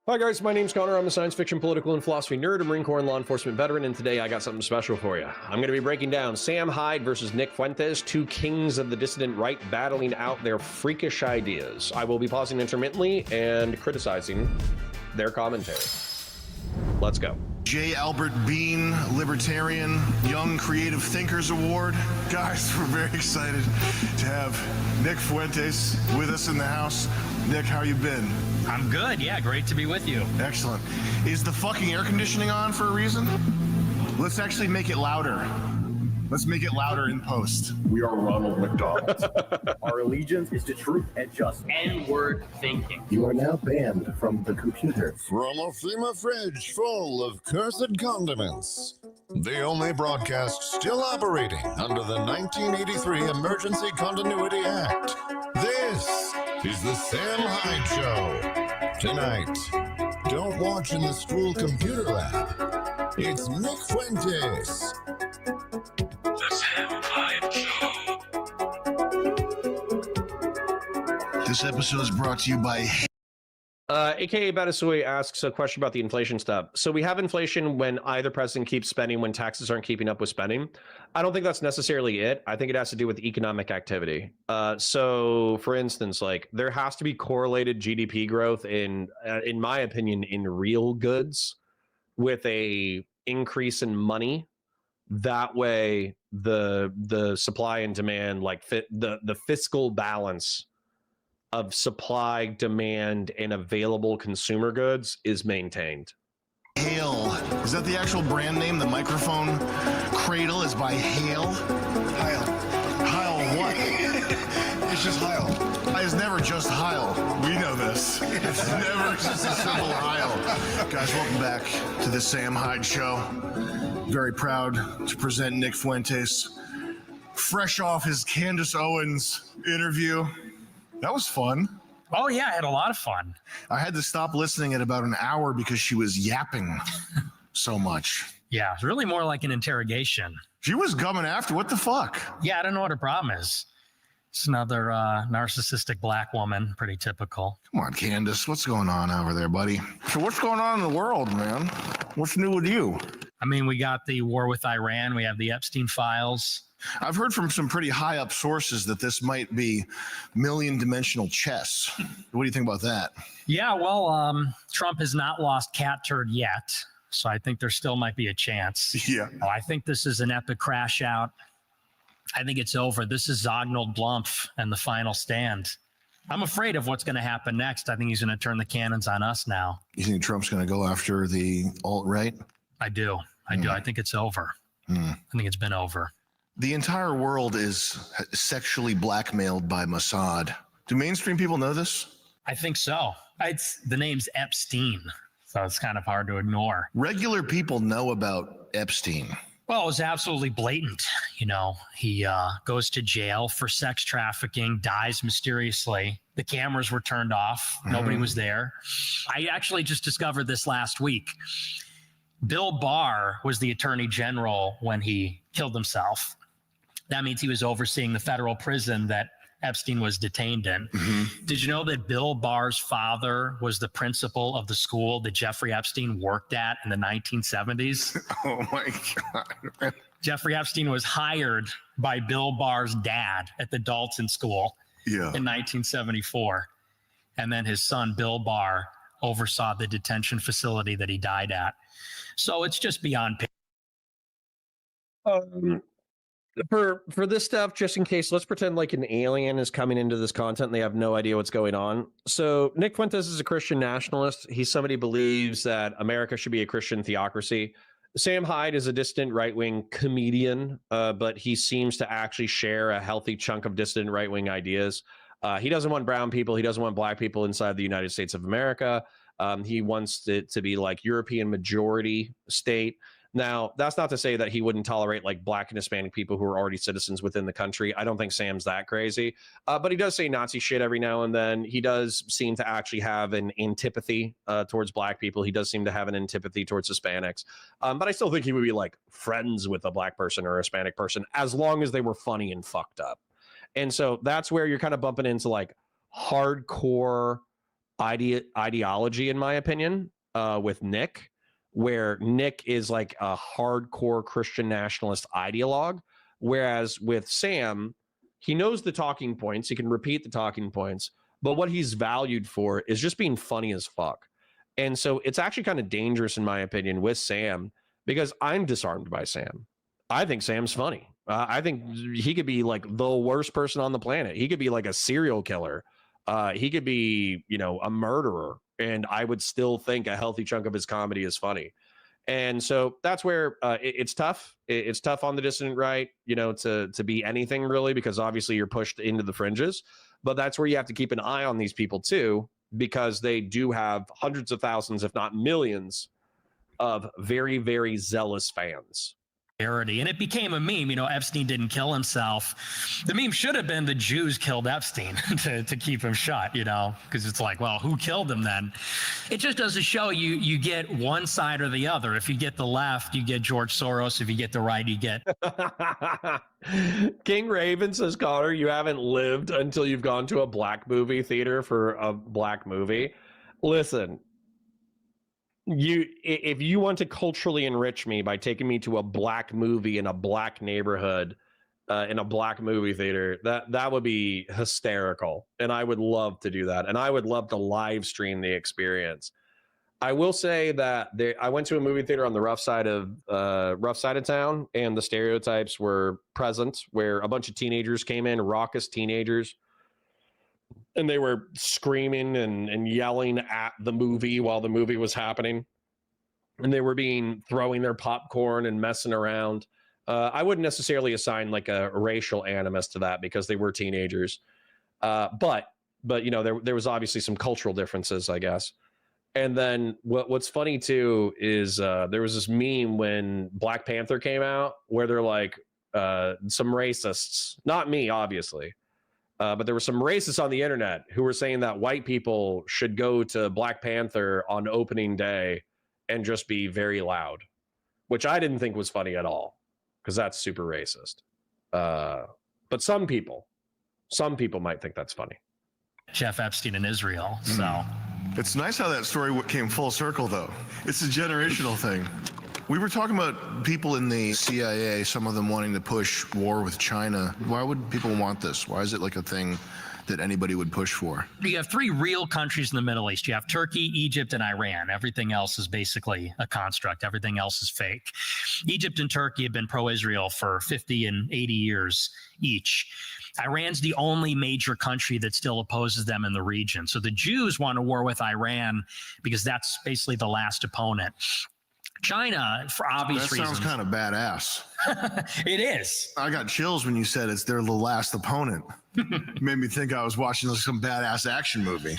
Hi guys, my name's Connor. I'm a science fiction, political, and philosophy nerd, a Marine Corps and law enforcement veteran, and today I got something special for you. I'm going to be breaking down Sam Hyde versus Nick Fuentes, two kings of the dissident right battling out their freakish ideas. I will be pausing intermittently and criticizing their commentary. Let's go. J. Albert Bean Libertarian Young Creative Thinkers Award. Guys, we're very excited to have Nick Fuentes with us in the house. Nick, how you been? I'm good, yeah, great to be with you. Excellent. Is the fucking air conditioning on for a reason? Let's actually make it louder. Let's make it louder in post. We are Ronald McDonald. Our allegiance is to truth and justice. N-word thinking. You are now banned from the computer. From a FEMA fridge full of cursed condiments. The only broadcast still operating under the 1983 Emergency Continuity Act. This is the Sam Hyde Show. Tonight, don't watch in the school computer lab. It's Nick Fuentes. The Sam Hyde Show. This episode is brought to you by AKA Batasui asks a question about the inflation stuff. So we have inflation when either president keeps spending when taxes aren't keeping up with spending. I don't think that's necessarily it. I think it has to do with economic activity. So for instance, like there has to be correlated GDP growth in my opinion, in real goods with a increase in money. That way the supply and demand, like the fiscal balance of supply, demand, and available consumer goods is maintained. Hale. Is that the actual brand name? The microphone cradle is by Hale? Heil. Heil what? It's just Heil. It's never just Heil. We know this. It's never just a simple Heil. Guys, welcome back to the Sam Hyde Show. Very proud to present Nick Fuentes. Fresh off his Candace Owens interview. That was fun. Oh yeah, I had a lot of fun. I had to stop listening at about an hour because she was yapping so much. Yeah, it's really more like an interrogation. She was coming after. What the fuck? Yeah, I don't know what her problem is. It's another narcissistic black woman, pretty typical. Come on, Candace. What's going on over there, buddy? So what's going on in the world, man? What's new with you? I mean, we got the war with Iran. We have the Epstein files. I've heard from some pretty high up sources that this might be million-dimensional chess. What do you think about that? Yeah, well, Trump has not lost cat turd yet, so I think there still might be a chance. Yeah. Oh, I think this is an epic crash out. I think it's over. This is Zognald Blumpf and the final stand. I'm afraid of what's going to happen next. I think he's going to turn the cannons on us now. You think Trump's going to go after the alt-right? I do. I think it's over. I think it's been over. The entire world is sexually blackmailed by Mossad. Do mainstream people know this? I think so. The name's Epstein, so it's kind of hard to ignore. Regular people know about Epstein. Well, it was absolutely blatant. You know, he goes to jail for sex trafficking, dies mysteriously. The cameras were turned off. Nobody was there. I actually just discovered this last week. Bill Barr was the attorney general when he killed himself. That means he was overseeing the federal prison that Epstein was detained in. Did you know that Bill Barr's father was the principal of the school that Jeffrey Epstein worked at in the 1970s? Oh my God. Jeffrey Epstein was hired by Bill Barr's dad at the Dalton School in 1974. And then his son, Bill Barr, oversaw the detention facility that he died at. So it's just beyond. For this stuff, just in case, let's pretend like an alien is coming into this content and they have no idea what's going on. So Nick Fuentes is a Christian nationalist. He's somebody who believes that America should be a Christian theocracy. Sam Hyde is a dissident right-wing comedian, but he seems to actually share a healthy chunk of dissident right-wing ideas. He doesn't want brown people. He doesn't want black people inside the United States of America. He wants it to be like European majority state. Now, that's not to say that he wouldn't tolerate like black and Hispanic people who are already citizens within the country. I don't think Sam's that crazy, but he does say Nazi shit every now and then. He does seem to actually have an antipathy towards black people. He does seem to have an antipathy towards Hispanics, but I still think he would be like friends with a black person or a Hispanic person as long as they were funny and fucked up. And so that's where you're kind of bumping into like hardcore ideology, in my opinion, with Nick, where Nick is like a hardcore Christian nationalist ideologue, whereas with Sam, he knows the talking points, he can repeat the talking points, but what he's valued for is just being funny as fuck. And so it's actually kind of dangerous, in my opinion, with Sam, because I'm disarmed by Sam. I think Sam's funny. I think he could be like the worst person on the planet. He could be like a serial killer. He could be, you know, a murderer, and I would still think a healthy chunk of his comedy is funny. And so that's where it's tough. It's tough on the dissident right, you know, to be anything really, because obviously you're pushed into the fringes. But that's where you have to keep an eye on these people too, because they do have hundreds of thousands, if not millions, of very, very zealous fans. And it became a meme. You know, Epstein didn't kill himself. The meme should have been the Jews killed Epstein to keep him shut, you know, because it's like, well, who killed him then? It just doesn't show you get one side or the other. If you get the left, you get George Soros. If you get the right, you get King Raven says, Connor, you haven't lived until you've gone to a black movie theater for a black movie. Listen, if you want to culturally enrich me by taking me to a black movie in a black neighborhood, in a black movie theater, that would be hysterical, and I would love to do that, and I would love to live stream the experience. I will say that I went to a movie theater on the rough side of town, and the stereotypes were present, where a bunch of teenagers came in, raucous teenagers, and they were screaming and yelling at the movie while the movie was happening. And they were throwing their popcorn and messing around. I wouldn't necessarily assign like a racial animus to that, because they were teenagers. But you know, there was obviously some cultural differences, I guess. And then what's funny too is there was this meme when Black Panther came out where they're like, some racists, not me, obviously, but there were some racists on the internet who were saying that white people should go to Black Panther on opening day and just be very loud, which I didn't think was funny at all, because that's super racist. But some people might think that's funny. Jeff Epstein in Israel. So It's nice how that story came full circle, though. It's a generational thing. We were talking about people in the CIA, some of them wanting to push war with China. Why would people want this? Why is it like a thing that anybody would push for? you have three real countries in the Middle East. You have Turkey, Egypt, and Iran. Everything else is basically a construct. Everything else is fake. Egypt and Turkey have been pro-Israel for 50 and 80 years each. Iran's the only major country that still opposes them in the region. So the Jews want a war with Iran because that's basically the last opponent. China, for obvious reasons. That sounds kind of badass. It is. I got chills when you said they're the last opponent. Made me think I was watching like some badass action movie.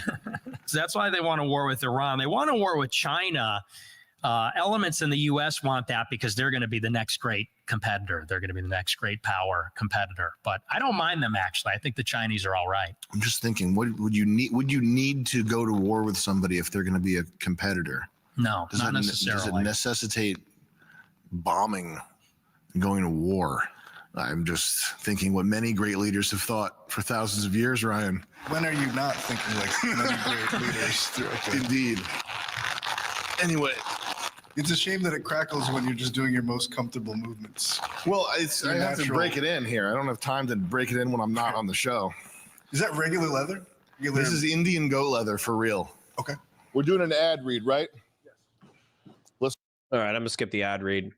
So that's why they want a war with Iran. They want a war with China. Elements in the U.S. want that because they're going to be the next great competitor. They're going to be the next great power competitor. But I don't mind them, actually. I think the Chinese are all right. I'm just thinking, what would you need? Would you need to go to war with somebody if they're going to be a competitor? No, not necessarily. Does it necessitate bombing and going to war? I'm just thinking what many great leaders have thought for thousands of years, Ryan. When are you not thinking like many great leaders? Indeed. Anyway, It's a shame that it crackles when you're just doing your most comfortable movements. well, I have to natural. break it in here. I don't have time to break it in when I'm not on the show. Is that regular leather? This is Indian goat leather for real. Okay. We're doing an ad read, right? All right, I'm gonna skip the ad read.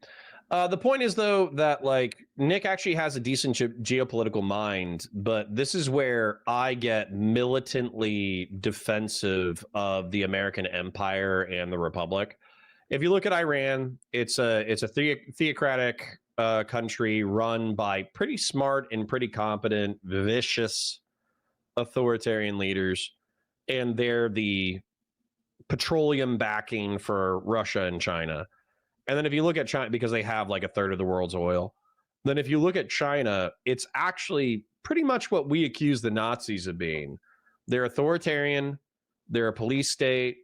The point is, though, that like Nick actually has a decent geopolitical mind, but this is where I get militantly defensive of the American empire and the republic. If you look at Iran, it's a theocratic country run by pretty smart and pretty competent, vicious, authoritarian leaders, and they're the petroleum backing for Russia and China. And then if you look at China, because they have like a third of the world's oil, then if you look at China, it's actually pretty much what we accuse the Nazis of being. They're authoritarian, they're a police state,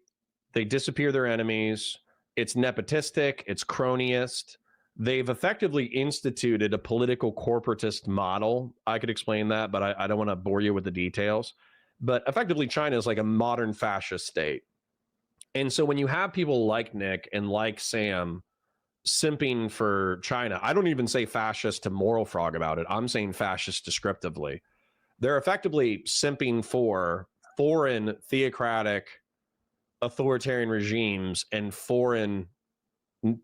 they disappear their enemies, it's nepotistic, it's cronyist. They've effectively instituted a political corporatist model. I could explain that, but I don't want to bore you with the details. but effectively China is like a modern fascist state. And so when you have people like Nick and like Sam simping for China, I don't even say fascist to Moral Frog about it. I'm saying fascist descriptively. They're effectively simping for foreign theocratic authoritarian regimes and foreign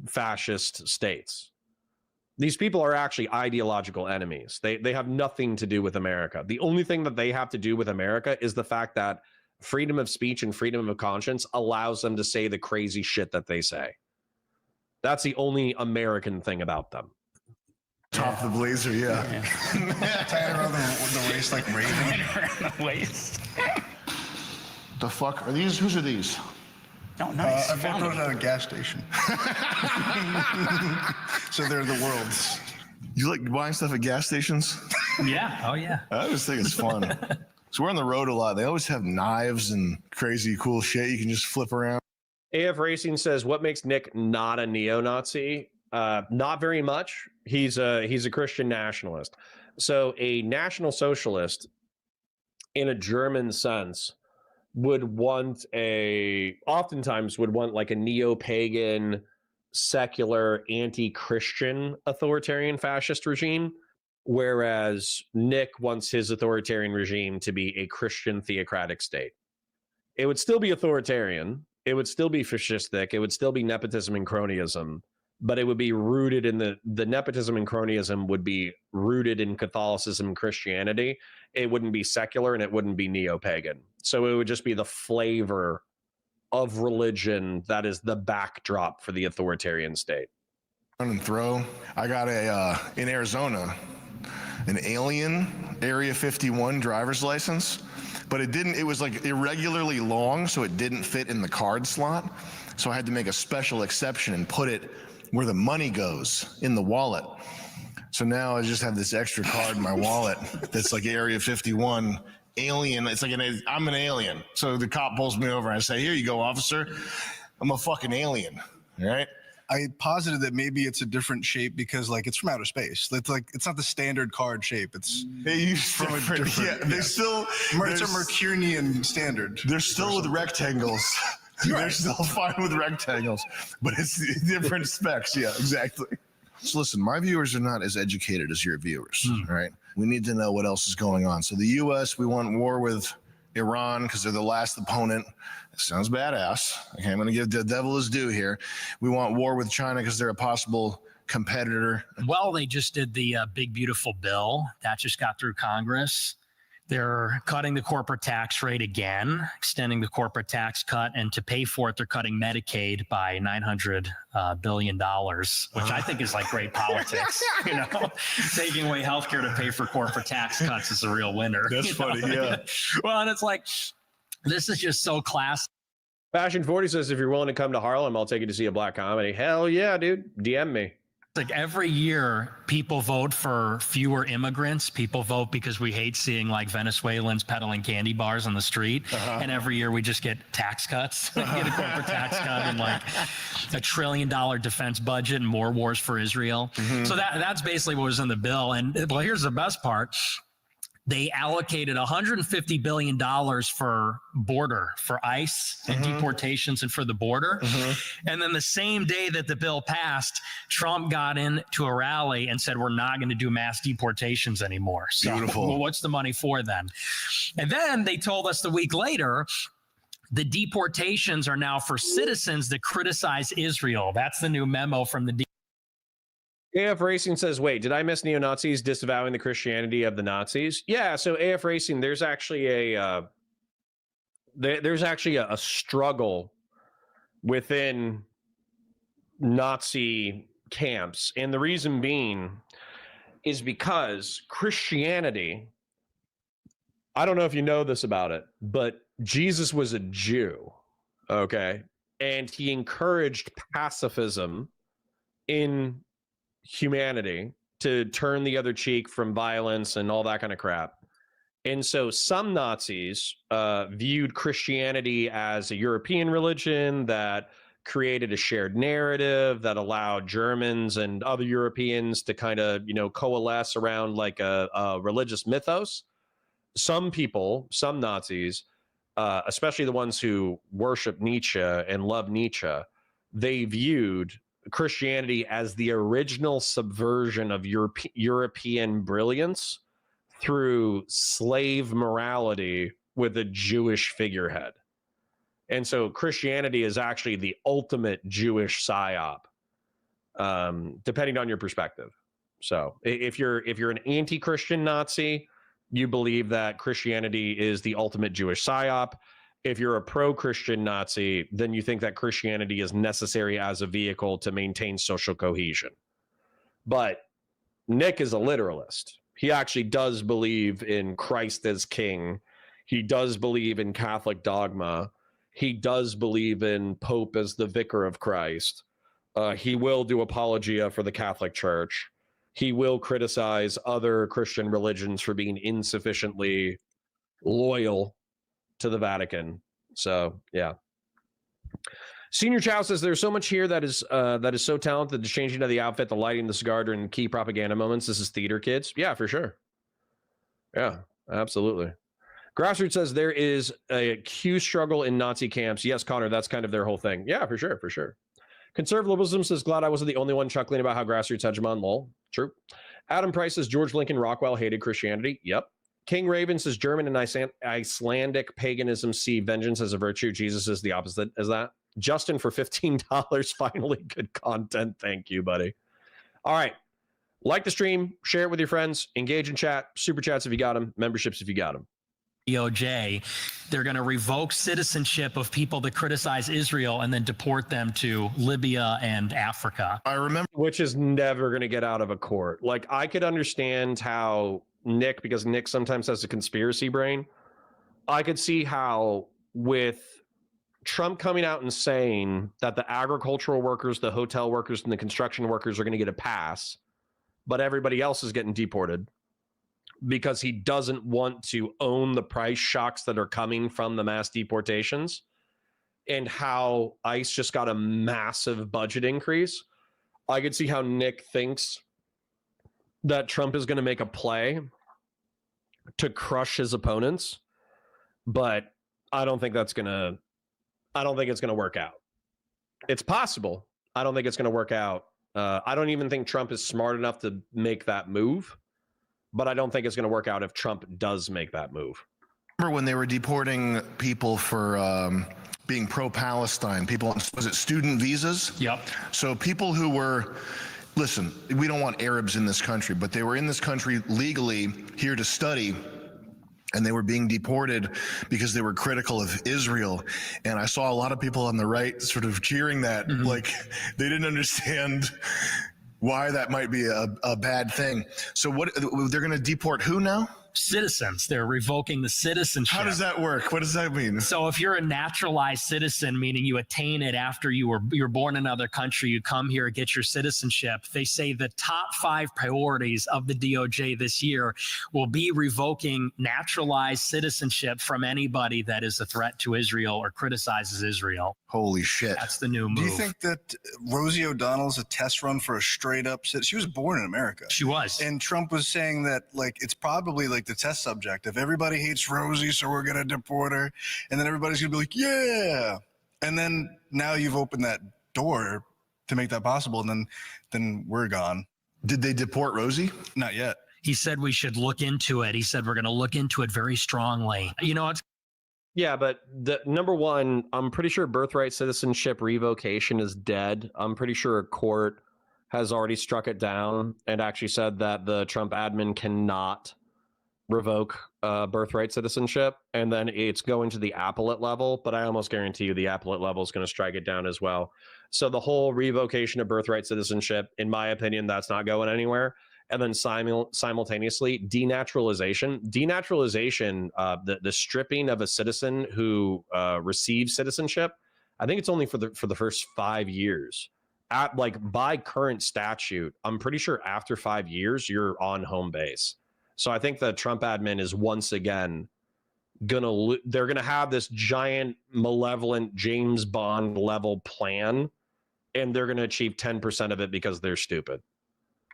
fascist states. These people are actually ideological enemies. They have nothing to do with America. The only thing that they have to do with America is the fact that freedom of speech and freedom of conscience allows them to say the crazy shit that they say. That's the only American thing about them. Top of the blazer, yeah. Tied around the waist like Raven. Waste. The fuck are these? Whose are these? Oh, nice. I bought those at a gas station. So they're the world's. You like buying stuff at gas stations? Yeah. Oh, yeah. I just think it's fun. So we're on the road a lot. They always have knives and crazy cool shit you can just flip around. AF Racing says, what makes Nick not a neo-Nazi? Not very much. He's a Christian nationalist. So a National Socialist in a German sense oftentimes would want like a neo-pagan, secular, anti-Christian authoritarian fascist regime. Whereas Nick wants his authoritarian regime to be a Christian theocratic state. It would still be authoritarian. It would still be fascistic. It would still be nepotism and cronyism, but it would be rooted in the nepotism and cronyism would be rooted in Catholicism and Christianity. It wouldn't be secular and it wouldn't be neo-pagan. So it would just be the flavor of religion that is the backdrop for the authoritarian state. And throw. I got in Arizona, an alien Area 51 driver's license, but it was like irregularly long, so it didn't fit in the card slot. So I had to make a special exception and put it where the money goes, in the wallet. So now I just have this extra card in my wallet that's like Area 51 alien. It's like I'm an alien. So the cop pulls me over and I say, here you go, officer. I'm a fucking alien. All right. I posited that maybe it's a different shape because like it's from outer space. It's not the standard card shape. It's from a different. Yeah, it's a Mercurian standard. They're still with rectangles. They're still fine with rectangles, but it's different specs. Yeah, exactly. So listen, my viewers are not as educated as your viewers. Right? We need to know what else is going on. So the U.S. we want war with Iran because they're the last opponent. Sounds badass. Okay, I'm going to give the devil his due here. We want war with China because they're a possible competitor. Well, they just did the big, beautiful bill that just got through Congress. They're cutting the corporate tax rate again, extending the corporate tax cut, and to pay for it, they're cutting Medicaid by $900 billion, which I think is like great politics. You know, taking away healthcare to pay for corporate tax cuts is a real winner. That's funny, yeah. Well, and it's like, this is just so classic. Fashion 40 says, if you're willing to come to Harlem, I'll take you to see a black comedy. Hell yeah, dude. DM me. Like every year, people vote for fewer immigrants. People vote because we hate seeing like Venezuelans peddling candy bars on the street. And every year we just get tax cuts. We get a corporate tax cut and like $1 trillion defense budget and more wars for Israel. So that's basically what was in the bill. And well, here's the best part. They allocated $150 billion for border, for ICE and deportations and for the border. And then the same day that the bill passed, Trump got into a rally and said, we're not going to do mass deportations anymore. So, beautiful. Well, what's the money for then? And then they told us the week later, the deportations are now for citizens that criticize Israel. That's the new memo from the AF Racing says, wait, did I miss neo-Nazis disavowing the Christianity of the Nazis? Yeah, so AF Racing, there's actually a struggle within Nazi camps. And the reason being is because Christianity, I don't know if you know this about it, but Jesus was a Jew, okay? And he encouraged pacifism in humanity to turn the other cheek from violence and all that kind of crap. And so some Nazis viewed Christianity as a European religion that created a shared narrative that allowed Germans and other Europeans to kind of, coalesce around like a religious mythos. some people, some Nazis, especially the ones who worship Nietzsche and love Nietzsche, they viewed Christianity as the original subversion of European brilliance through slave morality with a Jewish figurehead. And so Christianity is actually the ultimate Jewish psyop, depending on your perspective. So if you're an anti-Christian Nazi, you believe that Christianity is the ultimate Jewish psyop. If you're a pro-Christian Nazi, then you think that Christianity is necessary as a vehicle to maintain social cohesion. But Nick is a literalist. He actually does believe in Christ as king. He does believe in Catholic dogma. He does believe in Pope as the vicar of Christ. He will do apologia for the Catholic Church. He will criticize other Christian religions for being insufficiently loyal to the Vatican. So, yeah. Senior Chow says there's so much here that is so talented. The changing of the outfit, the lighting, the cigar during key propaganda moments. This is theater kids. Yeah, for sure. Yeah, absolutely. Grassroots says there is a Q struggle in Nazi camps. Yes, Connor, that's kind of their whole thing. Yeah, for sure, for sure. Conservatism says, glad I wasn't the only one chuckling about how grassroots hegemon. Lol. True. Adam Price says George Lincoln Rockwell hated Christianity. Yep. King Raven says German and Icelandic paganism see vengeance as a virtue. Jesus is the opposite as that. Justin for $15. Finally, good content. Thank you, buddy. All right. Like the stream, share it with your friends, engage in chat, super chats if you got them, memberships if you got them. DOJ, they're going to revoke citizenship of people that criticize Israel and then deport them to Libya and Africa. I remember, which is never going to get out of a court. Like, I could understand how Nick, because Nick sometimes has a conspiracy brain, I could see how with Trump coming out and saying that the agricultural workers, the hotel workers, and the construction workers are going to get a pass, but everybody else is getting deported because he doesn't want to own the price shocks that are coming from the mass deportations, and how ICE just got a massive budget increase. I could see how Nick thinks that Trump is going to make a play to crush his opponents, but I don't think it's going to work out. It's possible. I don't think it's going to work out. I don't even think Trump is smart enough to make that move, but I don't think it's going to work out if Trump does make that move. remember when they were deporting people for being pro-Palestine, people on, was it student visas? Yep. So people who were, listen, we don't want Arabs in this country, but they were in this country legally here to study, and they were being deported because they were critical of Israel. And I saw a lot of people on the right sort of cheering that, like they didn't understand why that might be a bad thing. So what, they're going to deport who now? Citizens. They're revoking the citizenship. How does that work? What does that mean? So if you're a naturalized citizen, meaning you attain it after you were born in another country, you come here, get your citizenship, they say the top 5 priorities of the DOJ this year will be revoking naturalized citizenship from anybody that is a threat to Israel or criticizes Israel. Holy shit. That's the new move. Do you think that Rosie O'Donnell's a test run for a straight up citizen? She was born in America. She was. And Trump was saying that, like, it's probably like the test subject. If everybody hates Rosie, so we're going to deport her. And then everybody's going to be like, yeah. And then now you've opened that door to make that possible. And then we're gone. Did they deport Rosie? Not yet. He said we should look into it. He said we're going to look into it very strongly. You know, it's Yeah, but the number one, I'm pretty sure birthright citizenship revocation is dead. I'm pretty sure a court has already struck it down and actually said that the Trump admin cannot revoke birthright citizenship, and then it's going to the appellate level, but I almost guarantee you the appellate level is going to strike it down as well. So the whole revocation of birthright citizenship, in my opinion, that's not going anywhere. And then simultaneously, denaturalization, the stripping of a citizen who receives citizenship, I think it's only for the first 5 years. By current statute, I'm pretty sure after 5 years, you're on home base. So I think the Trump admin is once again they're gonna have this giant malevolent James Bond level plan, and they're gonna achieve 10% of it because they're stupid.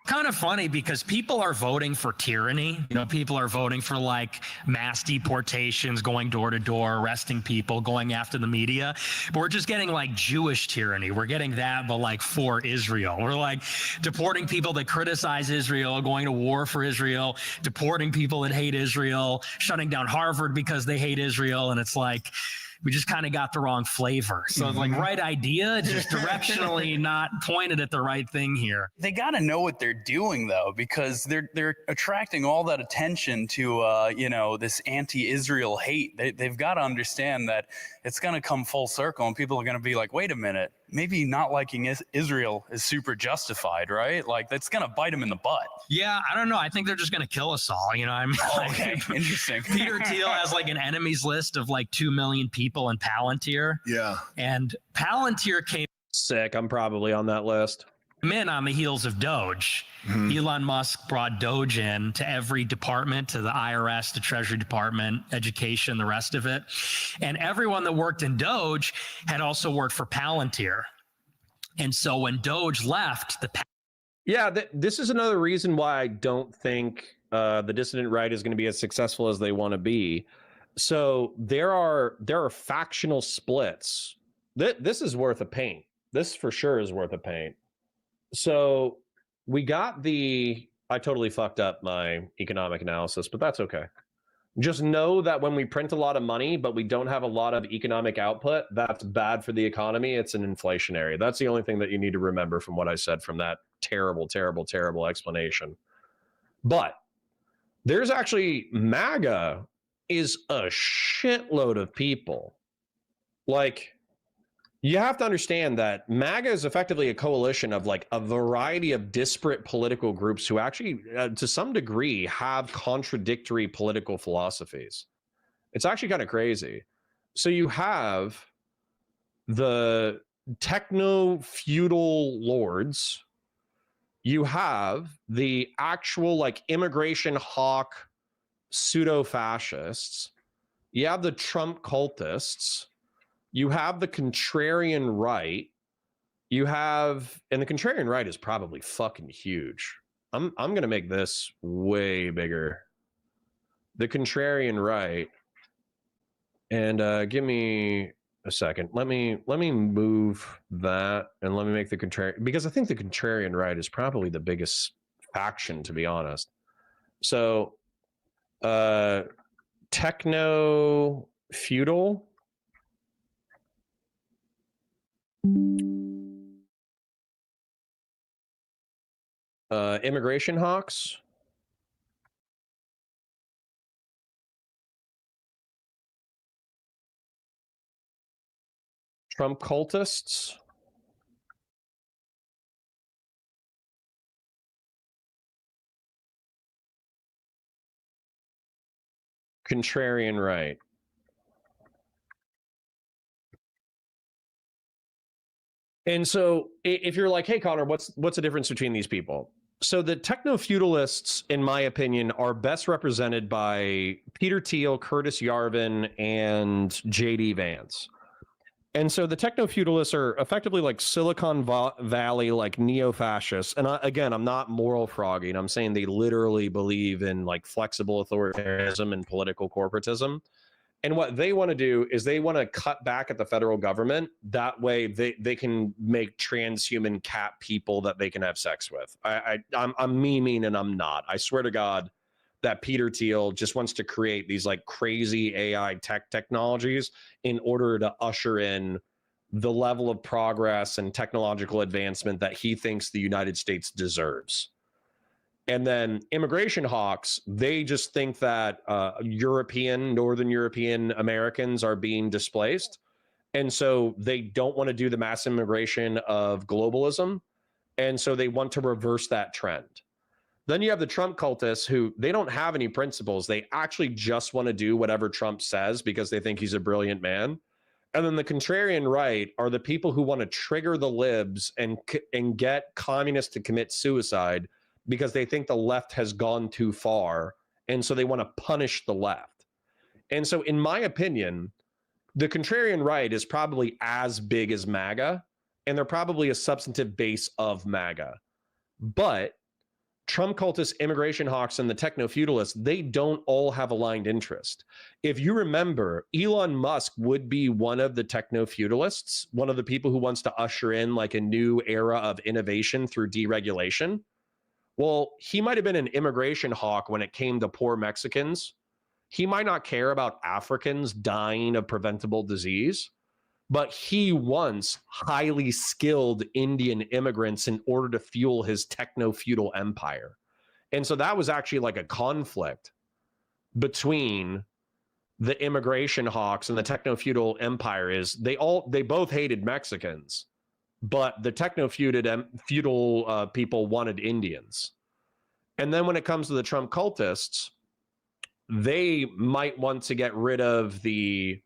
kind of funny because people are voting for tyranny. You know, people are voting for like mass deportations, going door to door, arresting people, going after the media. But we're just getting like Jewish tyranny. We're getting that, but like for Israel. We're like deporting people that criticize Israel, going to war for Israel, deporting people that hate Israel, shutting down Harvard because they hate Israel. And it's like, we just kind of got the wrong flavor. So like right idea, just directionally not pointed at the right thing here. They got to know what they're doing though, because they're attracting all that attention to you know, this anti-Israel hate. They've got to understand that it's going to come full circle, and people are going to be like, wait a minute, maybe not liking Israel is super justified, right? Like that's going to bite them in the butt. Yeah, I don't know. I think they're just going to kill us all. You know, I'm Okay, interesting. Peter Thiel has like an enemies list of like 2 million people in Palantir. Yeah. And Palantir came Sick. I'm probably on that list. in on the heels of Doge. Elon Musk brought Doge in to every department, to the IRS, the Treasury Department, education, the rest of it. And everyone that worked in Doge had also worked for Palantir. And so when Doge left, Yeah, this is another reason why I don't think the dissident right is going to be as successful as they want to be. So there are factional splits. This is worth a paint. This for sure is worth a paint. So we got I totally fucked up my economic analysis, but that's okay. Just know that when we print a lot of money, but we don't have a lot of economic output, that's bad for the economy. It's an inflationary. That's the only thing that you need to remember from what I said from that terrible, terrible, terrible explanation. But there's actually MAGA is a shitload of people. Like, you have to understand that MAGA is effectively a coalition of like a variety of disparate political groups who actually, to some degree, have contradictory political philosophies. It's actually kind of crazy. So you have the techno-feudal lords. You have the actual like immigration hawk pseudo-fascists. You have the Trump cultists. You have the contrarian right. You have, and the contrarian right is probably fucking huge. I'm gonna make this way bigger. The contrarian right, and give me a second. Let me move that, and let me make the contrarian, because I think the contrarian right is probably the biggest faction, to be honest. So, techno-feudal. Immigration hawks. Trump cultists. Contrarian right. And so if you're like, hey, Connor, what's the difference between these people? So the techno-feudalists, in my opinion, are best represented by Peter Thiel, Curtis Yarvin, and JD Vance. And so the techno-feudalists are effectively like Silicon Valley, like neo-fascists. And again, I'm not moral frogging. I'm saying they literally believe in like flexible authoritarianism and political corporatism. And what they want to do is they want to cut back at the federal government. That way they can make transhuman cat people that they can have sex with. I'm memeing and I'm not. I swear to God that Peter Thiel just wants to create these like crazy AI technologies in order to usher in the level of progress and technological advancement that he thinks the United States deserves. And then immigration hawks, they just think that Northern European Americans are being displaced. And so they don't want to do the mass immigration of globalism. And so they want to reverse that trend. Then you have the Trump cultists who they don't have any principles. They actually just want to do whatever Trump says because they think he's a brilliant man. And then the contrarian right are the people who want to trigger the libs and get communists to commit suicide because they think the left has gone too far. And so they want to punish the left. And so in my opinion, the contrarian right is probably as big as MAGA, and they're probably a substantive base of MAGA. But Trump cultists, immigration hawks, and the techno-feudalists, they don't all have aligned interest. If you remember, Elon Musk would be one of the techno-feudalists, one of the people who wants to usher in like a new era of innovation through deregulation. Well, he might have been an immigration hawk when it came to poor Mexicans. He might not care about Africans dying of preventable disease, but he wants highly skilled Indian immigrants in order to fuel his techno-feudal empire. And so that was actually like a conflict between the immigration hawks and the techno-feudal empire. Is they both hated Mexicans, but the techno-feudal people wanted Indians. And then when it comes to the Trump cultists, they might want to get rid of the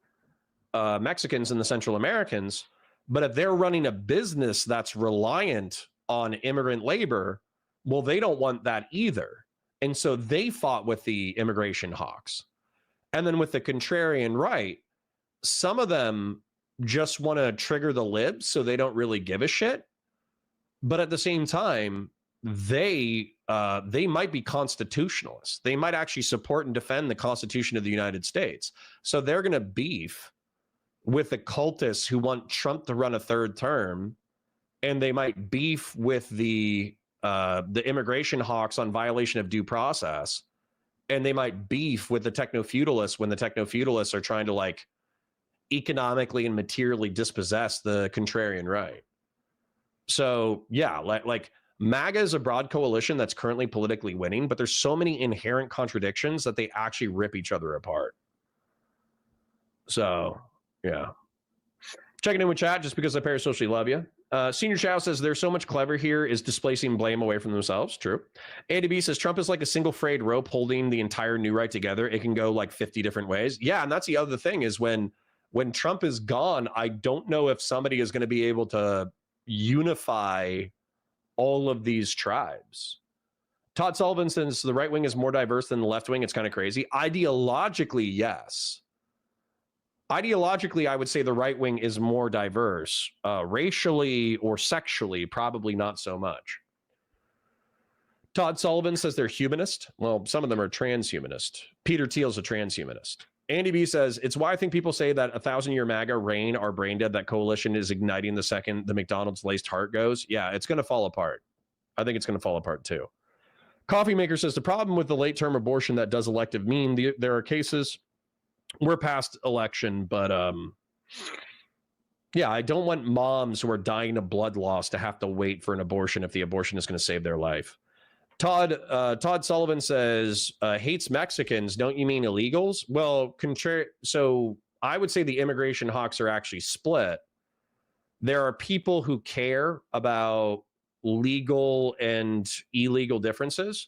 Mexicans and the Central Americans, but if they're running a business that's reliant on immigrant labor, well, they don't want that either. And so they fought with the immigration hawks. And then with the contrarian right, some of them just want to trigger the libs, so they don't really give a shit. But at the same time, they might be constitutionalists. They might actually support and defend the Constitution of the United States. So they're going to beef with the cultists who want Trump to run a third term, and they might beef with the immigration hawks on violation of due process, and they might beef with the techno-feudalists when the techno-feudalists are trying to like economically and materially dispossess the contrarian right. So yeah, like MAGA is a broad coalition that's currently politically winning, but there's so many inherent contradictions that they actually rip each other apart. So yeah. Checking in with chat just because I parasocially love you. Senior Chow says there's so much clever here is displacing blame away from themselves. True. Andy B says Trump is like a single frayed rope holding the entire new right together. It can go like 50 different ways. Yeah, and that's the other thing is when Trump is gone, I don't know if somebody is going to be able to unify all of these tribes. Todd Sullivan says the right wing is more diverse than the left wing. It's kind of crazy. Ideologically, yes. Ideologically, I would say the right wing is more diverse. Racially or sexually, probably not so much. Todd Sullivan says they're humanist. Well, some of them are transhumanist. Peter Thiel's a transhumanist. Andy B says, it's why I think people say that 1,000-year MAGA reign are brain dead, that coalition is igniting the second the McDonald's laced heart goes. Yeah, it's going to fall apart. I think it's going to fall apart too. Coffee Maker says, the problem with the late term abortion that does elective mean there are cases. We're past election, but yeah, I don't want moms who are dying of blood loss to have to wait for an abortion if the abortion is going to save their life. Todd Sullivan says, hates Mexicans. Don't you mean illegals? Well, so I would say the immigration hawks are actually split. There are people who care about legal and illegal differences,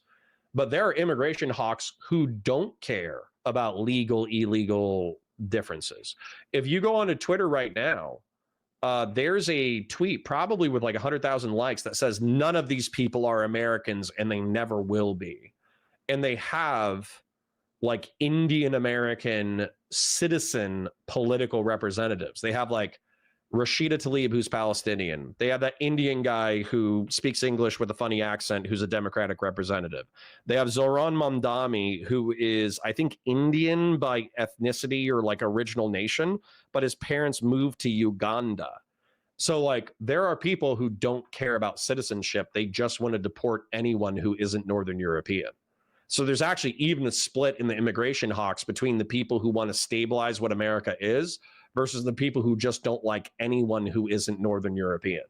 but there are immigration hawks who don't care about legal, illegal differences. If you go onto Twitter right now, there's a tweet probably with like 100,000 likes that says none of these people are Americans and they never will be. And they have like Indian American citizen political representatives. They have like Rashida Tlaib, who's Palestinian. They have that Indian guy who speaks English with a funny accent, who's a Democratic representative. They have Zoran Mamdani, who is, I think, Indian by ethnicity or like original nation, but his parents moved to Uganda. So like there are people who don't care about citizenship. They just want to deport anyone who isn't Northern European. So there's actually even a split in the immigration hawks between the people who want to stabilize what America is versus the people who just don't like anyone who isn't Northern European.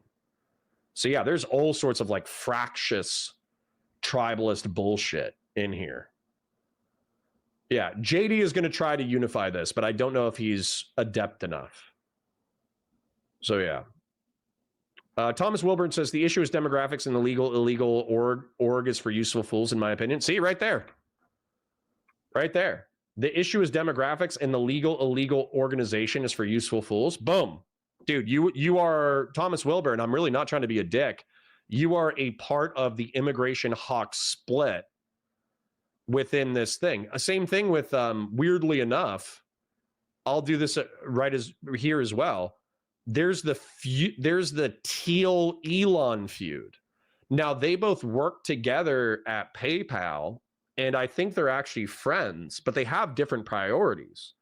So yeah, there's all sorts of like fractious tribalist bullshit in here. Yeah, JD is going to try to unify this, but I don't know if he's adept enough. So yeah. Thomas Wilburn says the issue is demographics and the legal illegal org is for useful fools, in my opinion. See, right there. Right there. The issue is demographics and the legal illegal organization is for useful fools. Boom. Dude, you are Thomas Wilburn. I'm really not trying to be a dick. You are a part of the immigration hawk split within this thing. Same thing with weirdly enough, I'll do this right as here as well. There's the Thiel Elon feud. Now, they both work together at PayPal, and I think they're actually friends, but they have different priorities.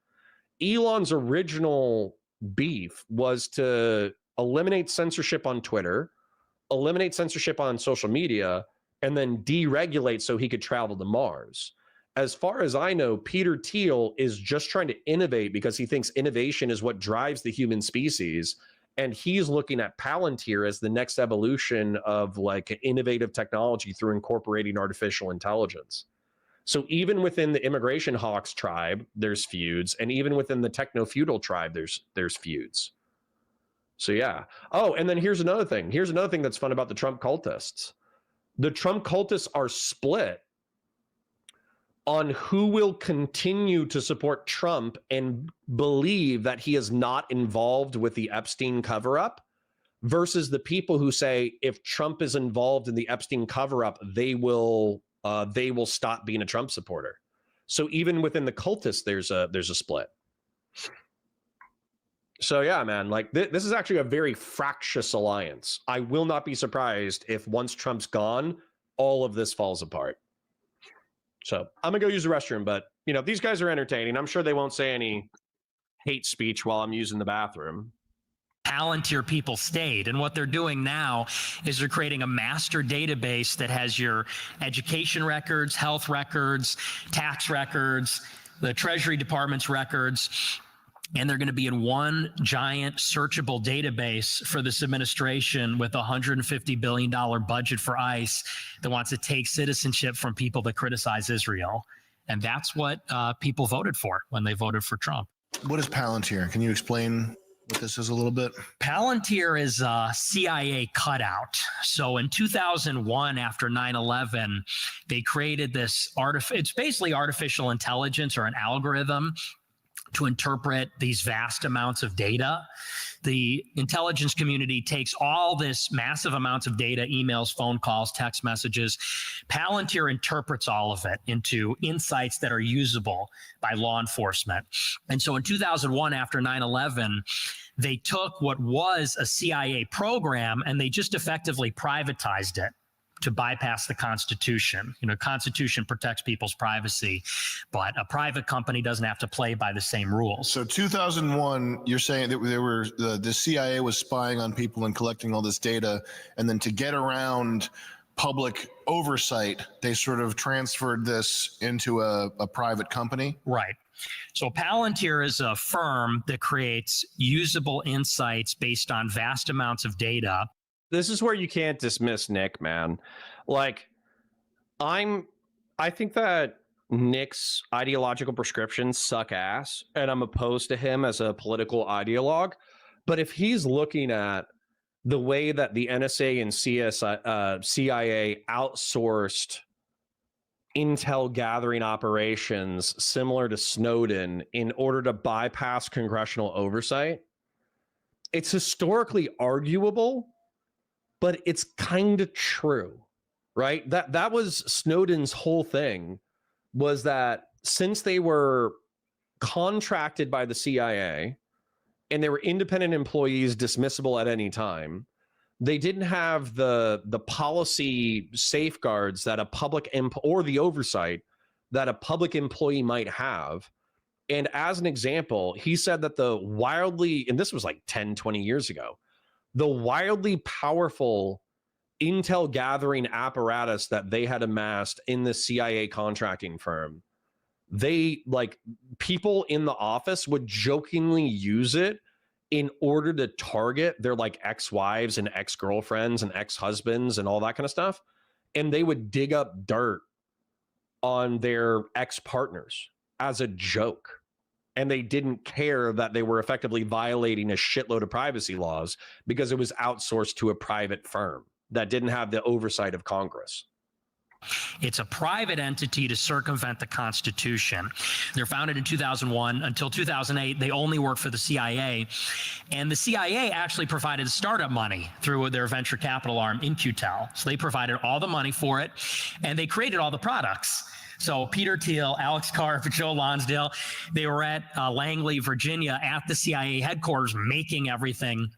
Elon's original beef was to eliminate censorship on Twitter, eliminate censorship on social media, and then deregulate so he could travel to Mars. As far as I know, Peter Thiel is just trying to innovate because he thinks innovation is what drives the human species. And he's looking at Palantir as the next evolution of like innovative technology through incorporating artificial intelligence. So even within the immigration hawks tribe, there's feuds, and even within the techno-feudal tribe, there's feuds. So yeah. Oh, and then here's another thing. Here's another thing that's fun about the Trump cultists. The Trump cultists are split on who will continue to support Trump and believe that he is not involved with the Epstein cover-up versus the people who say if Trump is involved in the Epstein cover-up, they will stop being a Trump supporter. So even within the cultists, there's a split. So yeah, man, like this is actually a very fractious alliance. I will not be surprised if once Trump's gone, all of this falls apart. So I'm gonna go use the restroom, but you know, these guys are entertaining. I'm sure they won't say any hate speech while I'm using the bathroom. Palantir people stayed. And what they're doing now is they're creating a master database that has your education records, health records, tax records, the Treasury Department's records. And they're going to be in one giant searchable database for this administration with a $150 billion budget for ICE that wants to take citizenship from people that criticize Israel. And that's what people voted for when they voted for Trump. What is Palantir? Can you explain what this is a little bit? Palantir is a CIA cutout. So in 2001, after 9/11, they created this it's basically artificial intelligence or an algorithm to interpret these vast amounts of data. The intelligence community takes all this massive amounts of data, emails, phone calls, text messages. Palantir interprets all of it into insights that are usable by law enforcement. And so in 2001, after 9/11, they took what was a CIA program and they just effectively privatized it to bypass the Constitution. You know, Constitution protects people's privacy, but a private company doesn't have to play by the same rules. So 2001, you're saying that the CIA was spying on people and collecting all this data, and then to get around public oversight, they sort of transferred this into a private company? Right. So Palantir is a firm that creates usable insights based on vast amounts of data. This is where you can't dismiss Nick, man. Like, I think that Nick's ideological prescriptions suck ass, and I'm opposed to him as a political ideologue. But if he's looking at the way that the NSA and CIA outsourced intel gathering operations similar to Snowden in order to bypass congressional oversight, it's historically arguable, but it's kind of true, right? That was Snowden's whole thing, was that since they were contracted by the CIA and they were independent employees dismissible at any time, they didn't have the policy safeguards that a public or the oversight that a public employee might have. And as an example, he said that the wildly, and this was like 10, 20 years ago, the wildly powerful intel gathering apparatus that they had amassed in the CIA contracting firm, they, like, people in the office would jokingly use it in order to target their like ex-wives and ex-girlfriends and ex-husbands and all that kind of stuff. And they would dig up dirt on their ex-partners as a joke. And they didn't care that they were effectively violating a shitload of privacy laws because it was outsourced to a private firm that didn't have the oversight of Congress. It's a private entity to circumvent the Constitution. They're founded in 2001. Until 2008, they only worked for the CIA. And the CIA actually provided startup money through their venture capital arm, In-Q-Tel. So they provided all the money for it, and they created all the products. So Peter Thiel, Alex Karp, Joe Lonsdale, they were at Langley, Virginia, at the CIA headquarters making everything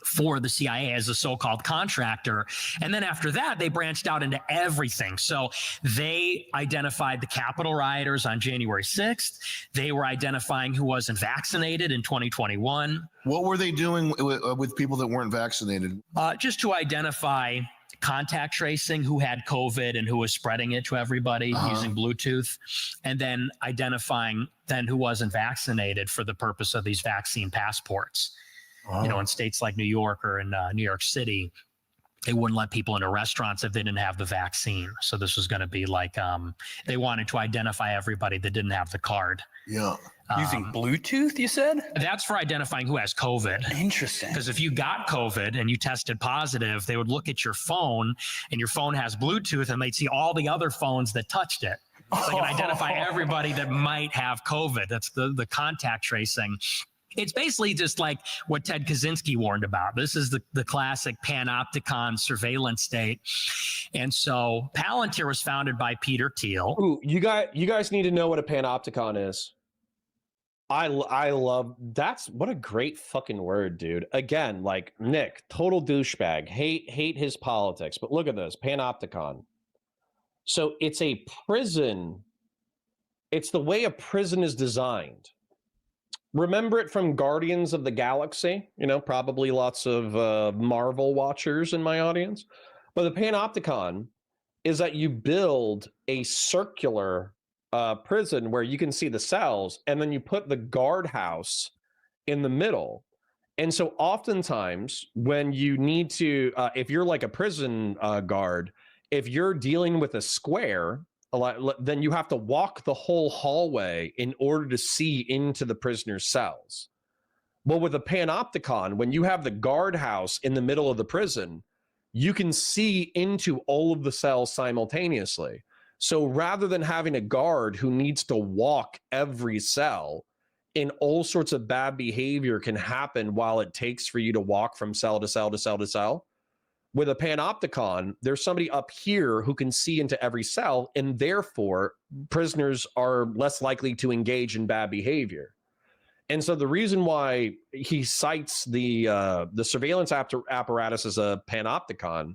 for the CIA as a so-called contractor. And then after that, they branched out into everything. So they identified the Capitol rioters on January 6th. They were identifying who wasn't vaccinated in 2021. What were they doing with people that weren't vaccinated? Just to identify contact tracing who had COVID and who was spreading it to everybody using Bluetooth, and then identifying then who wasn't vaccinated for the purpose of these vaccine passports. You know, in states like New York or in New York City, they wouldn't let people into restaurants if they didn't have the vaccine. So this was going to be like, they wanted to identify everybody that didn't have the card. Yeah. Using Bluetooth, you said? That's for identifying who has COVID. Interesting. Because if you got COVID and you tested positive, they would look at your phone, and your phone has Bluetooth, and they'd see all the other phones that touched it. So they can identify everybody that might have COVID. That's the contact tracing. It's basically just like what Ted Kaczynski warned about. This is the classic panopticon surveillance state. And so Palantir was founded by Peter Thiel. Ooh, you guys need to know what a panopticon is. I love, that's, what a great fucking word, dude. Again, like Nick, total douchebag, hate his politics, but look at this, panopticon. So it's a prison. It's the way a prison is designed. Remember it from Guardians of the Galaxy, you know, probably lots of Marvel watchers in my audience. But the panopticon is that you build a circular prison where you can see the cells, and then you put the guardhouse in the middle. And so oftentimes when you need to, if you're like a prison guard, if you're dealing with a square, then you have to walk the whole hallway in order to see into the prisoner's cells. Well, with a panopticon, when you have the guardhouse in the middle of the prison, you can see into all of the cells simultaneously. So rather than having a guard who needs to walk every cell, and all sorts of bad behavior can happen while it takes for you to walk from cell to cell to cell to cell, with a panopticon, there's somebody up here who can see into every cell, and therefore prisoners are less likely to engage in bad behavior. And so the reason why he cites the surveillance apparatus as a panopticon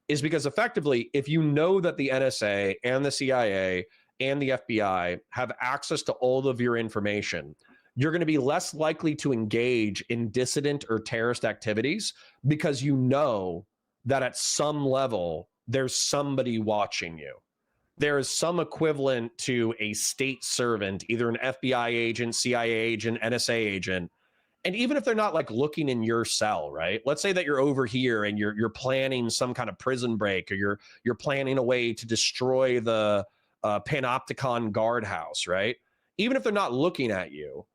is because effectively, if you know that the NSA and the CIA and the FBI have access to all of your information, you're going to be less likely to engage in dissident or terrorist activities because you know that at some level, there's somebody watching you. There is some equivalent to a state servant, either an FBI agent, CIA agent, NSA agent. And even if they're not like looking in your cell, right? Let's say that you're over here and you're planning some kind of prison break, or you're planning a way to destroy the panopticon guardhouse, right? Even if they're not looking at you,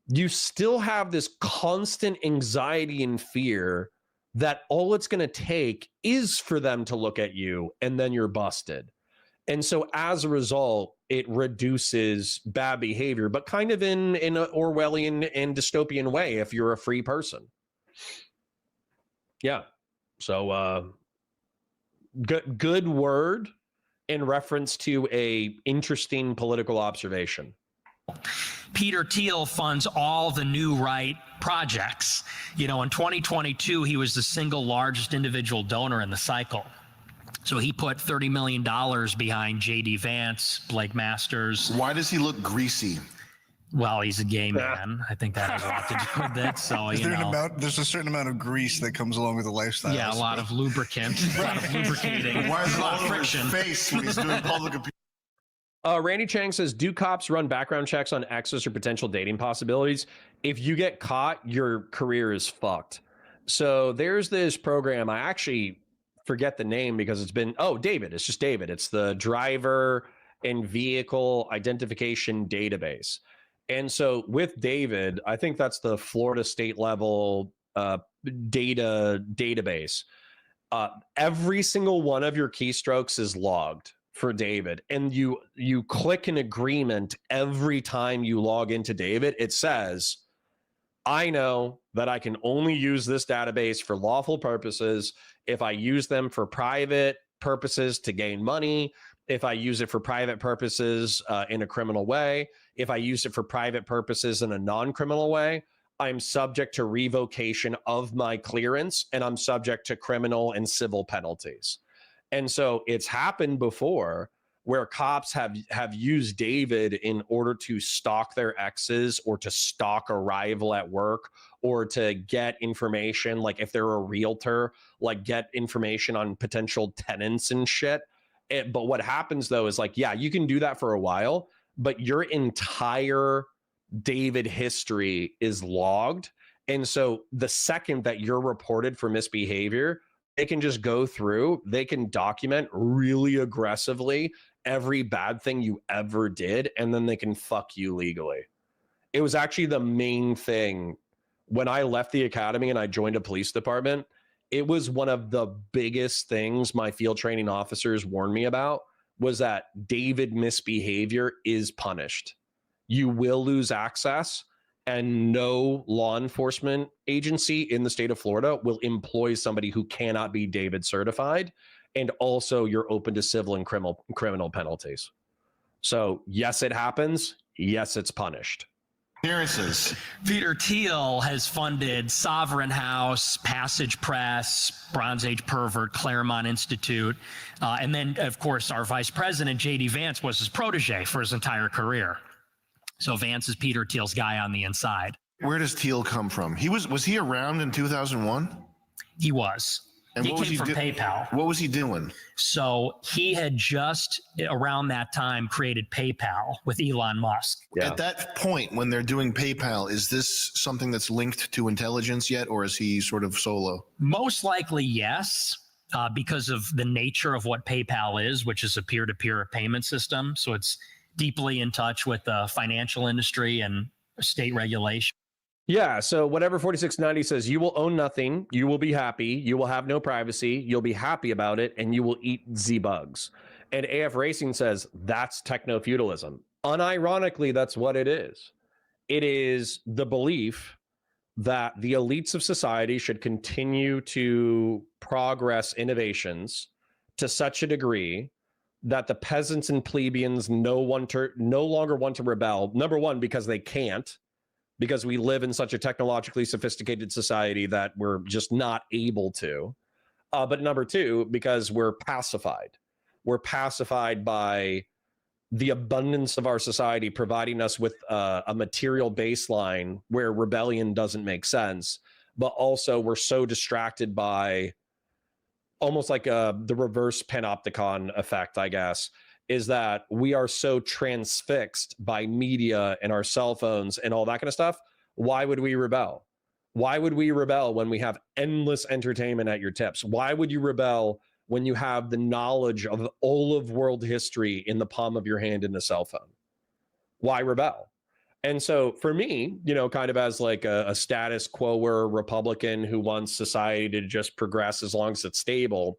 you still have this constant anxiety and fear that all it's going to take is for them to look at you, and then you're busted. And so as a result, it reduces bad behavior, but kind of in an Orwellian and dystopian way if you're a free person. Yeah. So good word in reference to a interesting political observation. Peter Thiel funds all the new right projects. You know, in 2022, he was the single largest individual donor in the cycle. So he put $30 million behind J.D. Vance, Blake Masters. Why does he look greasy? Well, he's a gay man. I think that has a lot to do with it. So, There's a certain amount of grease that comes along with the lifestyle. Yeah, a lot of lubricant, a lot of lubricating. Why is it a lot all of over his friction. face when he's doing public appeal? Randy Chang says, do cops run background checks on exes or potential dating possibilities? If you get caught, your career is fucked. So there's this program. I actually forget the name because it's been, David. It's just David. It's the driver and vehicle identification database. And so with David, I think that's the Florida state level data database. Every single one of your keystrokes is logged for David, and you click an agreement every time you log into David. It says, I know that I can only use this database for lawful purposes. If I use them for private purposes to gain money, if I use it for private purposes in a criminal way, if I use it for private purposes in a non-criminal way, I'm subject to revocation of my clearance, and I'm subject to criminal and civil penalties. And so it's happened before where cops have used David in order to stalk their exes or to stalk a rival at work or to get information, like if they're a realtor, like get information on potential tenants and shit. But what happens though is like, yeah, you can do that for a while, but your entire David history is logged. And so the second that you're reported for misbehavior, they can just go through, they can document really aggressively every bad thing you ever did, and then they can fuck you legally. It was actually the main thing when I left the academy and I joined a police department. It was one of the biggest things my field training officers warned me about, was that David misbehavior is punished. You will lose access, and no law enforcement agency in the state of Florida will employ somebody who cannot be David certified. And also you're open to civil and criminal penalties. So yes, it happens. Yes, it's punished. Appearances. Peter Thiel has funded Sovereign House, Passage Press, Bronze Age Pervert, Claremont Institute. And then, of course, our vice president, J.D. Vance, was his protege for his entire career. So Vance is Peter Thiel's guy on the inside. Where does Thiel come from? Was he around in 2001? He was. And He what was came from PayPal. What was he doing? So he had just around that time created PayPal with Elon Musk. Yeah. At that point, when they're doing PayPal, is this something that's linked to intelligence yet, or is he sort of solo? Most likely, yes, because of the nature of what PayPal is, which is a peer-to-peer payment system. So it's deeply in touch with the financial industry and state regulation. Yeah, so whatever 4690 says, you will own nothing, you will be happy, you will have no privacy, you'll be happy about it, and you will eat Z-bugs. And AF Racing says, that's techno-feudalism. Unironically, that's what it is. It is the belief that the elites of society should continue to progress innovations to such a degree that the peasants and plebeians no longer want to rebel. Number one, because they can't, because we live in such a technologically sophisticated society that we're just not able to. But number two, because we're pacified. We're pacified by the abundance of our society providing us with a material baseline where rebellion doesn't make sense. But also we're so distracted by almost like the reverse panopticon effect, I guess, is that we are so transfixed by media and our cell phones and all that kind of stuff. Why would we rebel? Why would we rebel when we have endless entertainment at your tips? Why would you rebel when you have the knowledge of all of world history in the palm of your hand in a cell phone? Why rebel? And so for me, you know, kind of as like a status quo Republican who wants society to just progress as long as it's stable,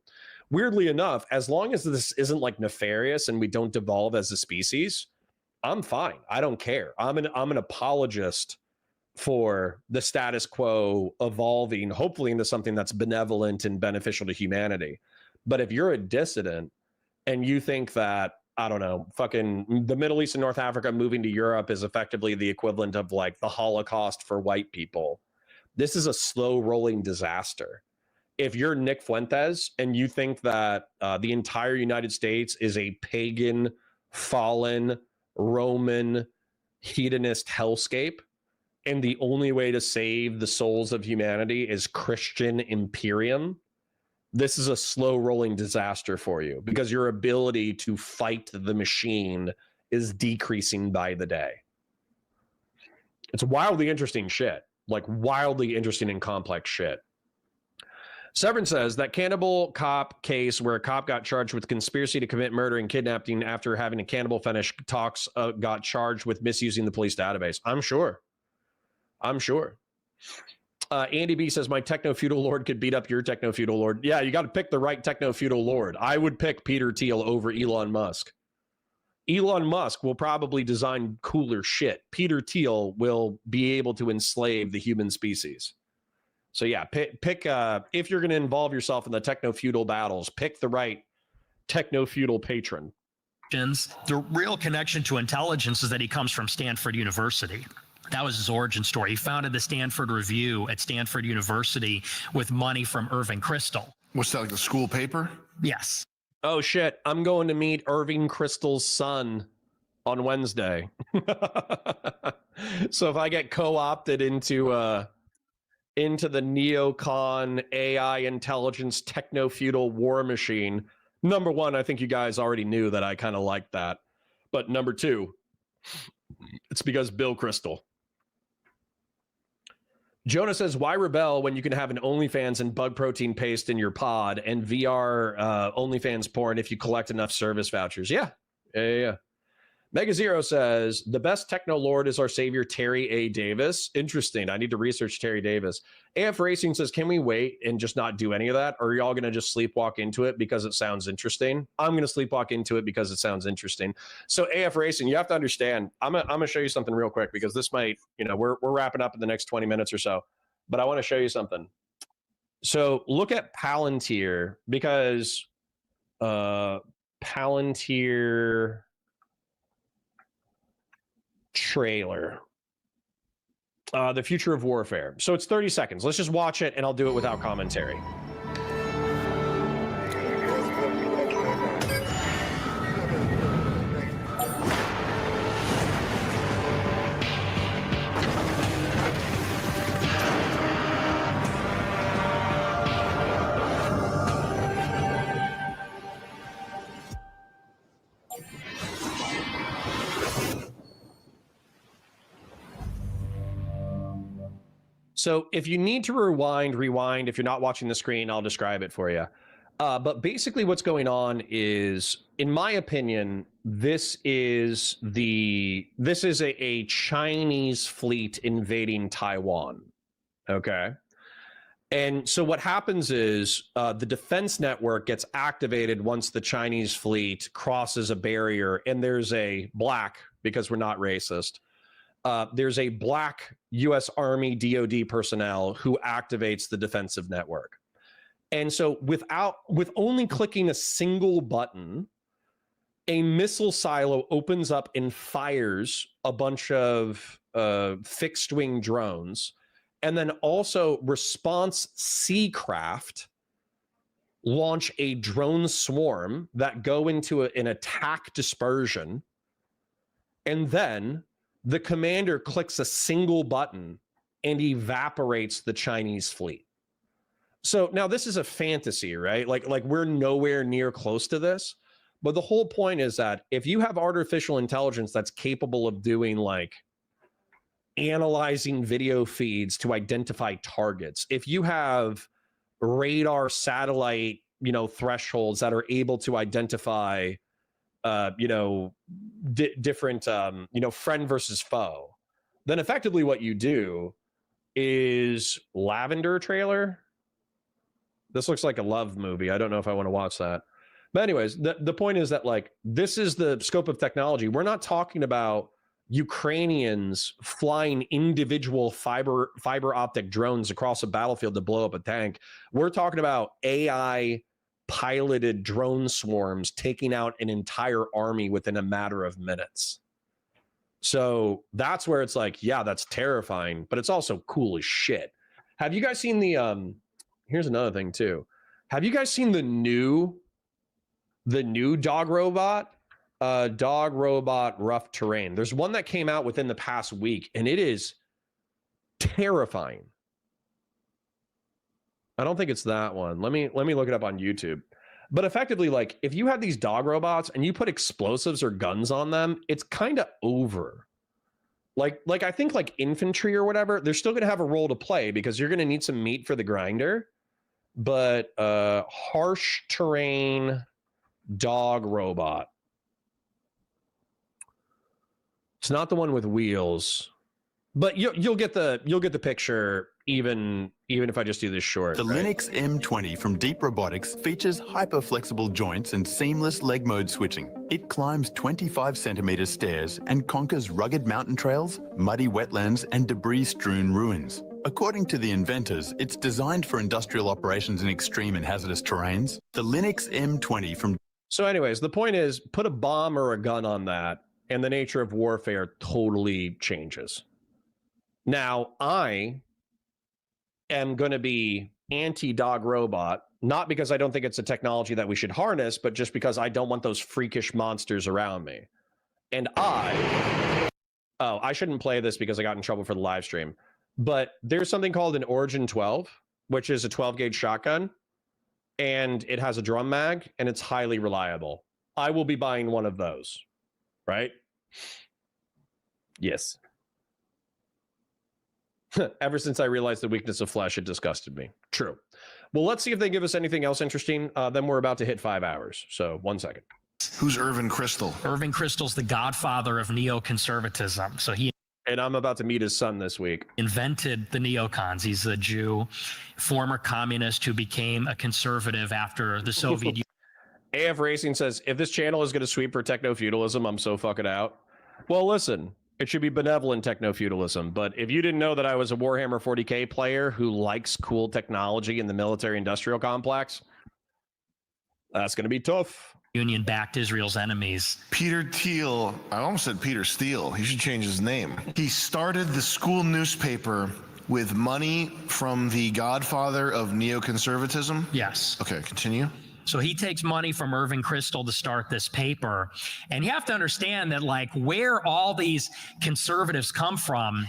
weirdly enough, as long as this isn't like nefarious and we don't devolve as a species, I'm fine. I don't care. I'm an apologist for the status quo evolving, hopefully into something that's benevolent and beneficial to humanity. But if you're a dissident and you think that, I don't know, fucking the Middle East and North Africa moving to Europe is effectively the equivalent of like the Holocaust for white people, this is a slow rolling disaster. If you're Nick Fuentes and you think that the entire United States is a pagan, fallen, Roman, hedonist hellscape, and the only way to save the souls of humanity is Christian imperium, this is a slow rolling disaster for you because your ability to fight the machine is decreasing by the day. It's wildly interesting shit, like wildly interesting and complex shit. Severin says that cannibal cop case where a cop got charged with conspiracy to commit murder and kidnapping after having a cannibal fetish got charged with misusing the police database. I'm sure. Andy B says my techno-feudal lord could beat up your techno-feudal lord. Yeah, you got to pick the right techno-feudal lord. I would pick Peter Thiel over Elon Musk. Elon Musk will probably design cooler shit. Peter Thiel will be able to enslave the human species. So yeah, pick if you're going to involve yourself in the techno-feudal battles, pick the right techno-feudal patron. The real connection to intelligence is that he comes from Stanford University. That was his origin story. He founded the Stanford Review at Stanford University with money from Irving Kristol. What's that, like the school paper? Yes. Oh shit, I'm going to meet Irving Kristol's son on Wednesday. So if I get co-opted into the neocon AI intelligence techno-feudal war machine, number one, I think you guys already knew that I kind of like that. But number two, it's because Bill Kristol. Jonah says, why rebel when you can have an OnlyFans and bug protein paste in your pod and VR OnlyFans porn if you collect enough service vouchers? Yeah. Mega Zero says, the best techno lord is our savior, Terry A. Davis. Interesting. I need to research Terry Davis. AF Racing says, can we wait and just not do any of that? Or are y'all going to just sleepwalk into it because it sounds interesting? I'm going to sleepwalk into it because it sounds interesting. So AF Racing, you have to understand, I'm going to show you something real quick because this might, we're wrapping up in the next 20 minutes or so, but I want to show you something. So look at Palantir because Palantir trailer, the future of warfare. So it's 30 seconds. Let's just watch it and I'll do it without commentary. So if you need to rewind. If you're not watching the screen, I'll describe it for you. But basically what's going on is, in my opinion, this is a Chinese fleet invading Taiwan. Okay. And so what happens is the defense network gets activated once the Chinese fleet crosses a barrier, and there's a black, because we're not racist, there's a black U.S. Army DoD personnel who activates the defensive network. And so with only clicking a single button, a missile silo opens up and fires a bunch of fixed wing drones. And then also response Seacraft launch a drone swarm that go into an attack dispersion. And then the commander clicks a single button and evaporates the Chinese fleet. So now this is a fantasy, right? Like we're nowhere near close to this. But the whole point is that if you have artificial intelligence that's capable of doing like analyzing video feeds to identify targets, if you have radar satellite, thresholds that are able to identify different, friend versus foe, then effectively what you do is Lavender trailer. This looks like a love movie. I don't know if I want to watch that. But anyways, the point is that like, this is the scope of technology. We're not talking about Ukrainians flying individual fiber optic drones across a battlefield to blow up a tank. We're talking about AI piloted drone swarms taking out an entire army within a matter of minutes. So that's where it's like, yeah, that's terrifying, but it's also cool as shit. Have you guys seen the here's another thing too. Have you guys seen the new dog robot rough terrain? There's one that came out within the past week and it is terrifying. I don't think it's that one. Let me look it up on YouTube. But effectively, like, if you have these dog robots and you put explosives or guns on them, it's kind of over. Like I think like infantry or whatever, they're still going to have a role to play because you're going to need some meat for the grinder. But harsh terrain dog robot. It's not the one with wheels, but you'll get the picture even if I just do this short. The right? Linux M20 from Deep Robotics features hyper-flexible joints and seamless leg mode switching. It climbs 25 centimeter stairs and conquers rugged mountain trails, muddy wetlands, and debris-strewn ruins. According to the inventors, it's designed for industrial operations in extreme and hazardous terrains. The Linux M20 from... So anyways, the point is, put a bomb or a gun on that, and the nature of warfare totally changes. Now, I am going to be anti-dog robot, not because I don't think it's a technology that we should harness, but just because I don't want those freakish monsters around me. And I shouldn't play this because I got in trouble for the live stream, but there's something called an Origin 12, which is a 12 gauge shotgun, and it has a drum mag, and it's highly reliable. I will be buying one of those, right? Yes. Ever since I realized the weakness of flesh, it disgusted me. True. Well, let's see if they give us anything else interesting. Then we're about to hit 5 hours. So 1 second. Who's Irvin Kristol? Irving Kristol's the godfather of neoconservatism. So he And I'm about to meet his son this week. invented the neocons. He's a Jew, former communist who became a conservative after the Soviet Union. AF Racing says, if this channel is going to sweep for techno-feudalism, I'm so fucking out. Well, listen, it should be benevolent techno-feudalism. But if you didn't know that I was a Warhammer 40K player who likes cool technology in the military-industrial complex, that's going to be tough. Union backed Israel's enemies. Peter Thiel. I almost said Peter Steele. He should change his name. He started the school newspaper with money from the godfather of neoconservatism. Yes. Okay, continue. So he takes money from Irving Kristol to start this paper. And you have to understand that, like, where all these conservatives come from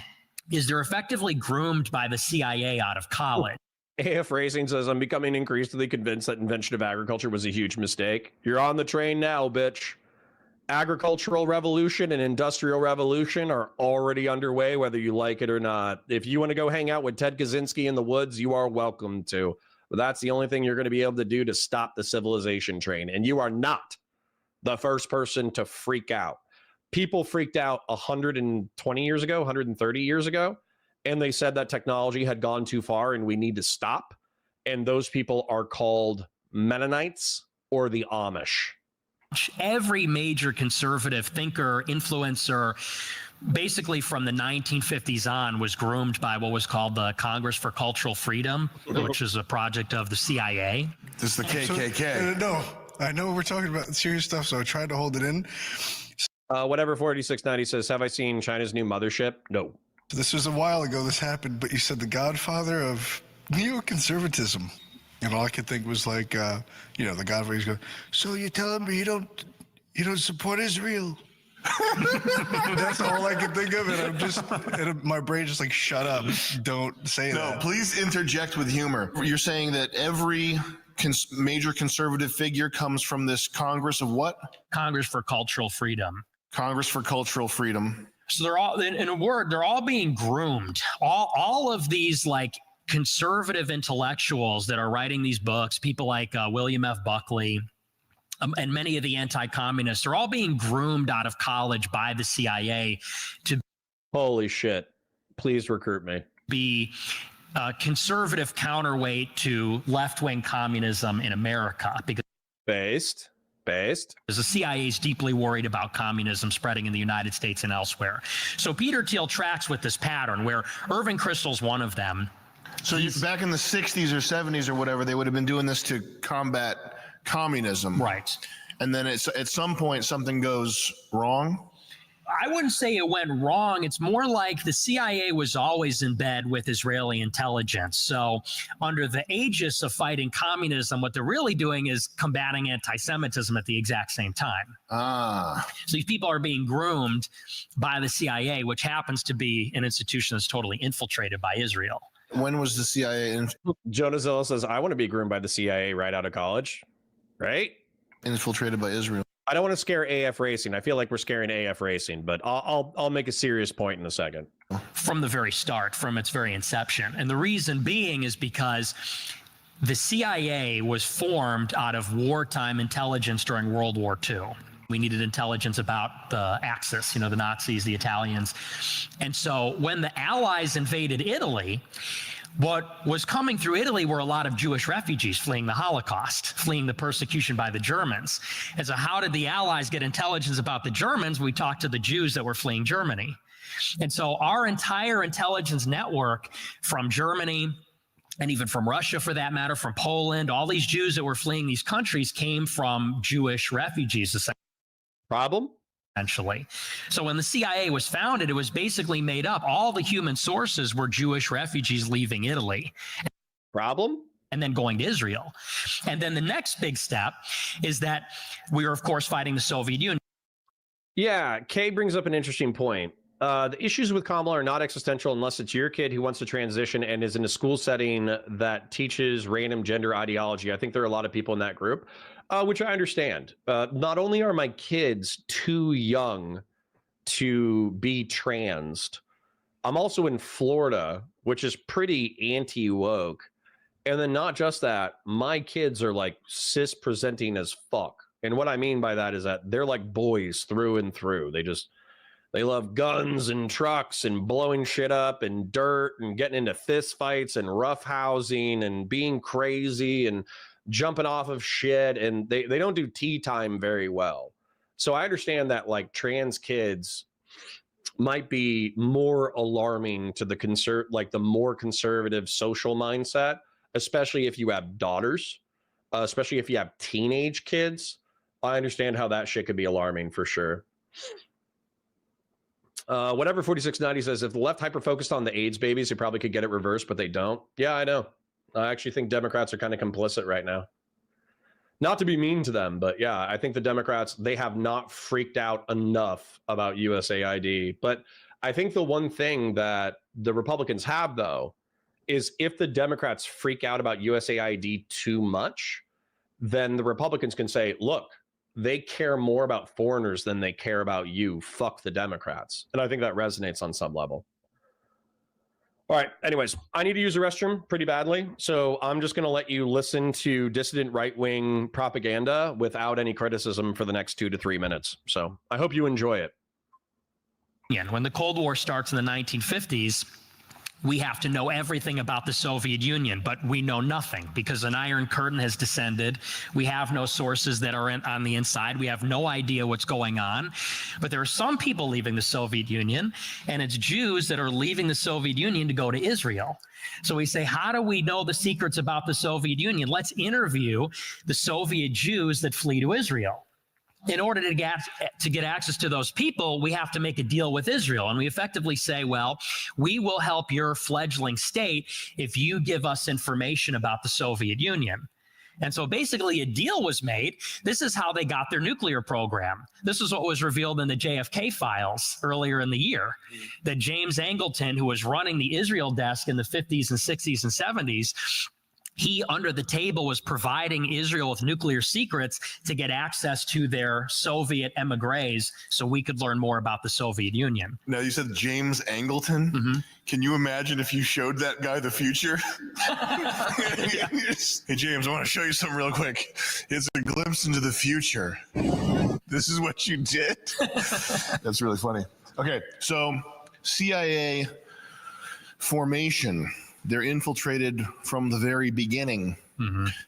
is they're effectively groomed by the CIA out of college. AF Racing says, I'm becoming increasingly convinced that invention of agriculture was a huge mistake. You're on the train now, bitch. Agricultural revolution and industrial revolution are already underway, whether you like it or not. If you want to go hang out with Ted Kaczynski in the woods, you are welcome to. But that's the only thing you're going to be able to do to stop the civilization train. And you are not the first person to freak out. People freaked out 120 years ago, 130 years ago. And they said that technology had gone too far and we need to stop. And those people are called Mennonites or the Amish. Every major conservative thinker, influencer, basically from the 1950s on, was groomed by what was called the Congress for Cultural Freedom, which is a project of the CIA. This is the KKK. No, I know we're talking about serious stuff, so I tried to hold it in. Whatever 4690 says, have I seen China's new mothership? No. This was a while ago this happened, but you said the godfather of neoconservatism. And all I could think was like, the godfather going, so you're telling me you don't support Israel? That's all I could think of, and my brain just like, shut up, don't say that. No, please interject with humor. You're saying that every major conservative figure comes from this Congress of what? Congress for Cultural Freedom. Congress for Cultural Freedom. So they're all, in a word, they're all being groomed. All of these like conservative intellectuals that are writing these books, people like William F. Buckley, and many of the anti-communists, are all being groomed out of college by the CIA to Holy shit. Please recruit me. be a conservative counterweight to left-wing communism in America. Because Based. the CIA is deeply worried about communism spreading in the United States and elsewhere. So Peter Thiel tracks with this pattern where Irving Kristol's one of them. So back in the 60s or 70s or whatever, they would have been doing this to combat communism. Right. And then at some point, something goes wrong. I wouldn't say it went wrong. It's more like the CIA was always in bed with Israeli intelligence. So under the aegis of fighting communism, what they're really doing is combating anti-Semitism at the exact same time. So these people are being groomed by the CIA, which happens to be an institution that's totally infiltrated by Israel. When was the CIA Jonah Zilla says, I want to be groomed by the CIA right out of college. Right? infiltrated by Israel? I don't want to scare AF Racing. I feel like we're scaring AF Racing, but I'll make a serious point in a second. From the very start, from its very inception. And the reason being is because the CIA was formed out of wartime intelligence during World War II. We needed intelligence about the Axis, the Nazis, the Italians. And so when the Allies invaded Italy, what was coming through Italy were a lot of Jewish refugees fleeing the Holocaust, fleeing the persecution by the Germans. And so how did the Allies get intelligence about the Germans? We talked to the Jews that were fleeing Germany. And so our entire intelligence network from Germany, and even from Russia for that matter, from Poland, all these Jews that were fleeing these countries came from Jewish refugees. Problem? essentially. So when the CIA was founded, it was basically made up. All the human sources were Jewish refugees leaving Italy. Problem? And then going to Israel. And then the next big step is that we were, of course, fighting the Soviet Union. Yeah, Kay brings up an interesting point. The issues with Kamala are not existential unless it's your kid who wants to transition and is in a school setting that teaches random gender ideology. I think there are a lot of people in that group, which I understand. Not only are my kids too young to be transed, I'm also in Florida, which is pretty anti-woke. And then not just that, my kids are like cis presenting as fuck. And what I mean by that is that they're like boys through and through. They love guns and trucks and blowing shit up and dirt and getting into fist fights and roughhousing and being crazy and jumping off of shit. And they don't do tea time very well. So I understand that like trans kids might be more alarming to the more conservative social mindset, especially if you have daughters, especially if you have teenage kids. I understand how that shit could be alarming for sure. Whatever 4690 says, if the left hyper-focused on the AIDS babies, they probably could get it reversed, but they don't. Yeah, I know. I actually think Democrats are kind of complicit right now. Not to be mean to them, but yeah, I think the Democrats, they have not freaked out enough about USAID. But I think the one thing that the Republicans have, though, is if the Democrats freak out about USAID too much, then the Republicans can say, look, they care more about foreigners than they care about you. Fuck the Democrats. And I think that resonates on some level. All right. Anyways, I need to use the restroom pretty badly. So I'm just going to let you listen to dissident right-wing propaganda without any criticism for the next 2 to 3 minutes. So I hope you enjoy it. When the Cold War starts in the 1950s, we have to know everything about the Soviet Union, but we know nothing because an iron curtain has descended. We have no sources that are on the inside. We have no idea what's going on. But there are some people leaving the Soviet Union, and it's Jews that are leaving the Soviet Union to go to Israel. So we say, how do we know the secrets about the Soviet Union? Let's interview the Soviet Jews that flee to Israel. In order to get access to those people, we have to make a deal with Israel. And we effectively say, well, we will help your fledgling state if you give us information about the Soviet Union. And so basically a deal was made. This is how they got their nuclear program. This is what was revealed in the JFK files earlier in the year, that James Angleton, who was running the Israel desk in the 50s and 60s and 70s, he, under the table, was providing Israel with nuclear secrets to get access to their Soviet emigres so we could learn more about the Soviet Union. Now, you said James Angleton. Mm-hmm. Can you imagine if you showed that guy the future? Hey, James, I want to show you something real quick. It's a glimpse into the future. This is what you did? That's really funny. Okay, so CIA formation. They're infiltrated from the very beginning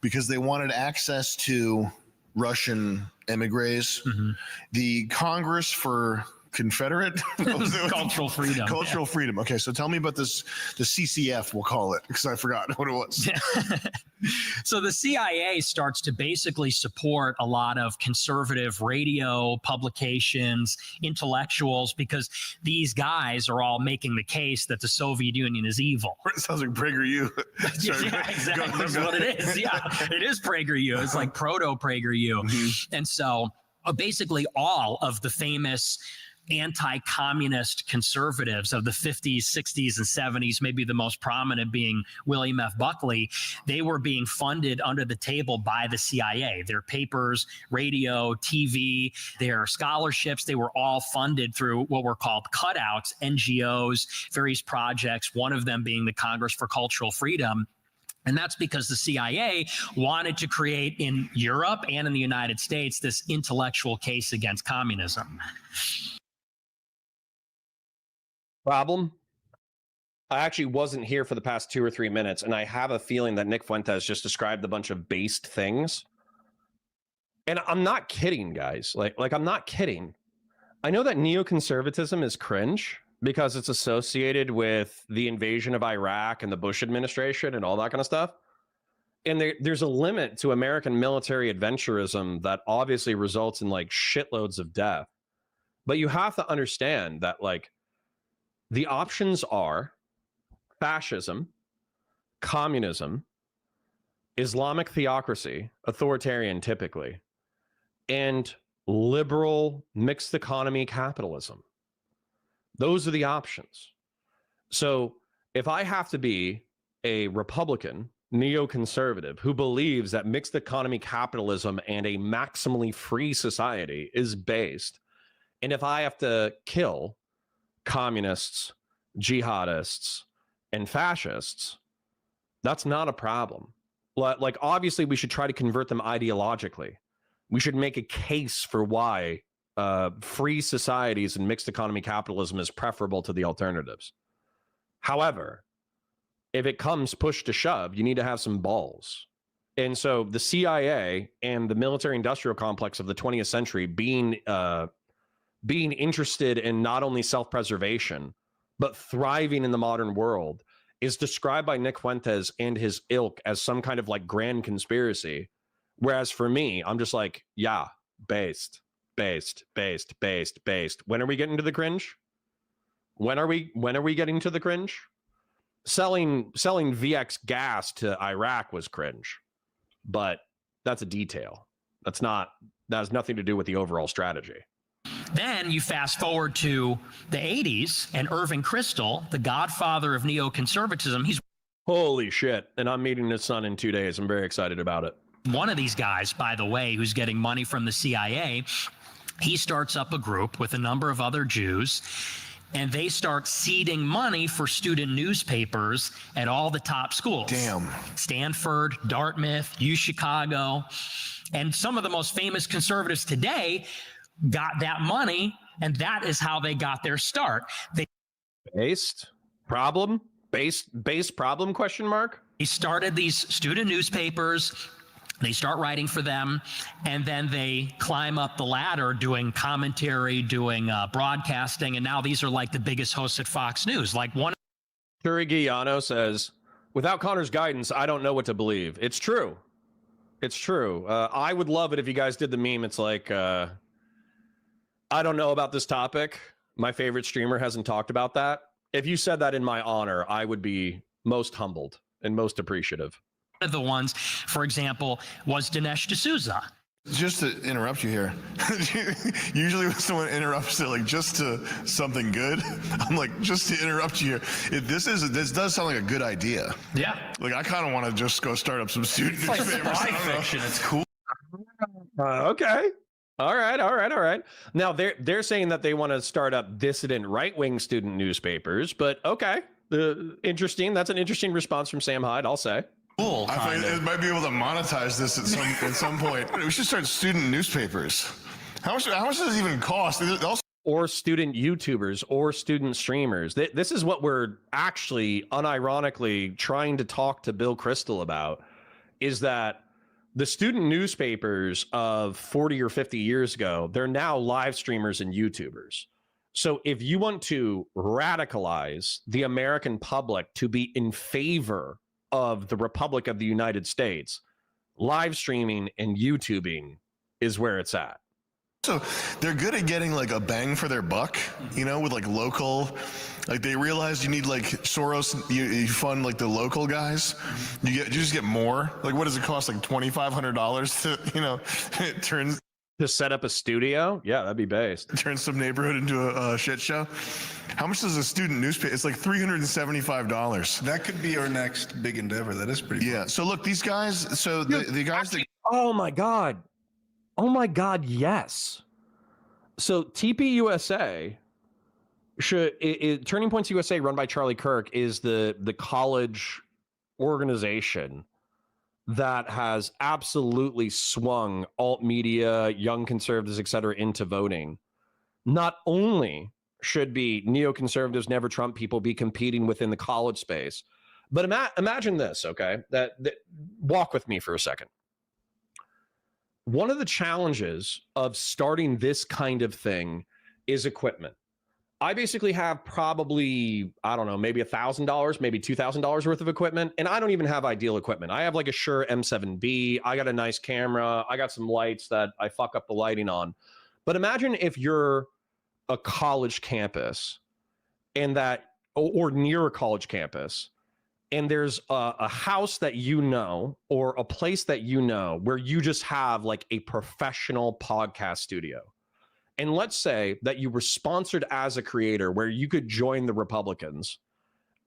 because they wanted access to Russian emigres. The Congress for Confederate Cultural freedom. Cultural freedom. Okay, so tell me about this, the CCF, we'll call it, because I forgot what it was. So the CIA starts to basically support a lot of conservative radio publications, intellectuals, because these guys are all making the case that the Soviet Union is evil. It sounds like PragerU. Yeah, exactly. That's what it is. Yeah, it is PragerU. It's like proto-PragerU. And so basically all of the famous anti-communist conservatives of the 50s, 60s, and 70s, maybe the most prominent being William F. Buckley, they were being funded under the table by the CIA. Their papers, radio, TV, their scholarships, they were all funded through what were called cutouts, NGOs, various projects, one of them being the Congress for Cultural Freedom. And that's because the CIA wanted to create in Europe and in the United States this intellectual case against communism. Problem? I actually wasn't here for the past 2 or 3 minutes, and I have a feeling that Nick Fuentes just described a bunch of based things. And I'm not kidding, guys. Like I'm not kidding. I know that neoconservatism is cringe because it's associated with the invasion of Iraq and the Bush administration and all that kind of stuff. And there's a limit to American military adventurism that obviously results in like shitloads of death. But you have to understand that, like, the options are fascism, communism, Islamic theocracy, authoritarian typically, and liberal mixed economy capitalism. Those are the options. So if I have to be a Republican, neoconservative who believes that mixed economy capitalism and a maximally free society is based, and if I have to kill communists, jihadists, and fascists, that's not a problem. Like, obviously, we should try to convert them ideologically. We should make a case for why free societies and mixed economy capitalism is preferable to the alternatives. However, if it comes push to shove, you need to have some balls. And so the CIA and the military industrial complex of the 20th century being interested in not only self-preservation, but thriving in the modern world is described by Nick Fuentes and his ilk as some kind of like grand conspiracy. Whereas for me, I'm just like, yeah, based. When are we getting to the cringe? When are we getting to the cringe? Selling VX gas to Iraq was cringe, but that's a detail. That has nothing to do with the overall strategy. Then you fast forward to the 80s, and Irving Kristol, the godfather of neoconservatism, he's holy shit. And I'm meeting his son in 2 days. I'm very excited about it. One of these guys, by the way, who's getting money from the CIA. He starts up a group with a number of other Jews, and they start seeding money for student newspapers at all the top schools. Damn. Stanford, Dartmouth, UChicago. And some of the most famous conservatives today got that money, and that is how they got their start. Based problem question mark. They started these student newspapers. They start writing for them, and then they climb up the ladder doing commentary, doing broadcasting, and now these are like the biggest hosts at Fox News. Like one. Turi Guiano says, without Connor's guidance, I don't know what to believe. It's true. It's true. I would love it if you guys did the meme. It's like, I don't know about this topic. My favorite streamer hasn't talked about that. If you said that in my honor, I would be most humbled and most appreciative. One of the ones, for example, was Dinesh D'Souza. Just to interrupt you here, usually when someone interrupts it, like just to something good, I'm like, just to interrupt you here. This does sound like a good idea. Yeah. Like I kind of want to just go start up some student It's like newspapers. spy fiction. It's cool. Okay. All right. Now they're saying that they want to start up dissident right-wing student newspapers, but okay. Interesting. That's an interesting response from Sam Hyde, I'll say. Cool. I find it might be able to monetize this at some point. We should start student newspapers. How much does it even cost? Or student YouTubers or student streamers. This is what we're actually unironically trying to talk to Bill Kristol about, is that the student newspapers of 40 or 50 years ago, they're now live streamers and YouTubers. So if you want to radicalize the American public to be in favor of the Republic of the United States, live streaming and YouTubing is where it's at. So they're good at getting like a bang for their buck, you know, with like local, like they realized you need like Soros, you fund like the local guys, you just get more. Like what does it cost? Like $2,500 to, you know, it turns to set up a studio. Yeah, that'd be based. Turn some neighborhood into a shit show. How much does a student newspaper? It's like $375. That could be our next big endeavor. That is pretty. Yeah. Fun. So look, these guys. So the guys that. Oh my god. Yes. So TP USA Turning Points USA, run by Charlie Kirk, is the college organization that has absolutely swung alt media, young conservatives, etc., into voting. Not only should be neoconservatives, never Trump people be competing within the college space, but imagine this, okay? That walk with me for a second. One of the challenges of starting this kind of thing is equipment. I basically have probably, I don't know, maybe $1,000, maybe $2,000 worth of equipment. And I don't even have ideal equipment. I have like a Shure M7B. I got a nice camera. I got some lights that I fuck up the lighting on. But imagine if you're a college campus and that, or near a college campus, and there's a house that you know, or a place that you know, where you just have like a professional podcast studio. And let's say that you were sponsored as a creator where you could join the Republicans,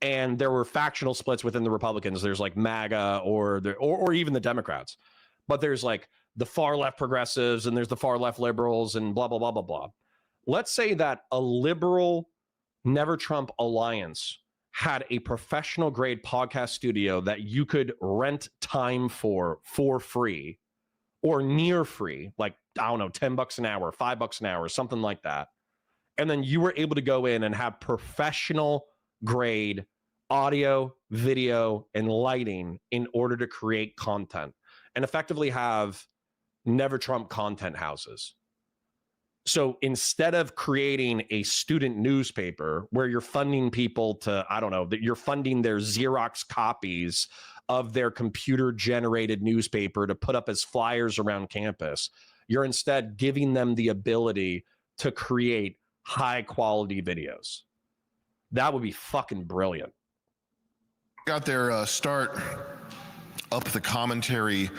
and there were factional splits within the Republicans. There's like MAGA or even the Democrats, but there's like the far left progressives and there's the far left liberals and blah, blah, blah, blah, blah. Let's say that a liberal Never Trump alliance had a professional grade podcast studio that you could rent time for free or near free, like, I don't know, $10 an hour, $5 an hour, something like that. And then you were able to go in and have professional grade audio, video, and lighting in order to create content and effectively have Never Trump content houses. So instead of creating a student newspaper where you're funding people to, I don't know, that you're funding their Xerox copies of their computer generated newspaper to put up as flyers around campus, you're instead giving them the ability to create high quality videos. That would be fucking brilliant. Got their start up the commentary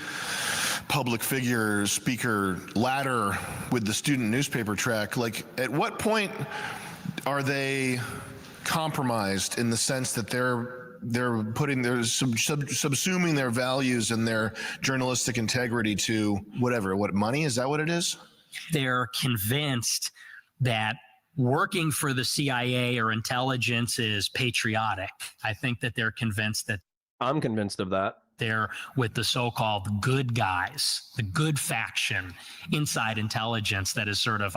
public figure speaker ladder with the student newspaper track. Like, at what point are they compromised in the sense that they're putting their subsuming their values and their journalistic integrity to what money? Is that what it is? They're convinced that working for the CIA or intelligence is patriotic. I think that they're convinced that. I'm convinced of that. They're with the so-called good guys, the good faction inside intelligence that is sort of,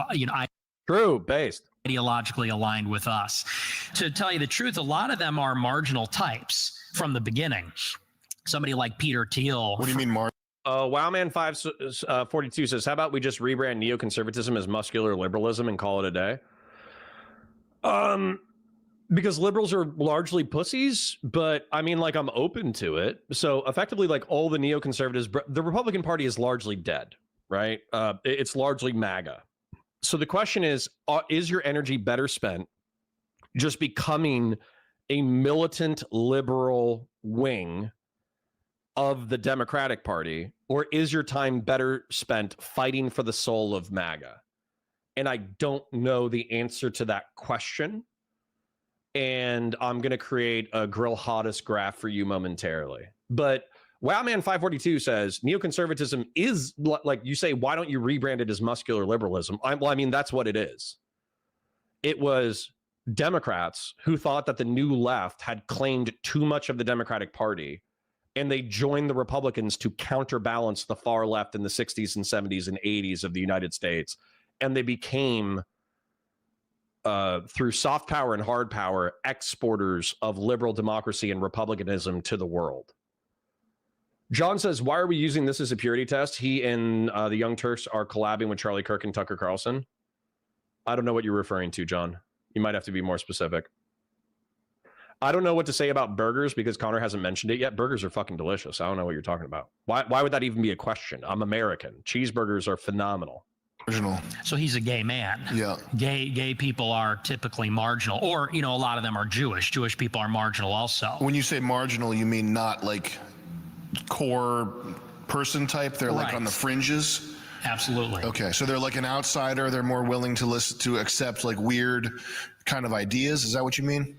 true based, ideologically aligned with us. To tell you the truth, a lot of them are marginal types from the beginning. Somebody like Peter Thiel. What do you mean, Wowman 542 says, how about we just rebrand neoconservatism as muscular liberalism and call it a day? Because liberals are largely pussies, but I mean, like, I'm open to it. So effectively, like, all the neoconservatives, the Republican Party is largely dead, right? It's largely MAGA. So the question is your energy better spent just becoming a militant liberal wing of the Democratic Party, or is your time better spent fighting for the soul of MAGA? And I don't know the answer to that question. And I'm going to create a grill hottest graph for you momentarily. But Wowman 542 says neoconservatism is, like you say, why don't you rebrand it as muscular liberalism? I mean, that's what it is. It was Democrats who thought that the new left had claimed too much of the Democratic Party, and they joined the Republicans to counterbalance the far left in the 60s and 70s and 80s of the United States. And they became, through soft power and hard power, exporters of liberal democracy and republicanism to the world. John says, why are we using this as a purity test? He and the Young Turks are collabing with Charlie Kirk and Tucker Carlson. I don't know what you're referring to, John. You might have to be more specific. I don't know what to say about burgers because Connor hasn't mentioned it yet. Burgers are fucking delicious. I don't know what you're talking about. Why would that even be a question? I'm American. Cheeseburgers are phenomenal. So he's a gay man. Yeah. Gay people are typically marginal, or, a lot of them are Jewish. Jewish people are marginal also. When you say marginal, you mean not like core person type? They're like on the fringes? Absolutely. Okay, so they're like an outsider. They're more willing to listen to accept like weird kind of ideas. Is that what you mean?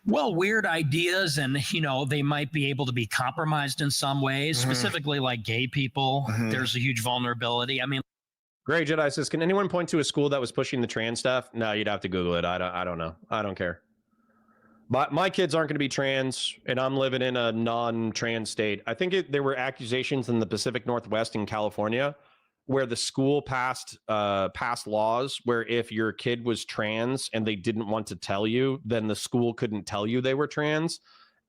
Well, weird ideas, and they might be able to be compromised in some ways, specifically like gay people. There's a huge vulnerability. I mean, Gray Jedi says, can anyone point to a school that was pushing the trans stuff? No, you'd have to Google it. I don't know. I don't care. But my kids aren't going to be trans, and I'm living in a non-trans state. I think there were accusations in the Pacific Northwest in California where the school passed laws where if your kid was trans and they didn't want to tell you, then the school couldn't tell you they were trans,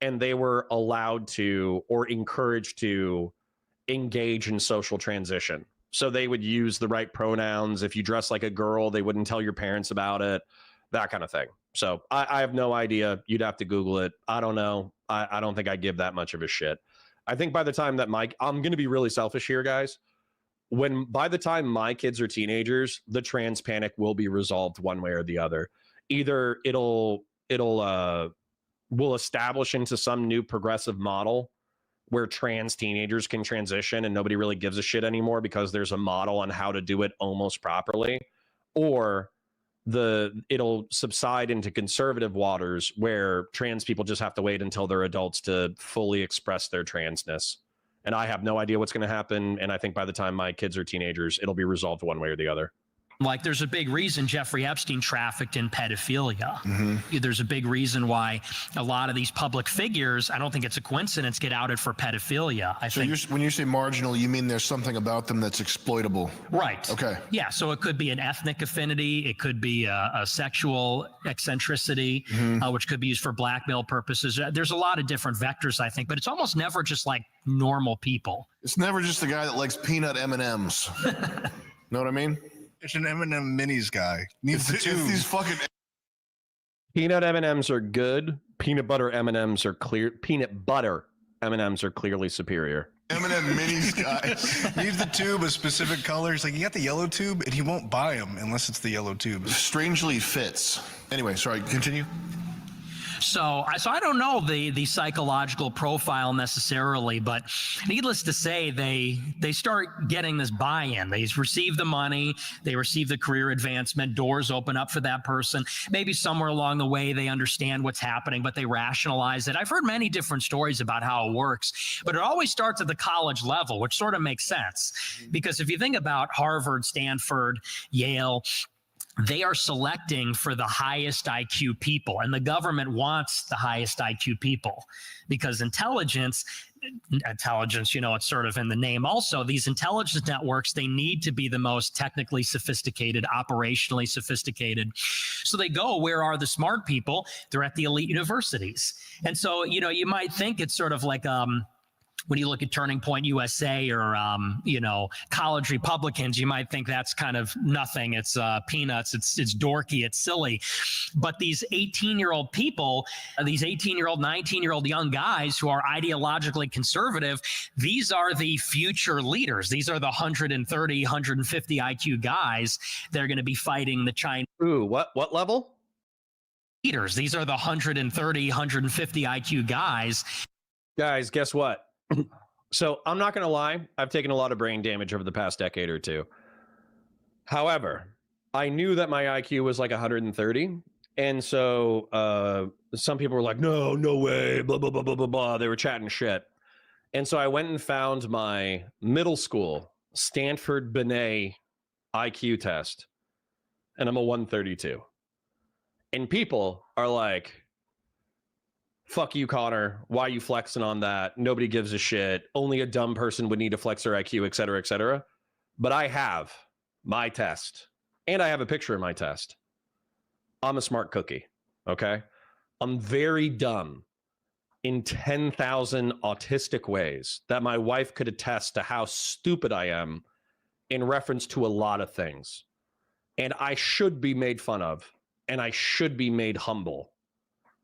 and they were allowed to or encouraged to engage in social transition. So they would use the right pronouns. If you dress like a girl, they wouldn't tell your parents about it, that kind of thing. So I have no idea. You'd have to Google it. I don't know. I don't think I give that much of a shit. I think by the time that I'm going to be really selfish here, guys. by the time my kids are teenagers, the trans panic will be resolved one way or the other. Either we'll establish into some new progressive model where trans teenagers can transition and nobody really gives a shit anymore because there's a model on how to do it almost properly, or it'll subside into conservative waters where trans people just have to wait until they're adults to fully express their transness. And I have no idea what's going to happen. And I think by the time my kids are teenagers, it'll be resolved one way or the other. Like, there's a big reason Jeffrey Epstein trafficked in pedophilia. There's a big reason why a lot of these public figures, I don't think it's a coincidence, get outed for pedophilia. I think when you say marginal, you mean there's something about them that's exploitable. Right. Okay. Yeah. So it could be an ethnic affinity. It could be a sexual eccentricity, which could be used for blackmail purposes. There's a lot of different vectors, I think, but it's almost never just like normal people. It's never just the guy that likes peanut M&Ms. Know what I mean? It's an M&M minis guy. Needs the It's tube. these fucking Peanut M&Ms are good. Peanut butter M&Ms are clear. Peanut butter M&Ms are clearly superior. M&M minis guys. Needs the tube of specific colors. Like, you got the yellow tube, and he won't buy them unless it's the yellow tube. Strangely fits. Anyway, sorry, continue. So I don't know the psychological profile necessarily, but needless to say, they start getting this buy-in. They receive the money, they receive the career advancement, doors open up for that person. Maybe somewhere along the way they understand what's happening, but they rationalize it. I've heard many different stories about how it works, but it always starts at the college level, which sort of makes sense. Because if you think about Harvard, Stanford, Yale, they are selecting for the highest IQ people, and the government wants the highest IQ people because intelligence, it's sort of in the name. Also, these intelligence networks, they need to be the most technically sophisticated, operationally sophisticated. So they go, where are the smart people? They're at the elite universities. And so, you might think it's sort of like, when you look at Turning Point USA or, college Republicans, you might think that's kind of nothing. It's peanuts. It's dorky. It's silly. But these 18-year-old people, these 18-year-old, 19-year-old young guys who are ideologically conservative, these are the future leaders. These are the 130, 150 IQ guys that are going to be fighting the Chinese. Ooh, what level? Leaders. These are the 130, 150 IQ guys. Guys, guess what? So I'm not going to lie. I've taken a lot of brain damage over the past decade or two. However, I knew that my IQ was like 130. And so some people were like, no way, blah, blah, blah, blah, blah, blah. They were chatting shit. And so I went and found my middle school Stanford Binet IQ test. And I'm a 132. And people are like, fuck you, Connor. Why are you flexing on that? Nobody gives a shit. Only a dumb person would need to flex their IQ, et cetera, et cetera. But I have my test, and I have a picture of my test. I'm a smart cookie, okay? I'm very dumb in 10,000 autistic ways that my wife could attest to how stupid I am in reference to a lot of things. And I should be made fun of, and I should be made humble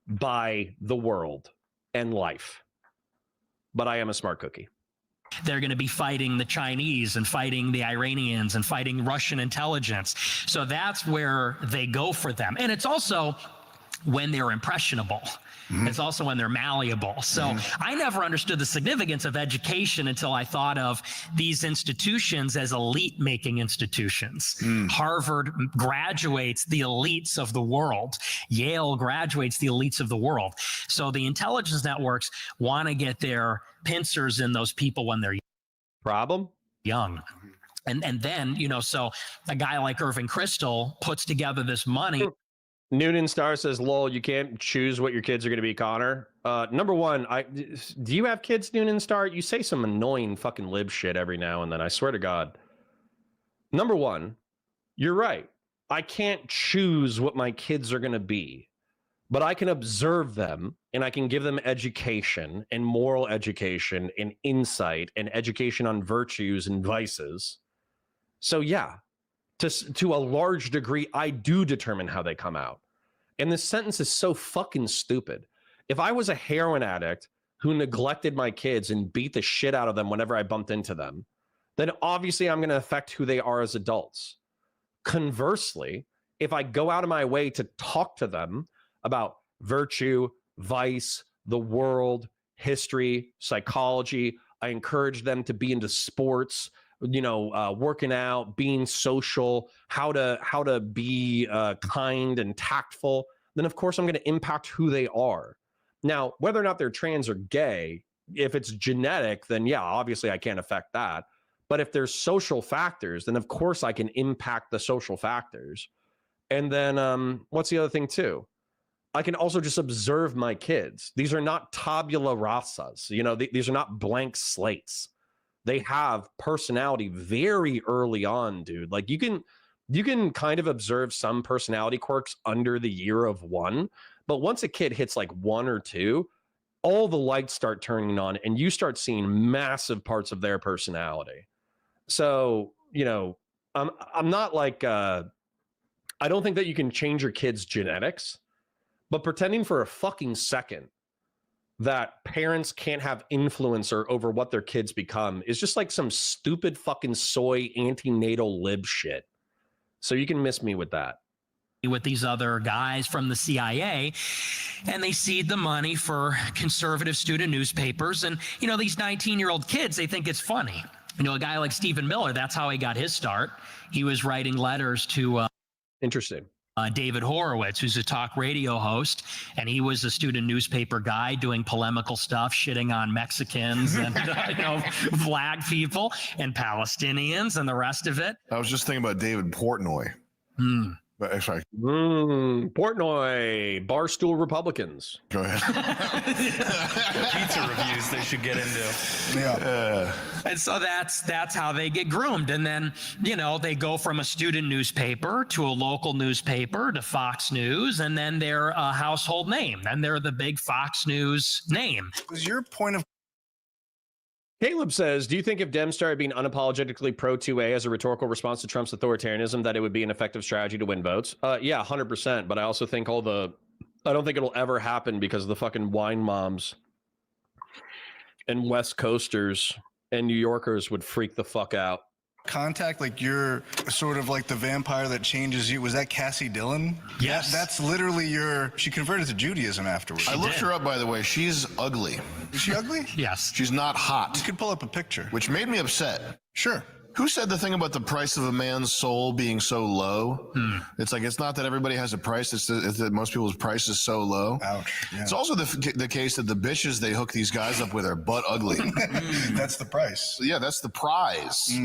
by the world and life. But I am a smart cookie. They're going to be fighting the Chinese and fighting the Iranians and fighting Russian intelligence. So that's where they go for them. And it's also when they're impressionable. It's also when they're malleable. So I never understood the significance of education until I thought of these institutions as elite-making institutions. Harvard graduates the elites of the world. Yale graduates the elites of the world. So the intelligence networks want to get their pincers in those people when they're young. And then, so a guy like Irving Kristol puts together this money. Noonan Star says, lol, you can't choose what your kids are going to be, Connor. Number one, do you have kids, Noonan Star? You say some annoying fucking lib shit every now and then. I swear to God. Number one, you're right. I can't choose what my kids are going to be, but I can observe them and I can give them education and moral education and insight and education on virtues and vices. So yeah, to a large degree, I do determine how they come out. And this sentence is so fucking stupid. If I was a heroin addict who neglected my kids and beat the shit out of them whenever I bumped into them, then obviously I'm going to affect who they are as adults. Conversely, if I go out of my way to talk to them about virtue, vice, the world, history, psychology, I encourage them to be into sports, working out, being social, how to be kind and tactful, then of course I'm going to impact who they are. Now, whether or not they're trans or gay, if it's genetic, then yeah, obviously I can't affect that. But if there's social factors, then of course I can impact the social factors. And then what's the other thing too? I can also just observe my kids. These are not tabula rasas. These are not blank slates. They have personality very early on, dude. Like you can kind of observe some personality quirks under the year of 1, but once a kid hits like 1 or 2, all the lights start turning on and you start seeing massive parts of their personality. So, I'm not like, I don't think that you can change your kid's genetics, but pretending for a fucking second that parents can't have influence over what their kids become is just like some stupid fucking soy antenatal lib shit. So you can miss me with that. With these other guys from the CIA, and they seed the money for conservative student newspapers. And, these 19-year-old kids, they think it's funny. A guy like Stephen Miller, that's how he got his start. He was writing letters to interesting. David Horowitz, who's a talk radio host, and he was a student newspaper guy doing polemical stuff, shitting on Mexicans and flag people and Palestinians and the rest of it. I was just thinking about David Portnoy. Portnoy, Barstool Republicans. Go ahead. Pizza reviews they should get into. Yeah. And so that's how they get groomed. And then, they go from a student newspaper to a local newspaper to Fox News, and then they're a household name. Then they're the big Fox News name. Was your point of Caleb says, do you think if Dems started being unapologetically pro-2A as a rhetorical response to Trump's authoritarianism, that it would be an effective strategy to win votes? Yeah, 100%. But I also think I don't think it'll ever happen because of the fucking wine moms and West Coasters and New Yorkers would freak the fuck out. contact, like you're sort of like the vampire that changes you? Was that Cassie Dillon? Yes. That's literally she converted to Judaism afterwards. I looked her up, by the way. She's ugly. Is she ugly? Yes. She's not hot. You could pull up a picture. Which made me upset. Sure. Who said the thing about the price of a man's soul being so low? It's like, it's not that everybody has a price, it's that most people's price is so low. Ouch. Yeah. It's also the case that the bitches they hook these guys up with are butt ugly. That's the price. Yeah, that's the prize.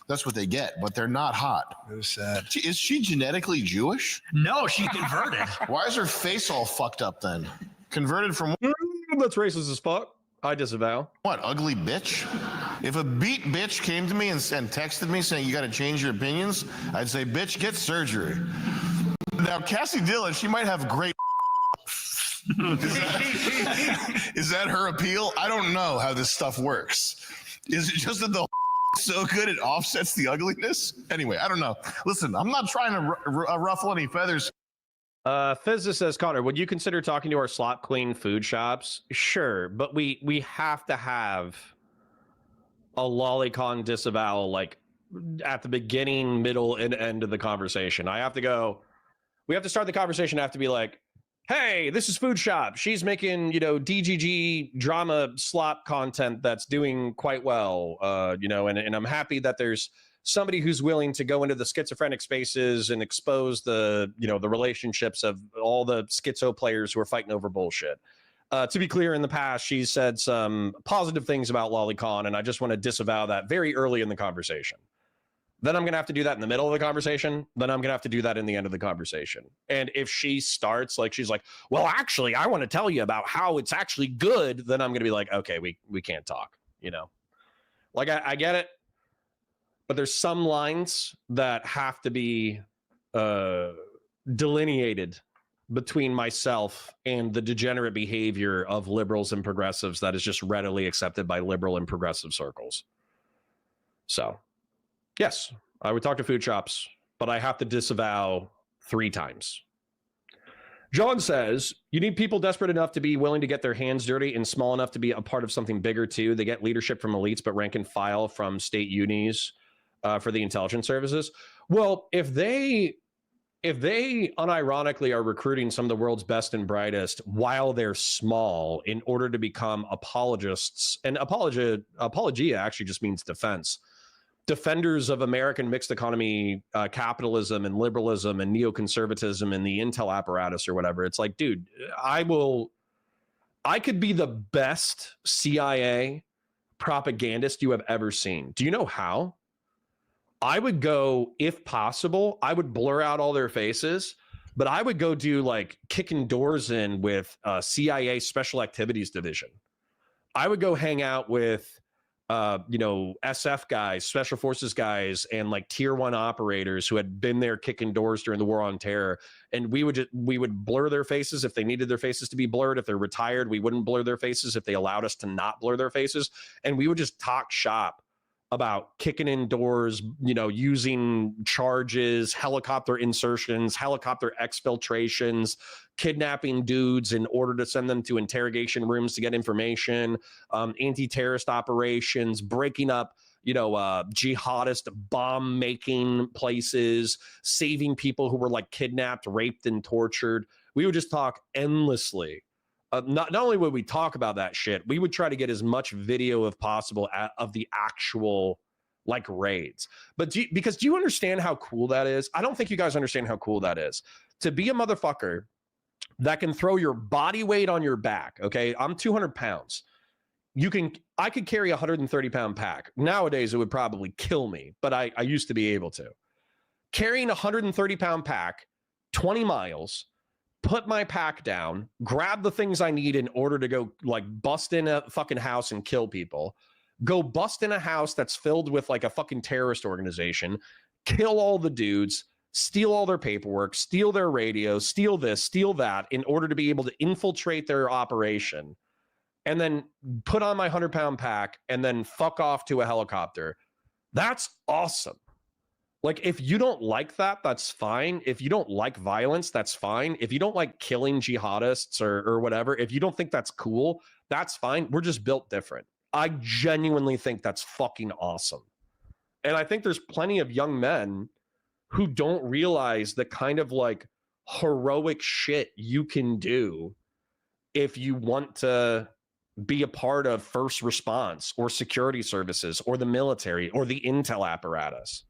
That's what they get, but they're not hot. It was sad. Is she genetically Jewish? No, she converted. Why is her face all fucked up then? Converted from what? That's racist as fuck. I disavow. What, ugly bitch? If a beat bitch came to me and texted me saying you got to change your opinions, I'd say, bitch, get surgery. Now, Cassie Dillon, she might have great. Is that her appeal? I don't know how this stuff works. Is it just that the so good it offsets the ugliness? Anyway, I don't know. Listen, I'm not trying to ruffle any feathers. Fizza says, Connor, would you consider talking to our slop queen food shops? Sure, but we have to have a lolicon disavowal like at the beginning, middle, and end of the conversation. We have to start the conversation. I have to be like, hey, this is Food Shop. She's making, DGG drama slop content that's doing quite well, and I'm happy that there's somebody who's willing to go into the schizophrenic spaces and expose the relationships of all the schizo players who are fighting over bullshit. To be clear, in the past, she's said some positive things about Lolicon, and I just want to disavow that very early in the conversation. Then I'm going to have to do that in the middle of the conversation. Then I'm going to have to do that in the end of the conversation. And if she starts, she's like, well, actually, I want to tell you about how it's actually good, then I'm going to be like, okay, we can't talk, I get it. But there's some lines that have to be delineated between myself and the degenerate behavior of liberals and progressives that is just readily accepted by liberal and progressive circles. So, yes, I would talk to food shops, but I have to disavow 3 times. John says, you need people desperate enough to be willing to get their hands dirty and small enough to be a part of something bigger too. They get leadership from elites, but rank and file from state unis for the intelligence services. Well, if they unironically are recruiting some of the world's best and brightest while they're small in order to become apologists, and apologia actually just means defense, defenders of American mixed economy, capitalism and liberalism and neoconservatism and the intel apparatus or whatever. It's like, dude, I could be the best CIA propagandist you have ever seen. Do you know how? I would go, if possible, I would blur out all their faces, but I would go do like kicking doors in with CIA Special Activities Division. I would go hang out with SF guys, special forces guys, and like tier 1 operators who had been there kicking doors during the war on terror. And we would blur their faces if they needed their faces to be blurred. If they're retired, we wouldn't blur their faces if they allowed us to not blur their faces. And we would just talk shop about kicking in doors, using charges, helicopter insertions, helicopter exfiltrations, kidnapping dudes in order to send them to interrogation rooms to get information, anti-terrorist operations, breaking up, jihadist bomb making places, saving people who were like kidnapped, raped, and tortured. We would just talk endlessly. Not only would we talk about that shit, we would try to get as much video as possible of the actual like raids. But do you understand how cool that is? I don't think you guys understand how cool that is. To be a motherfucker that can throw your body weight on your back. Okay, I'm 200 pounds. I could carry a 130-pound pack. Nowadays, it would probably kill me, but I used to be able to. Carrying a 130-pound pack, 20 miles, put my pack down, grab the things I need in order to go like bust in a fucking house and kill people, go bust in a house that's filled with like a fucking terrorist organization, kill all the dudes, steal all their paperwork, steal their radios, steal this, steal that in order to be able to infiltrate their operation, and then put on my 100-pound pack and then fuck off to a helicopter. That's awesome. Like, if you don't like that, that's fine. If you don't like violence, that's fine. If you don't like killing jihadists or whatever, if you don't think that's cool, that's fine. We're just built different. I genuinely think that's fucking awesome. And I think there's plenty of young men who don't realize the kind of like heroic shit you can do if you want to be a part of first response or security services or the military or the intel apparatus.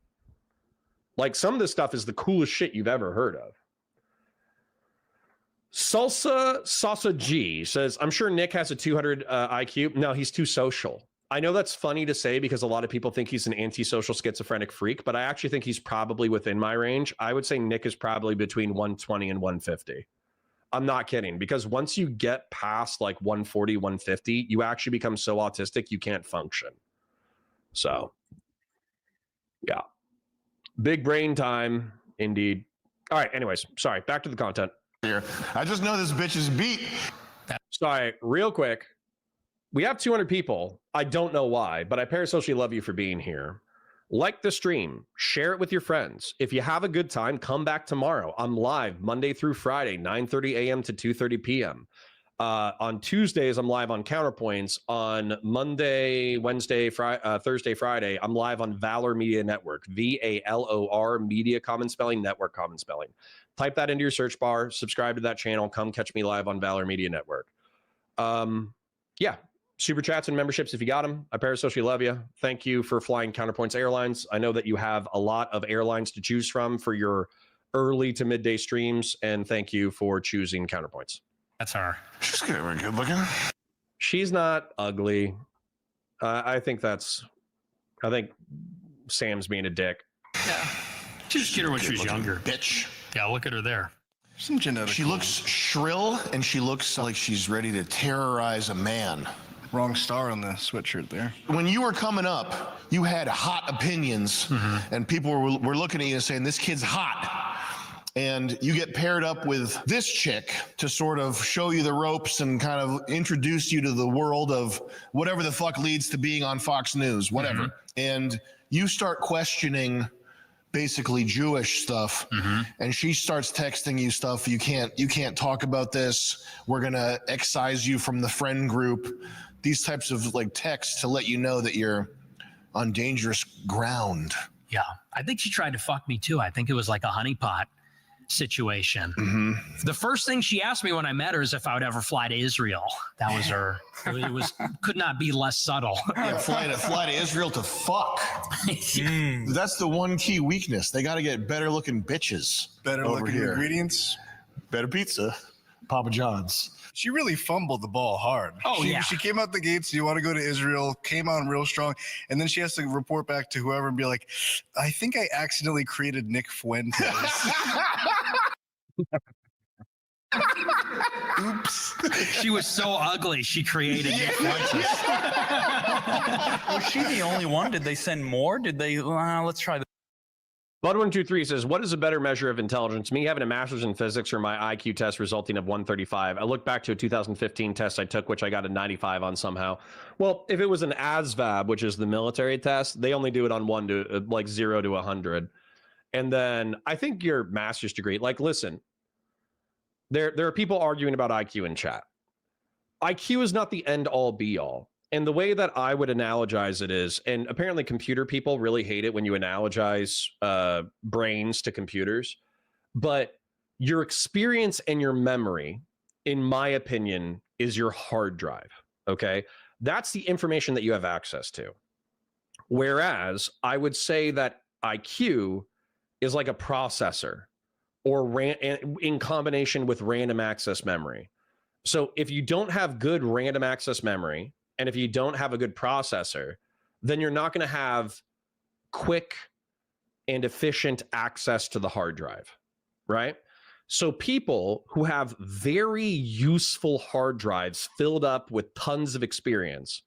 Like, some of this stuff is the coolest shit you've ever heard of. Salsa G says, I'm sure Nick has a 200 IQ. No, he's too social. I know that's funny to say because a lot of people think he's an antisocial schizophrenic freak, but I actually think he's probably within my range. I would say Nick is probably between 120 and 150. I'm not kidding, because once you get past like 140, 150, you actually become so autistic you can't function. So, yeah. Big brain time, indeed. All right, anyways, sorry, back to the content. I just know this bitch is beat. Sorry, real quick. We have 200 people. I don't know why, but I parasocially love you for being here. Like the stream, share it with your friends. If you have a good time, come back tomorrow. I'm live Monday through Friday, 9:30 a.m. to 2:30 p.m. On Tuesdays, I'm live on Counterpoints. On Monday, Wednesday, Thursday, Friday, I'm live on Valor Media Network. VALOR Media, common spelling, network, common spelling. Type that into your search bar. Subscribe to that channel. Come catch me live on Valor Media Network. Yeah. Super chats and memberships if you got them. I parasocially love you. Thank you for flying Counterpoints Airlines. I know that you have a lot of airlines to choose from for your early to midday streams, and thank you for choosing Counterpoints. That's her. She's good looking. She's not ugly. I think Sam's being a dick. Yeah. Just get her when she was younger. Bitch. Yeah, look at her there. Some genetic. She looks shrill, and she looks like she's ready to terrorize a man. Wrong star on the sweatshirt there. When you were coming up, you had hot opinions, and people were looking at you and saying, this kid's hot. And you get paired up with this chick to sort of show you the ropes and kind of introduce you to the world of whatever the fuck leads to being on Fox News, whatever. And you start questioning basically Jewish stuff, and she starts texting you stuff. You can't talk about this. We're gonna excise you from the friend group. These types of like texts to let you know that you're on dangerous ground. Yeah, I think she tried to fuck me too. I think it was like a honeypot situation. The first thing she asked me when I met her is if I would ever fly to Israel. That was her. It could not be less subtle. Yeah, fly to Israel to fuck. That's the one key weakness. They got to get better looking bitches. Better over looking here. ingredients. Better pizza. Papa John's. She really fumbled the ball hard. She came out the gates. You want to go to Israel? Came on real strong, and then she has to report back to whoever and be like, "I think I accidentally created Nick Fuentes." Oops. She was so ugly. She created Nick Fuentes. Was she the only one? Did they send more? Did they? Let's try this. Blood123 says, what is a better measure of intelligence? Me having a master's in physics or my IQ test resulting of 135? I look back to a 2015 test I took, which I got a 95 on somehow. Well, if it was an ASVAB, which is the military test, they only do it on 0 to 100. And then I think your master's degree, like, listen, there are people arguing about IQ in chat. IQ is not the end all be all. And the way that I would analogize it is, and apparently computer people really hate it when you analogize brains to computers, but your experience and your memory, in my opinion, is your hard drive, okay? That's the information that you have access to. Whereas I would say that IQ is like a processor or in combination with random access memory. So if you don't have good random access memory, and if you don't have a good processor, then you're not going to have quick and efficient access to the hard drive, right? So people who have very useful hard drives filled up with tons of experience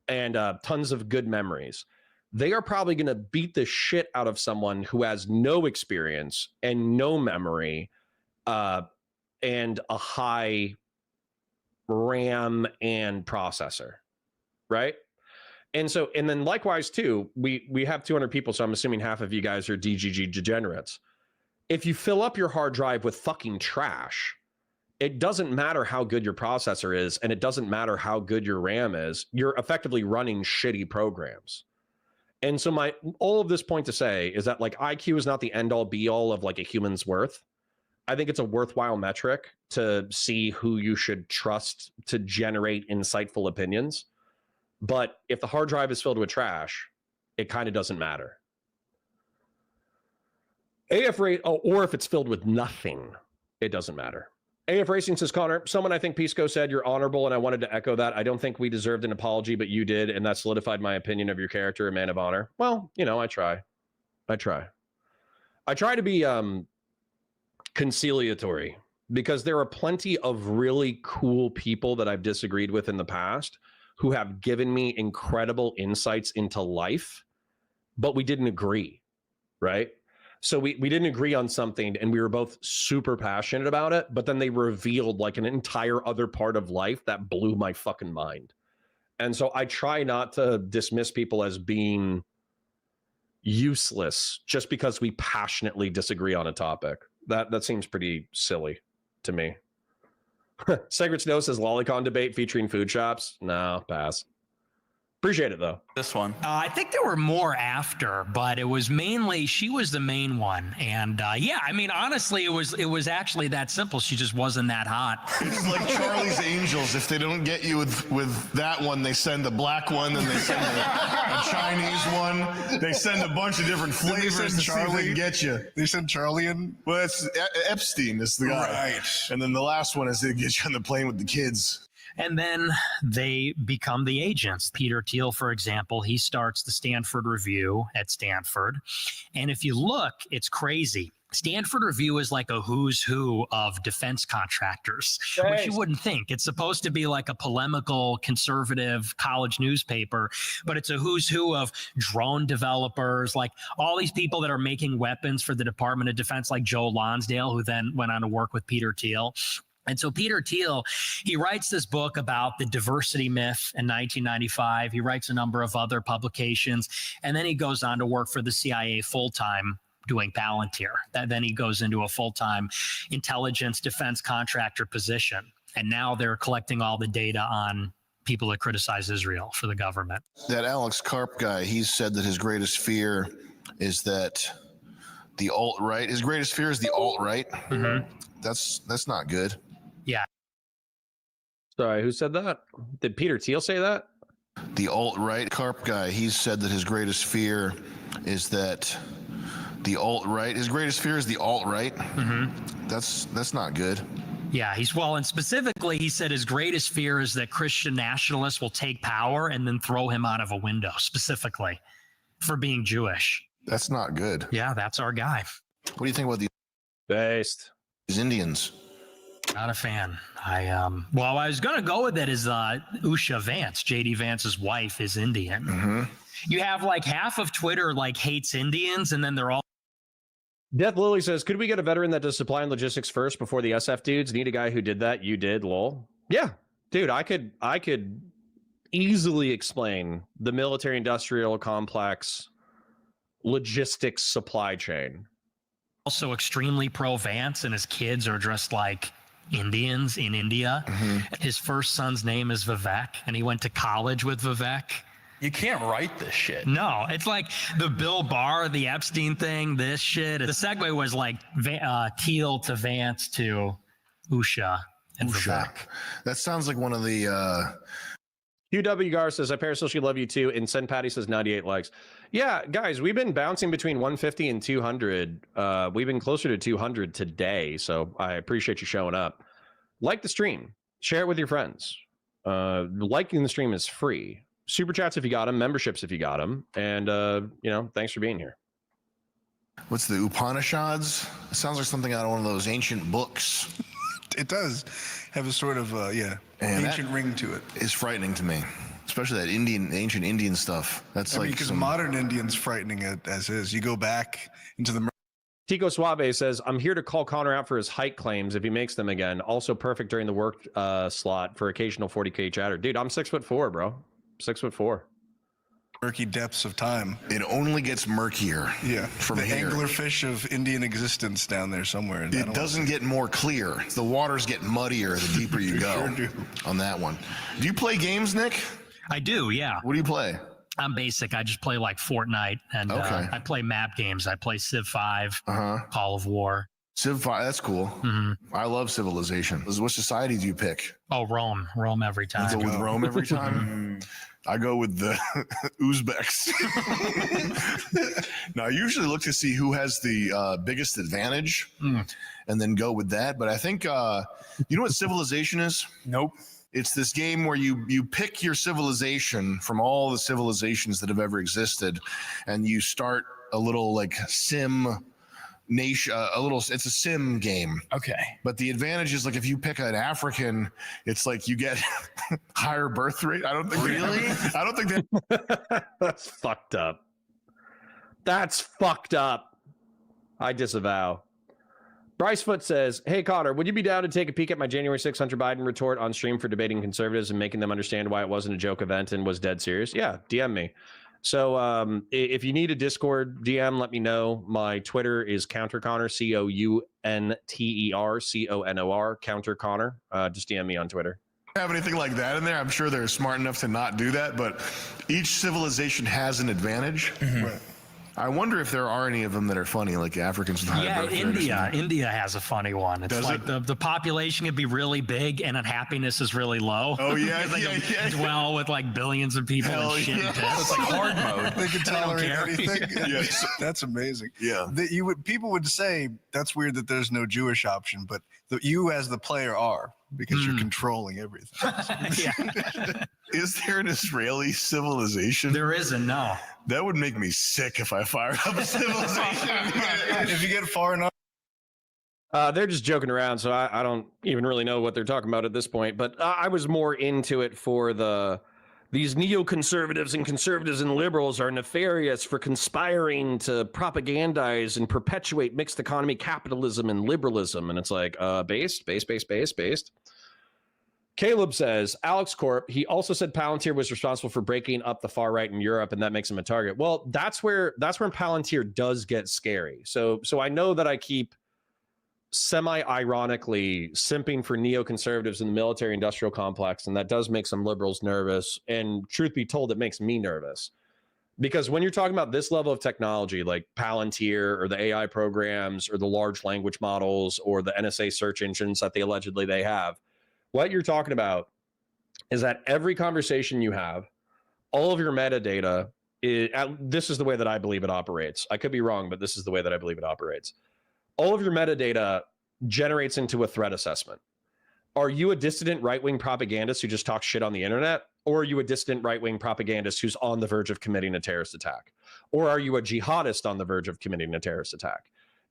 and tons of good memories, they are probably going to beat the shit out of someone who has no experience and no memory and a high RAM and processor, right? And so, and then likewise too, we have 200 people, so I'm assuming half of you guys are DGG degenerates. If you fill up your hard drive with fucking trash, it doesn't matter how good your processor is, and it doesn't matter how good your RAM is. You're effectively running shitty programs. And so all of this point to say is that like IQ is not the end all be all of like a human's worth. I think it's a worthwhile metric to see who you should trust to generate insightful opinions. But if the hard drive is filled with trash, it kind of doesn't matter. Or if it's filled with nothing, it doesn't matter. AF Racing says, Connor, someone I think Pisco said you're honorable, and I wanted to echo that. I don't think we deserved an apology, but you did, and that solidified my opinion of your character, a man of honor. Well, you know, I try to be conciliatory, because there are plenty of really cool people that I've disagreed with in the past who have given me incredible insights into life, but we didn't agree, right? So we didn't agree on something, and we were both super passionate about it, but then they revealed like an entire other part of life that blew my fucking mind. And so I try not to dismiss people as being useless just because we passionately disagree on a topic. That seems pretty silly to me. Sacred Snow says Lolicon debate featuring food shops. No, pass. Appreciate it though. This one. I think there were more after, but it was mainly, she was the main one. And yeah, I mean, honestly, it was actually that simple. She just wasn't that hot. It's like Charlie's Angels. If they don't get you with that one, they send the black one, then they send a Chinese one. They send a bunch of different flavors to see if they can get you. They send Charlie in? Well, it's Epstein is the guy. Right. And then the last one is they get you on the plane with the kids. And then they become the agents. Peter Thiel, for example, he starts the Stanford Review at Stanford. And if you look, it's crazy. Stanford Review is like a who's who of defense contractors, which you wouldn't think. It's supposed to be like a polemical, conservative college newspaper, but it's a who's who of drone developers, like all these people that are making weapons for the Department of Defense, like Joe Lonsdale, who then went on to work with Peter Thiel. And so Peter Thiel, he writes this book about the diversity myth in 1995. He writes a number of other publications, and then he goes on to work for the CIA full-time. doing Palantir. Then he goes into a full-time intelligence defense contractor position. And now they're collecting all the data on people that criticize Israel for the government. That Alex Karp guy, he said that his greatest fear is that the alt-right, his greatest fear is the alt-right. That's not good. Yeah. Sorry, who said that? Did Peter Thiel say that? The alt-right Karp guy, he said that his greatest fear is that the alt-right, his greatest fear is the alt-right. That's not good. Yeah, and specifically, he said his greatest fear is that Christian nationalists will take power and then throw him out of a window, specifically for being Jewish. That's not good. Yeah, that's our guy. What do you think about Based. these Indians? Not a fan. I was gonna go with it as Usha Vance, JD Vance's wife, is Indian. You have like half of Twitter like hates Indians, and then they're all. Death Lily says, could we get a veteran that does supply and logistics first before the SF dudes? Need a guy who did that. You did, lol. Yeah, dude, I could easily explain the military industrial complex logistics supply chain. Also extremely pro Vance, and his kids are dressed like Indians in India. His first son's name is Vivek, and he went to college with Vivek. You can't write this shit. No, it's like the Bill Barr, the Epstein thing, this shit. The segue was like Teal to Vance to Usha and Vivek. That sounds like one of the... QW Gar says, I parasocially love you too. And Send Patty says 98 likes. Yeah, guys, we've been bouncing between 150 and 200. We've been closer to 200 today. So I appreciate you showing up. Like the stream. Share it with your friends. Liking the stream is free. Super chats if you got them. Memberships if you got them. And, thanks for being here. What's the Upanishads? It sounds like something out of one of those ancient books. It does have a sort of, ancient ring to it. It's frightening to me, especially that ancient Indian stuff. That's because modern Indian's frightening as is. You go back into the... Tico Suave says, I'm here to call Connor out for his height claims if he makes them again. Also perfect during the work slot for occasional 40K chatter. Dude, I'm 6'4", bro. 6'4". Murky depths of time. It only gets murkier. Yeah, from the here. anglerfish of Indian existence down there somewhere. It doesn't get more clear. The waters get muddier the deeper you go. Sure do. On that one. Do you play games, Nick? I do, yeah. What do you play? I'm basic. I just play like Fortnite, and I play map games. I play Civ 5, Call of War. Civ 5, that's cool. I love Civilization. What society do you pick? Oh, Rome every time. You go with Rome every time? I go with the Uzbeks. Now, I usually look to see who has the biggest advantage and then go with that. But I think, you know what Civilization is? Nope. It's this game where you pick your civilization from all the civilizations that have ever existed, and you start a little like sim nation, it's a sim game. Okay. But the advantage is like if you pick an African, it's like you get higher birth rate. I don't think I don't think that That's fucked up. That's fucked up. I disavow. Bryce Foot says, hey, Connor, would you be down to take a peek at my January 6th Hunter Biden retort on stream for debating conservatives and making them understand why it wasn't a joke event and was dead serious? Yeah, DM me. So if you need a Discord DM, let me know. My Twitter is CounterConnor, CounterConnor, CounterConnor. Just DM me on Twitter. have anything like that in there. I'm sure they're smart enough to not do that, but each civilization has an advantage. Right. I wonder if there are any of them that are funny, like Africans with high birth rate. India has a funny one. It's like the population could be really big and unhappiness is really low. Oh yeah, dwell with like billions of people and shit. And piss. It's like hard mode. They can tolerate anything. Yes. That's amazing. Yeah. People would say that's weird that there's no Jewish option, but you as the player are, because you're controlling everything. Is there an Israeli civilization? There isn't, no. That would make me sick if I fired up a civilization. If you get far enough. They're just joking around, so I don't even really know what they're talking about at this point. But I was more into it for these neoconservatives and conservatives and liberals are nefarious for conspiring to propagandize and perpetuate mixed economy capitalism and liberalism. And it's like, based. Caleb says, Alex Corp, he also said Palantir was responsible for breaking up the far right in Europe, and that makes him a target. Well, that's when Palantir does get scary. So I know that I keep semi-ironically simping for neoconservatives in the military-industrial complex, and that does make some liberals nervous. And truth be told, it makes me nervous. Because when you're talking about this level of technology, like Palantir or the AI programs or the large language models or the NSA search engines that they allegedly have, what you're talking about is that every conversation you have, all of your metadata, this is the way that I believe it operates. I could be wrong, but this is the way that I believe it operates. All of your metadata generates into a threat assessment. Are you a dissident right-wing propagandist who just talks shit on the internet? Or are you a dissident right-wing propagandist who's on the verge of committing a terrorist attack? Or are you a jihadist on the verge of committing a terrorist attack?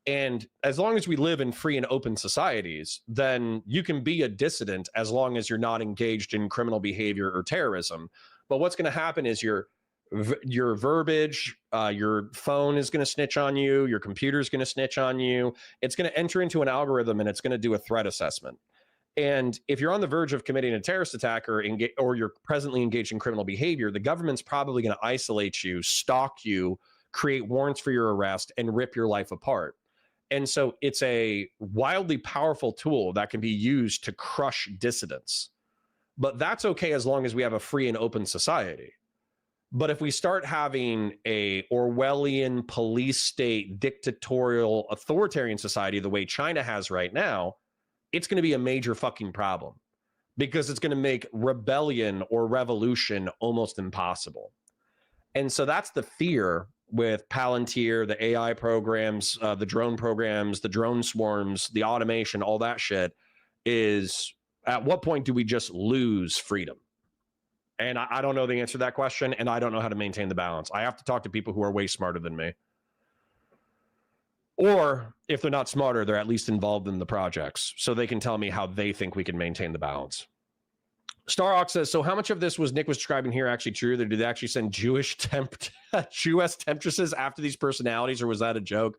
And as long as we live in free and open societies, then you can be a dissident as long as you're not engaged in criminal behavior or terrorism. But what's going to happen is your verbiage, your phone is going to snitch on you, your computer is going to snitch on you. It's going to enter into an algorithm and it's going to do a threat assessment. And if you're on the verge of committing a terrorist attack or you're presently engaged in criminal behavior, the government's probably going to isolate you, stalk you, create warrants for your arrest, and rip your life apart. And so it's a wildly powerful tool that can be used to crush dissidents. But that's okay as long as we have a free and open society. But if we start having a Orwellian police state, dictatorial, authoritarian society the way China has right now, it's going to be a major fucking problem because it's going to make rebellion or revolution almost impossible. And so that's the fear with Palantir, the AI programs, the drone swarms, the automation, all that shit is at what point do we just lose freedom? And I don't know the answer to that question, and I don't know how to maintain the balance. I have to talk to people who are way smarter than me. Or if they're not smarter, they're at least involved in the projects, so they can tell me how they think we can maintain the balance. Starhawk says, so how much of this was Nick was describing here actually true? Did they actually send Jewish temptresses after these personalities, or was that a joke?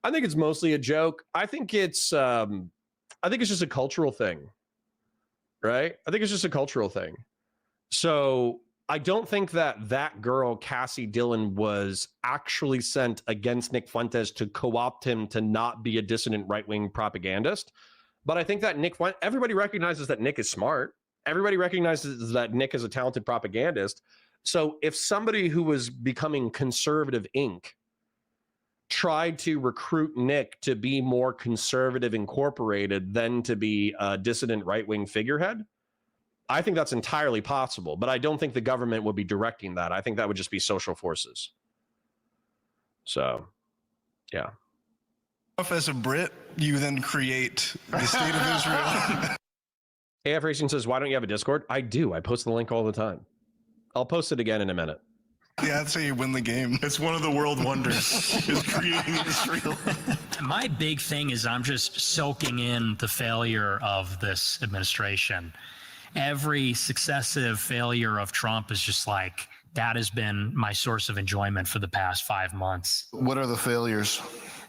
I think it's mostly a joke. I think it's just a cultural thing, right? I think it's just a cultural thing. So I don't think that girl, Cassie Dillon, was actually sent against Nick Fuentes to co-opt him to not be a dissident right-wing propagandist. But I think that everybody recognizes that Nick is smart. Everybody recognizes that Nick is a talented propagandist. So if somebody who was becoming conservative Inc. tried to recruit Nick to be more conservative incorporated than to be a dissident right-wing figurehead, I think that's entirely possible. But I don't think the government would be directing that. I think that would just be social forces. So, yeah. As a Brit, you then create the state of Israel. AF Racing says, why don't you have a Discord? I do. I post the link all the time. I'll post it again in a minute. Yeah, that's how you win the game. It's one of the world wonders is creating Israel. My big thing is I'm just soaking in the failure of this administration. Every successive failure of Trump is just like, that has been my source of enjoyment for the past 5 months. What are the failures?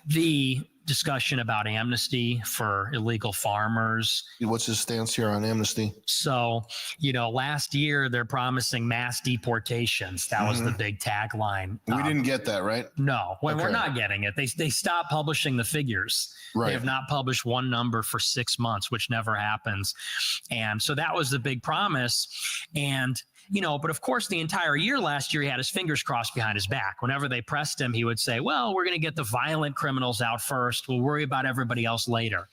The discussion about amnesty for illegal farmers. What's his stance here on amnesty? So, last year they're promising mass deportations. That was the big tagline. We didn't get that, right? No, we're not getting it. They stopped publishing the figures. Right. They have not published one number for 6 months, which never happens. And so that was the big promise. And but of course, the entire year last year, he had his fingers crossed behind his back. Whenever they pressed him, he would say, well, we're going to get the violent criminals out first. We'll worry about everybody else later.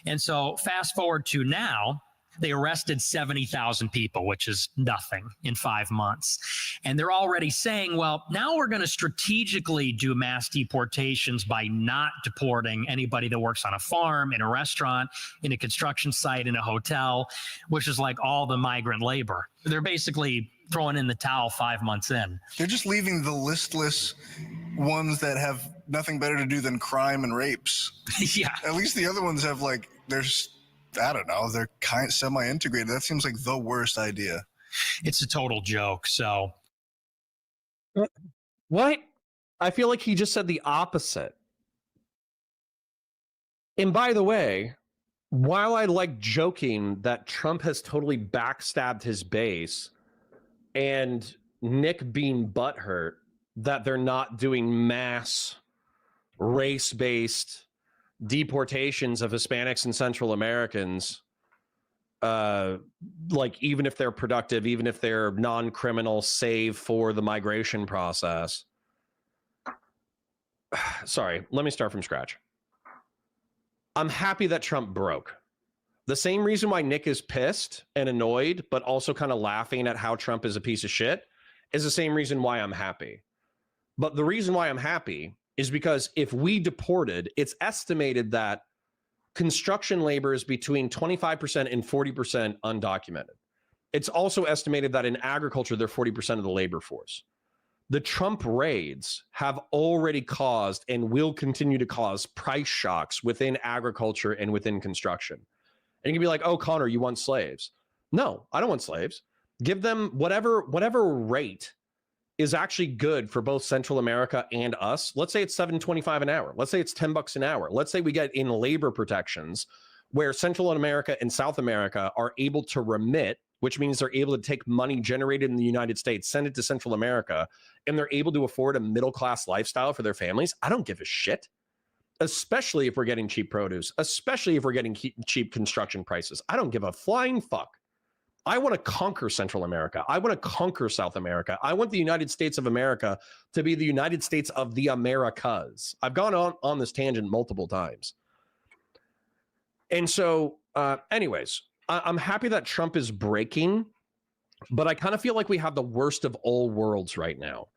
And so fast forward to now, they arrested 70,000 people, which is nothing in 5 months. And they're already saying, well, now we're going to strategically do mass deportations by not deporting anybody that works on a farm, in a restaurant, in a construction site, in a hotel, which is like all the migrant labor. They're basically throwing in the towel 5 months in. They're just leaving the listless ones that have nothing better to do than crime and rapes. Yeah. At least the other ones have I don't know, they're kind of semi-integrated. That seems like the worst idea. It's a total joke. So what? I feel like he just said the opposite. And by the way, while I like joking that Trump has totally backstabbed his base and Nick being butthurt that they're not doing mass race-based deportations of Hispanics and Central Americans, like even if they're productive, even if they're non-criminal, save for the migration process. Sorry, let me start from scratch. I'm happy that Trump broke. The same reason why Nick is pissed and annoyed, but also kind of laughing at how Trump is a piece of shit, is the same reason why I'm happy. But the reason why I'm happy is because if we deported, it's estimated that construction labor is between 25% and 40% undocumented. It's also estimated that in agriculture, they're 40% of the labor force. The Trump raids have already caused and will continue to cause price shocks within agriculture and within construction. And you can be like, oh, Connor, you want slaves? No, I don't want slaves. Give them whatever rate is actually good for both Central America and us. Let's say it's $7.25 an hour. Let's say it's $10 an hour. Let's say we get in labor protections where Central America and South America are able to remit, which means they're able to take money generated in the United States, send it to Central America, and they're able to afford a middle-class lifestyle for their families. I don't give a shit, especially if we're getting cheap produce, especially if we're getting cheap construction prices. I don't give a flying fuck. I want to conquer Central America. I want to conquer South America. I want the United States of America to be the United States of the Americas. I've gone on this tangent multiple times. And so, anyways, I'm happy that Trump is breaking, but I kind of feel like we have the worst of all worlds right now,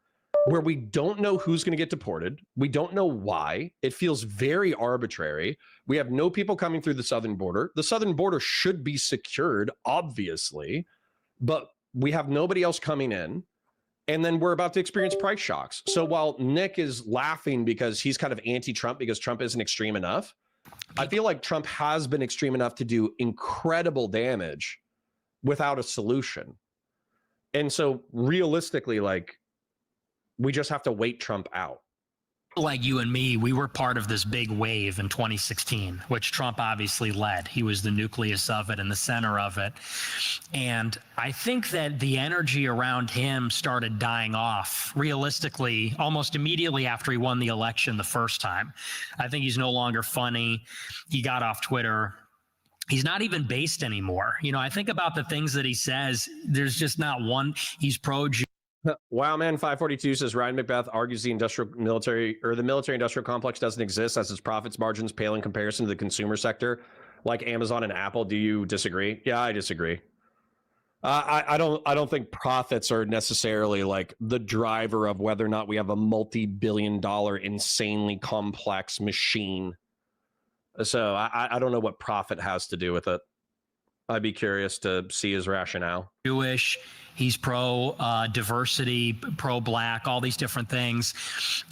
where we don't know who's going to get deported. We don't know why. It feels very arbitrary. We have no people coming through the southern border. The southern border should be secured, obviously, but we have nobody else coming in. And then we're about to experience price shocks. So while Nick is laughing because he's kind of anti-Trump because Trump isn't extreme enough, I feel like Trump has been extreme enough to do incredible damage without a solution. And so realistically, like, we just have to wait Trump out. Like you and me, we were part of this big wave in 2016, which Trump obviously led. He was the nucleus of it and the center of it. And I think that the energy around him started dying off realistically almost immediately after he won the election the first time. I think he's no longer funny. He got off Twitter. He's not even based anymore. You know, I think about the things that he says. There's just not one. He's pro-Jew. Wowman 542 says Ryan Macbeth argues the military industrial complex doesn't exist as its profits margins pale in comparison to the consumer sector like Amazon and Apple. Do you disagree? Yeah, I disagree. I don't think profits are necessarily like the driver of whether or not we have a multi-billion-dollar insanely complex machine. So I don't know what profit has to do with it. I'd be curious to see his rationale. Jewish. He's pro diversity, pro black, all these different things.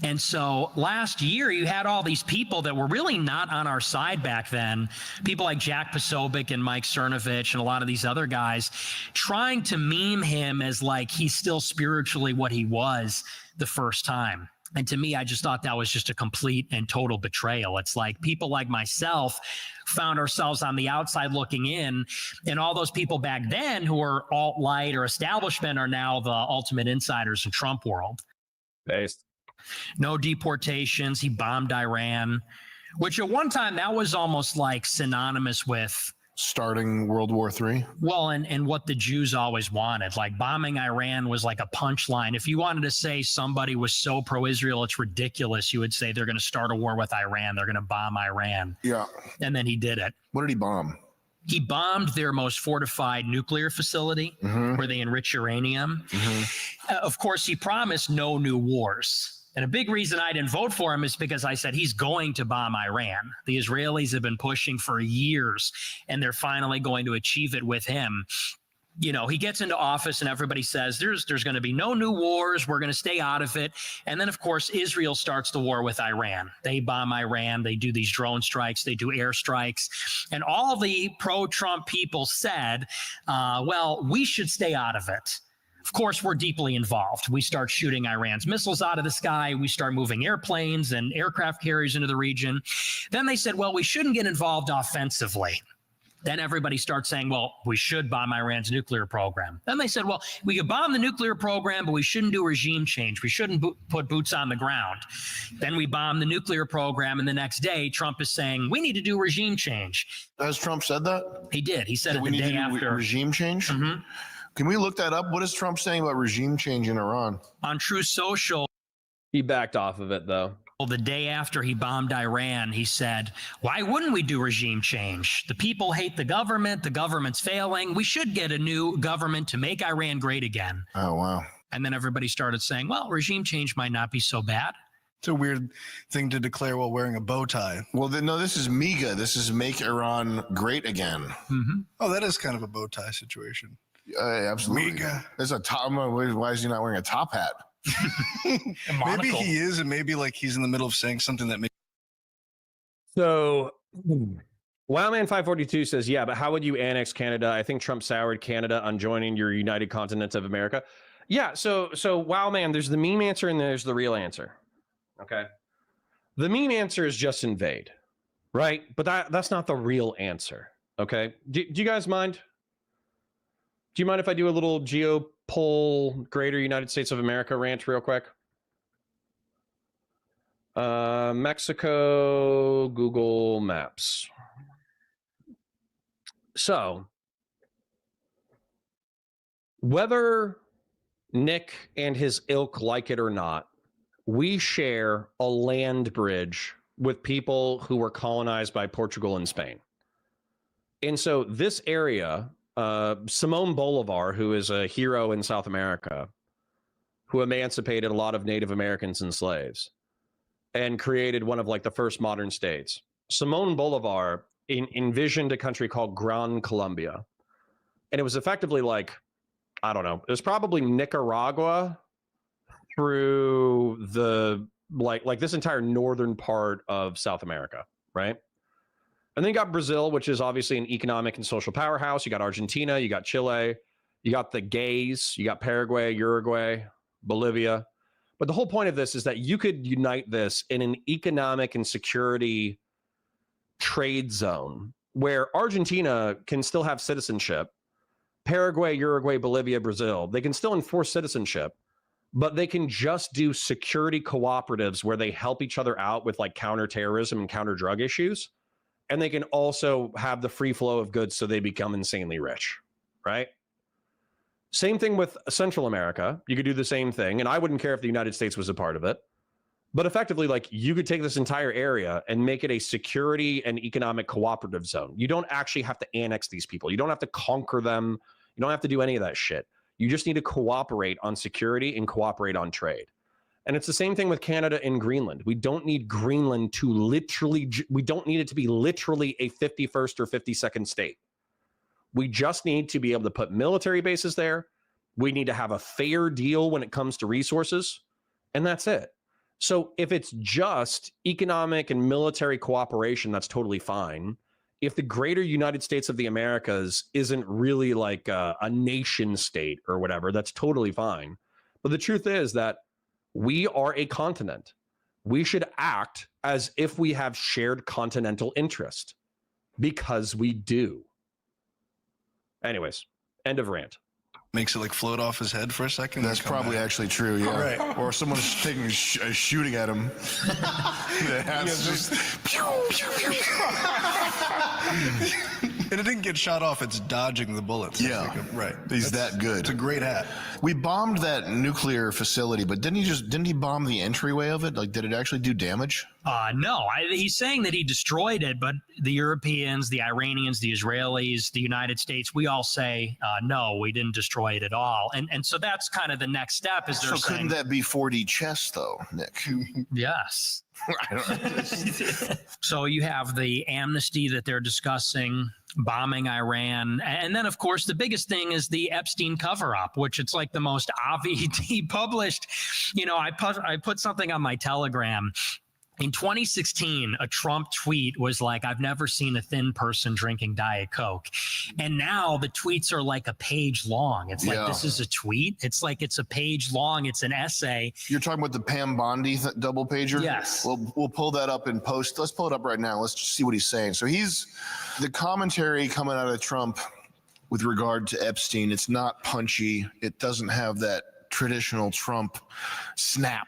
And so last year you had all these people that were really not on our side back then. People like Jack Posobiec and Mike Cernovich and a lot of these other guys trying to meme him as like he's still spiritually what he was the first time. And to me, I just thought that was just a complete and total betrayal. It's like people like myself found ourselves on the outside looking in, and all those people back then who were alt-right or establishment are now the ultimate insiders in Trump world. Based. No deportations. He bombed Iran, which at one time that was almost like synonymous with starting World War III. Well, and what the Jews always wanted, like bombing Iran was like a punchline. If you wanted to say somebody was so pro-Israel, it's ridiculous, you would say they're going to start a war with Iran. They're going to bomb Iran. Yeah. And then he did it. What did he bomb? He bombed their most fortified nuclear facility where they enrich uranium. Of course, he promised no new wars. And a big reason I didn't vote for him is because I said he's going to bomb Iran. The Israelis have been pushing for years, and they're finally going to achieve it with him. You know, he gets into office and everybody says there's going to be no new wars. We're going to stay out of it. And then, of course, Israel starts the war with Iran. They bomb Iran. They do these drone strikes. They do air strikes. And all the pro-Trump people said, well, we should stay out of it. Of course, we're deeply involved. We start shooting Iran's missiles out of the sky. We start moving airplanes and aircraft carriers into the region. Then they said, well, we shouldn't get involved offensively. Then everybody starts saying, well, we should bomb Iran's nuclear program. Then they said, well, we could bomb the nuclear program, but we shouldn't do regime change. We shouldn't put boots on the ground. Then we bomb the nuclear program, and the next day, Trump is saying, we need to do regime change. Has Trump said that? He did. He said it we the need day to do after. regime change? Mhm. Can we look that up? What is Trump saying about regime change in Iran? On True Social, He backed off of it, though. the day after he bombed Iran, he said, why wouldn't we do regime change? The people hate the government's failing. We should get a new government to make Iran great again. Oh, wow. And then everybody started saying, well, regime change might not be so bad. It's a weird thing to declare while wearing a bow tie. Well, no, this is MAGA. This is Make Iran Great Again. Mm-hmm. Oh, that is kind of a bow tie situation. Absolutely. MAGA. There's a top. Why is he not wearing a top hat? Maybe he is, and maybe like he's in the middle of saying something that makes. So, Wildman542 says, yeah, but how would you annex Canada? I think Trump soured Canada on joining your United Continent of America. Yeah, so Wildman, there's the meme answer and there's the real answer. Okay. The meme answer is just invade, right? But that's not the real answer. Okay. Do you guys mind? Do you mind if I do a little Geopol Greater United States of America rant real quick? Mexico, Google Maps. So, whether Nick and his ilk like it or not, we share a land bridge with people who were colonized by Portugal and Spain. And so this area, Simón Bolívar, who is a hero in South America, who emancipated a lot of Native Americans and slaves and created one of like the first modern states. Simón Bolívar envisioned a country called Gran Colombia. And it was effectively like, I don't know, it was probably Nicaragua through the like this entire northern part of South America, right? And then you got Brazil, which is obviously an economic and social powerhouse. You got Argentina, you got Chile, you got the gays, you got Paraguay, Uruguay, Bolivia. But the whole point of this is that you could unite this in an economic and security trade zone where Argentina can still have citizenship. Paraguay, Uruguay, Bolivia, Brazil, they can still enforce citizenship, but they can just do security cooperatives where they help each other out with like counterterrorism and counter drug issues. And they can also have the free flow of goods so they become insanely rich, right? Same thing with Central America. You could do the same thing. And I wouldn't care if the United States was a part of it. But effectively, like you could take this entire area and make it a security and economic cooperative zone. You don't actually have to annex these people. You don't have to conquer them. You don't have to do any of that shit. You just need to cooperate on security and cooperate on trade. And it's the same thing with Canada and Greenland. We don't need Greenland to literally, we don't need it to be literally a 51st or 52nd state. We just need to be able to put military bases there. We need to have a fair deal when it comes to resources. And that's it. So if it's just economic and military cooperation, that's totally fine. If the greater United States of the Americas isn't really like a nation state or whatever, that's totally fine. But the truth is that we are a continent. We should act as if we have shared continental interest because we do. Anyways, end of rant. Makes it like float off his head for a second. That's probably actually true, yeah. Right. Or someone's taking shooting at him. The hat's just and it didn't get shot off, it's dodging the bullets. Yeah. Right. He's that good. It's a great hat. We bombed that nuclear facility, but didn't he bomb the entryway of it? Like, did it actually do damage? No, he's saying that he destroyed it, but the Europeans, the Iranians, the Israelis, the United States, we all say, no, we didn't destroy it at all. And so that's kind of the next step. Is So couldn't that be 4D chess, though, Nick? Yes. I don't know. So you have the amnesty that they're discussing, bombing Iran. And then, of course, the biggest thing is the Epstein cover-up, which it's like the most obvious published. You know, I put something on my Telegram. In 2016, a Trump tweet was like, I've never seen a thin person drinking Diet Coke. And now the tweets are like a page long. It's like, this is a tweet. It's like, it's a page long. It's an essay. You're talking about the Pam Bondi double pager? Yes. We'll pull that up in post. Let's pull it up right now. Let's just see what he's saying. So the commentary coming out of Trump with regard to Epstein, it's not punchy. It doesn't have that traditional Trump snap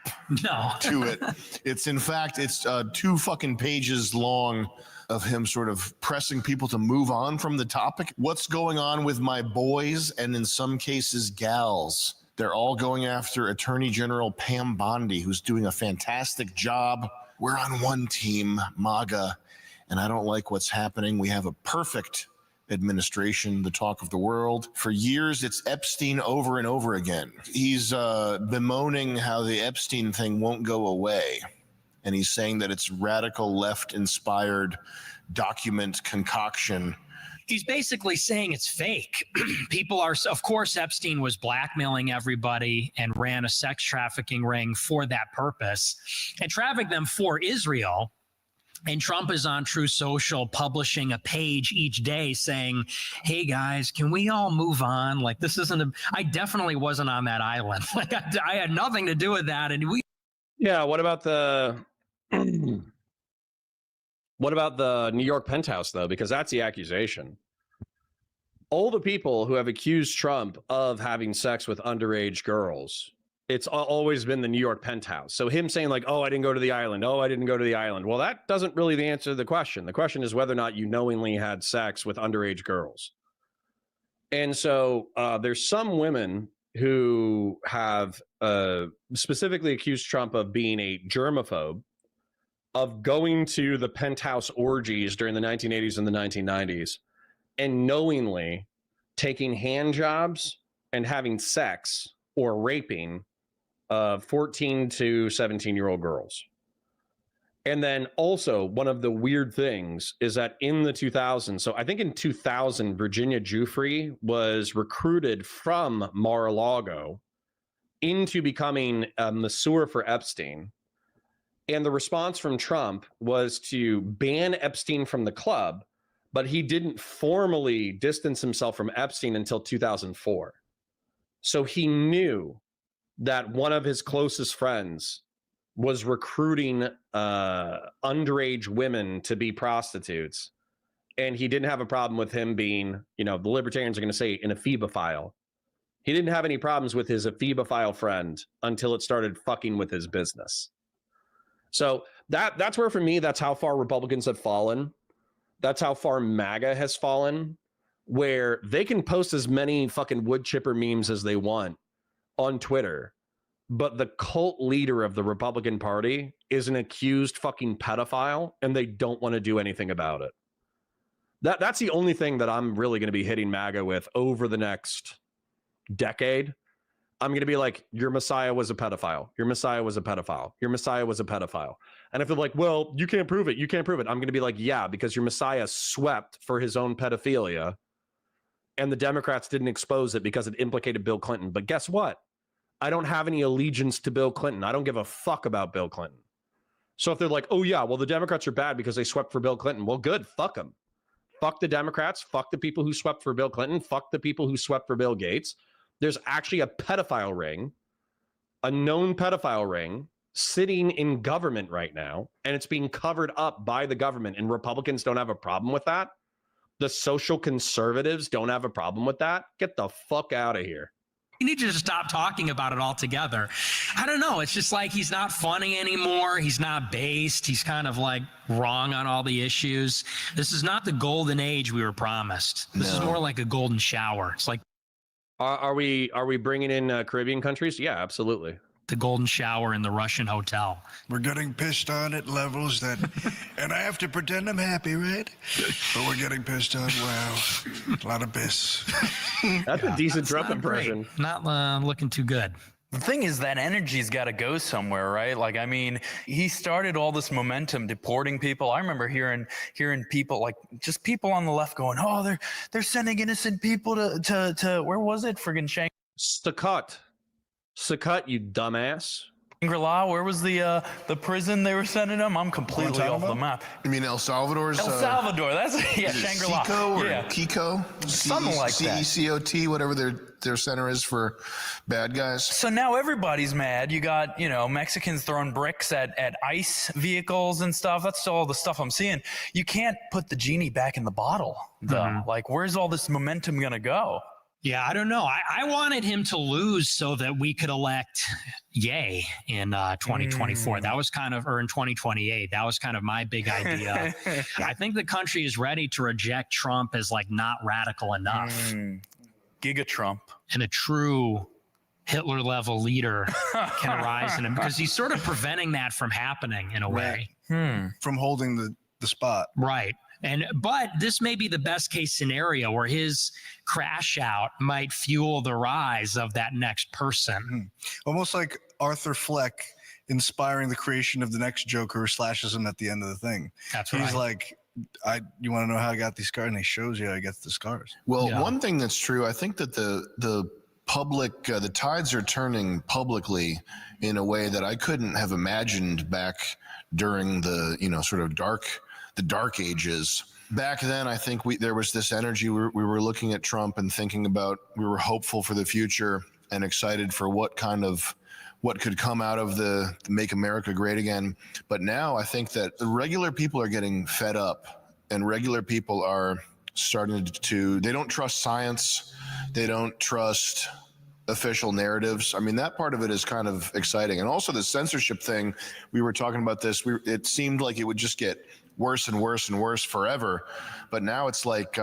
to it. It's in fact, it's 2 fucking pages long of him sort of pressing people to move on from the topic. What's going on with my boys and in some cases gals? They're all going after Attorney General Pam Bondi, who's doing a fantastic job. We're on one team, MAGA, and I don't like what's happening. We have a perfect administration, the talk of the world. For years, it's Epstein over and over again. He's bemoaning how the Epstein thing won't go away. And he's saying that it's radical left-inspired document concoction. He's basically saying it's fake. People are, of course, Epstein was blackmailing everybody and ran a sex trafficking ring for that purpose and trafficked them for Israel. And Trump is on True Social publishing a page each day saying, hey, guys, can we all move on? Like, this isn't I definitely wasn't on that island. Like, I had nothing to do with that. And Yeah, what about the New York penthouse, though? Because that's the accusation. All the people who have accused Trump of having sex with underage girls, it's always been the New York penthouse. So him saying like, oh, I didn't go to the island. Oh, I didn't go to the island. Well, that doesn't really answer the question. The question is whether or not you knowingly had sex with underage girls. And so there's some women who have specifically accused Trump of being a germaphobe, of going to the penthouse orgies during the 1980s and the 1990s, and knowingly taking hand jobs and having sex or raping 14 to 17-year-old girls. And then also one of the weird things is that in the 2000s, so I think in 2000, Virginia Giuffre was recruited from Mar-a-Lago into becoming a masseur for Epstein. And the response from Trump was to ban Epstein from the club, but he didn't formally distance himself from Epstein until 2004. So he knew that one of his closest friends was recruiting underage women to be prostitutes. And he didn't have a problem with him being, you know, the libertarians are going to say an ephebophile. He didn't have any problems with his ephebophile friend until it started fucking with his business. So that's where, for me, that's how far Republicans have fallen. That's how far MAGA has fallen, where they can post as many fucking wood chipper memes as they want on Twitter, but the cult leader of the Republican Party is an accused fucking pedophile, and they don't want to do anything about it. That's the only thing that I'm really going to be hitting MAGA with over the next decade. I'm going to be like, your Messiah was a pedophile. Your Messiah was a pedophile. Your Messiah was a pedophile. And if they're like, well, you can't prove it. You can't prove it. I'm going to be like, yeah, because your Messiah swept for his own pedophilia, and the Democrats didn't expose it because it implicated Bill Clinton. But guess what? I don't have any allegiance to Bill Clinton. I don't give a fuck about Bill Clinton. So if they're like, oh yeah, well, the Democrats are bad because they swept for Bill Clinton. Well, good. Fuck them. Fuck the Democrats. Fuck the people who swept for Bill Clinton. Fuck the people who swept for Bill Gates. There's actually a pedophile ring, a known pedophile ring, sitting in government right now, and it's being covered up by the government, and Republicans don't have a problem with that. The social conservatives don't have a problem with that. Get the fuck out of here. You need to just stop talking about it altogether. I don't know. It's just like he's not funny anymore. He's not based. He's kind of like wrong on all the issues. This is not the golden age we were promised. This is more like a golden shower. It's like, are we bringing in Caribbean countries? Yeah, absolutely. The golden shower in the Russian hotel. We're getting pissed on at levels that, and I have to pretend I'm happy, right? But we're getting pissed on. Wow, a lot of piss. That's a decent Trump impression. Great. Not looking too good. The thing is that energy's got to go somewhere, right? Like, I mean, he started all this momentum deporting people. I remember hearing people, like, just people on the left going, oh, they're sending innocent people to where was it? Friggin' Shanghai. Sakkut, you dumbass. Shangri-La, where was the prison they were sending him? I'm completely off the map. You mean El Salvador's? El Salvador, that's Shangri-La. Seco or yeah. Kiko? Something like that. CECOT, whatever their center is for bad guys. So now everybody's mad. You got, Mexicans throwing bricks at ICE vehicles and stuff. That's all the stuff I'm seeing. You can't put the genie back in the bottle, though. Mm-hmm. Like, where's all this momentum going to go? Yeah, I don't know. I wanted him to lose so that we could elect Ye in 2024. That was or in 2028. That was kind of my big idea. I think the country is ready to reject Trump as like not radical enough. Giga Trump. And a true Hitler level leader can arise in him because he's sort of preventing that from happening in a way. From holding the spot. Right. But this may be the best case scenario where his crash out might fuel the rise of that next person. Almost like Arthur Fleck inspiring the creation of the next Joker who slashes him at the end of the thing. That's right. He's like, you want to know how I got these scars? And he shows you how he gets the scars. Well, one thing that's true, I think that the public, the tides are turning publicly in a way that I couldn't have imagined back during the, sort of the dark ages. Back then, I think there was this energy. We were looking at Trump and thinking about, we were hopeful for the future and excited for what could come out of the Make America Great Again. But now I think that the regular people are getting fed up, and regular people are starting to, they don't trust science. They don't trust official narratives. I mean, that part of it is kind of exciting. And also the censorship thing, we were talking about this. It seemed like it would just get worse and worse and worse forever. But now it's like,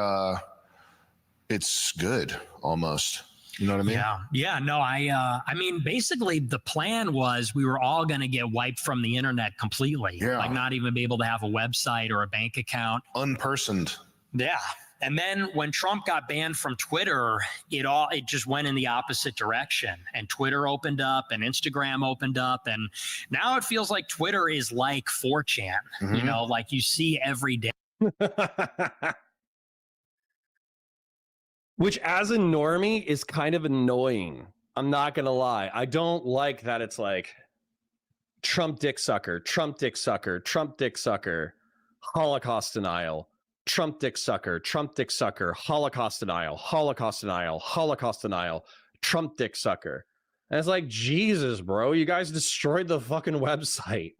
it's good almost. You know what I mean? Yeah. No, I mean, basically the plan was we were all going to get wiped from the internet completely. Yeah. Like not even be able to have a website or a bank account. Unpersoned. Yeah. And then when Trump got banned from Twitter, it just went in the opposite direction. And Twitter opened up and Instagram opened up. And now it feels like Twitter is like 4chan, like you see every day. Which as a normie is kind of annoying. I'm not going to lie. I don't like that it's like Trump dick sucker, Trump dick sucker, Trump dick sucker, Holocaust denial. Trump dick sucker, Holocaust denial, Holocaust denial, Holocaust denial, Trump dick sucker. And it's like, Jesus, bro, you guys destroyed the fucking website.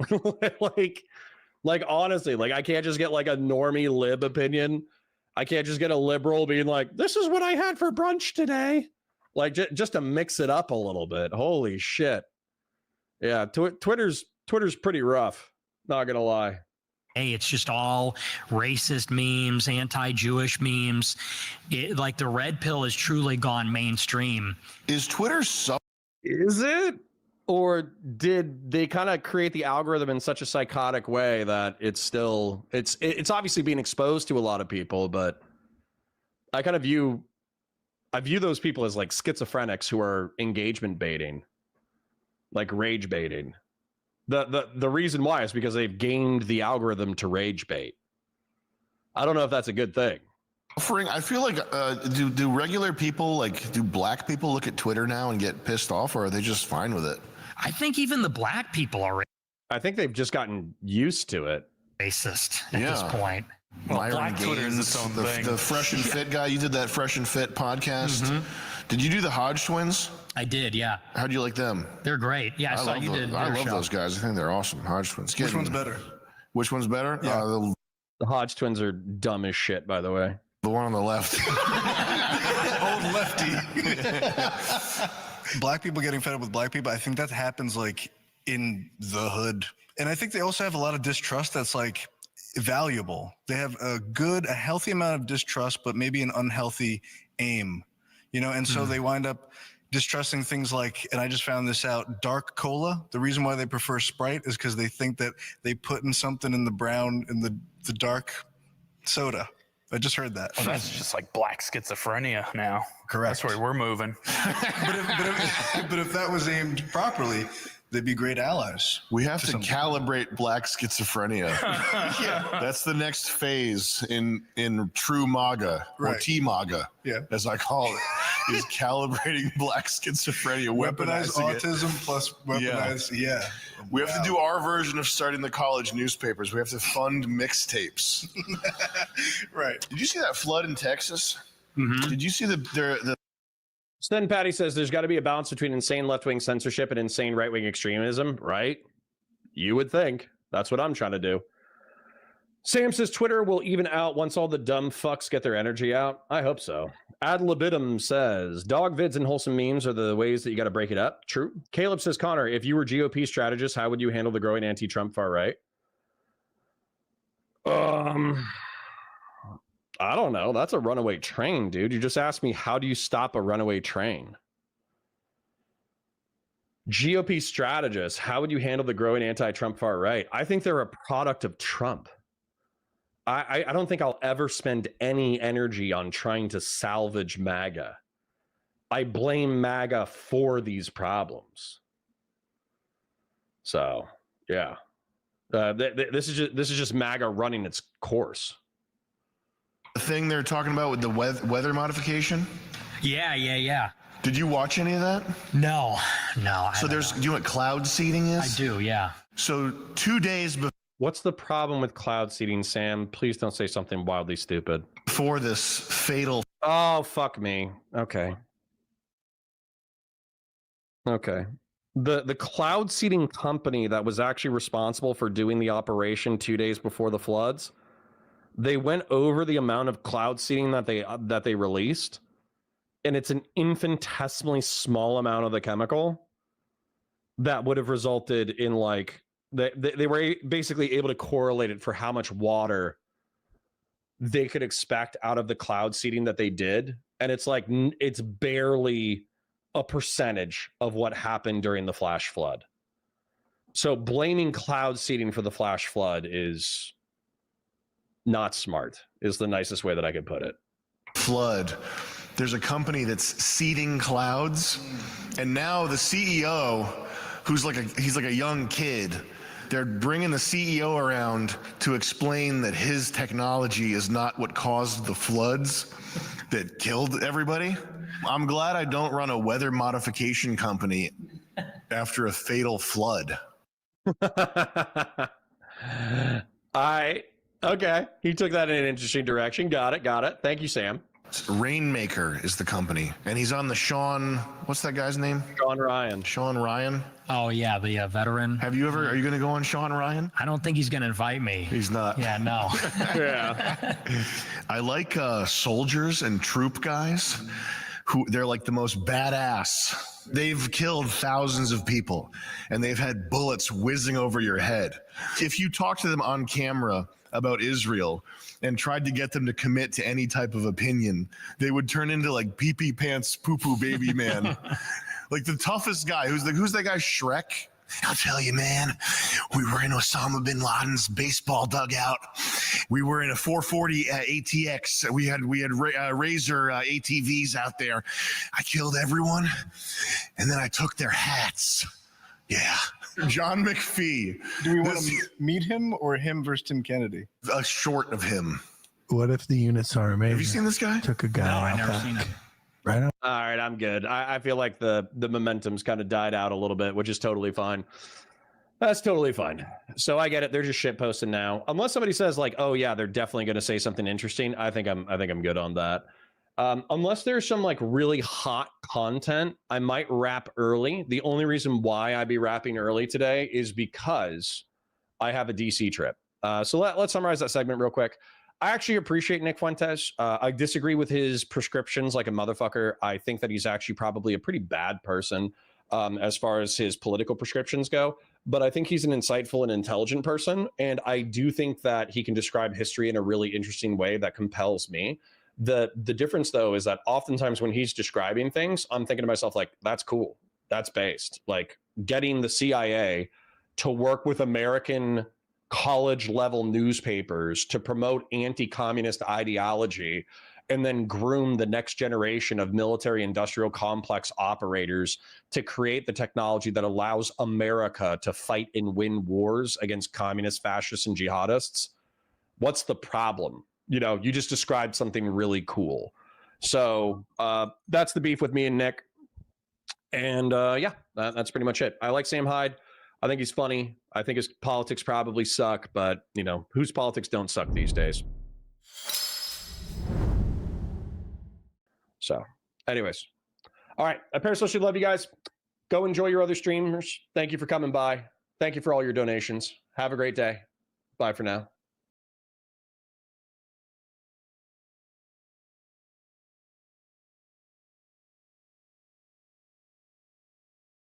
like honestly, like I can't just get like a normie lib opinion. I can't just get a liberal being like, this is what I had for brunch today. Like just to mix it up a little bit. Holy shit. Yeah, Twitter's pretty rough. Not gonna lie. Hey, it's just all racist memes, anti-Jewish memes. Like the red pill has truly gone mainstream. Is Twitter Is it? Or did they kind of create the algorithm in such a psychotic way that it's obviously being exposed to a lot of people, but I view those people as like schizophrenics who are engagement baiting, like rage baiting. The reason why is because they've gamed the algorithm to rage bait. I don't know if that's a good thing. I feel like do regular people, do black people look at Twitter now and get pissed off, or are they just fine with it? I think even the black people are I think they've just gotten used to it. Racist at this point. Well, black Twitter is its own thing. The Fresh and Fit guy, you did that Fresh and Fit podcast. Mm-hmm. Did you do the Hodge twins? I did, yeah. How'd you like them? They're great. Yeah, I saw you did. I love those guys. I think they're awesome. Hodge twins. Which one's better? Which one's better? Yeah. The Hodge twins are dumb as shit, by the way. The one on the left. Old lefty. Black people getting fed up with black people, I think that happens like in the hood. And I think they also have a lot of distrust that's like valuable. They have a healthy amount of distrust, but maybe an unhealthy aim, and so they wind up distrusting things like, and I just found this out, dark cola. The reason why they prefer Sprite is because they think that they put in something in the brown, in the dark soda. I just heard that. Well, that's just like black schizophrenia now. Correct. That's where we're moving. but if that was aimed properly, they'd be great allies. We have to calibrate black schizophrenia. Yeah. That's the next phase in true MAGA, or T-MAGA, as I call it. is calibrating black schizophrenia, Weaponized weaponizing it. autism plus weaponized, yeah. We have to do our version of starting the college newspapers. We have to fund mixtapes. Right. Did you see that flood in Texas? Mhm. Did you see the Sten Patty says there's got to be a balance between insane left-wing censorship and insane right-wing extremism, right? You would think. That's what I'm trying to do. Sam says Twitter will even out once all the dumb fucks get their energy out. I hope so. Ad libitum says dog vids and wholesome memes are the ways that you got to break it up. True. Caleb says, Connor, if you were GOP strategist, how would you handle the growing anti-Trump far right? I don't know. That's a runaway train, dude. You just asked me, how do you stop a runaway train? GOP strategists, how would you handle the growing anti-Trump far right? I think they're a product of Trump. I don't think I'll ever spend any energy on trying to salvage MAGA. I blame MAGA for these problems. So, yeah. This is just MAGA running its course. thing they're talking about with the weather modification? Yeah. Did you watch any of that? No. So do you know what cloud seeding is? I do, yeah. So 2 days What's the problem with cloud seeding, Sam? Please don't say something wildly stupid. before this fatal... Oh, fuck me. Okay. The cloud seeding company that was actually responsible for doing the operation 2 days before the floods, they went over the amount of cloud seeding that they released, and it's an infinitesimally small amount of the chemical that would have resulted in, like, they were basically able to correlate it for how much water they could expect out of the cloud seeding that they did, and it's like it's barely a percentage of what happened during the flash flood. So blaming cloud seeding for the flash flood is not smart, is the nicest way that I could put it. Flood. There's a company that's seeding clouds, and now the CEO, he's like a young kid, they're bringing the CEO around to explain that his technology is not what caused the floods that killed everybody. I'm glad I don't run a weather modification company after a fatal flood. Okay. He took that in an interesting direction. Got it. Thank you, Sam. Rainmaker is the company, and he's on the what's that guy's name? Sean Ryan. Sean Ryan. Oh yeah, the veteran. Are you going to go on Sean Ryan? I don't think he's going to invite me. He's not. Yeah, no. Yeah. I like soldiers and troop guys who they're like the most badass. They've killed thousands of people and they've had bullets whizzing over your head. If you talk to them on camera about Israel and tried to get them to commit to any type of opinion, they would turn into like pee-pee pants, poo-poo baby man. Like the toughest guy. Who's that guy, Shrek? I'll tell you, man, we were in Osama bin Laden's baseball dugout. We were in a 440 ATX. We had Razor ATVs out there. I killed everyone, and then I took their hats. Yeah. John McPhee. Do we want to meet him or him versus Tim Kennedy? A short of him. What if the units are amazing? Have you seen this guy? Took a guy. No, I out never back. seen it. Right on. All right, I'm good. I feel like the momentum's kind of died out a little bit, which is totally fine. That's totally fine. So I get it. They're just shit posting now. Unless somebody says like, "Oh yeah, they're definitely going to say something interesting." I think I'm good on that. Unless there's some like really hot content, I might wrap early. The only reason why I'd be wrapping early today is because I have a DC trip. So let's summarize that segment real quick. I actually appreciate Nick Fuentes. I disagree with his prescriptions like a motherfucker. I think that he's actually probably a pretty bad person as far as his political prescriptions go. But I think he's an insightful and intelligent person. And I do think that he can describe history in a really interesting way that compels me. The difference, though, is that oftentimes when he's describing things, I'm thinking to myself, like, that's cool. That's based. Like getting the CIA to work with American college level newspapers to promote anti-communist ideology and then groom the next generation of military industrial complex operators to create the technology that allows America to fight and win wars against communists, fascists, and jihadists. What's the problem? You know, you just described something really cool. So that's the beef with me and Nick. And yeah, that's pretty much it. I like Sam Hyde. I think he's funny. I think his politics probably suck, but you know, whose politics don't suck these days? So anyways, all right. I personally love you guys. Go enjoy your other streamers. Thank you for coming by. Thank you for all your donations. Have a great day. Bye for now.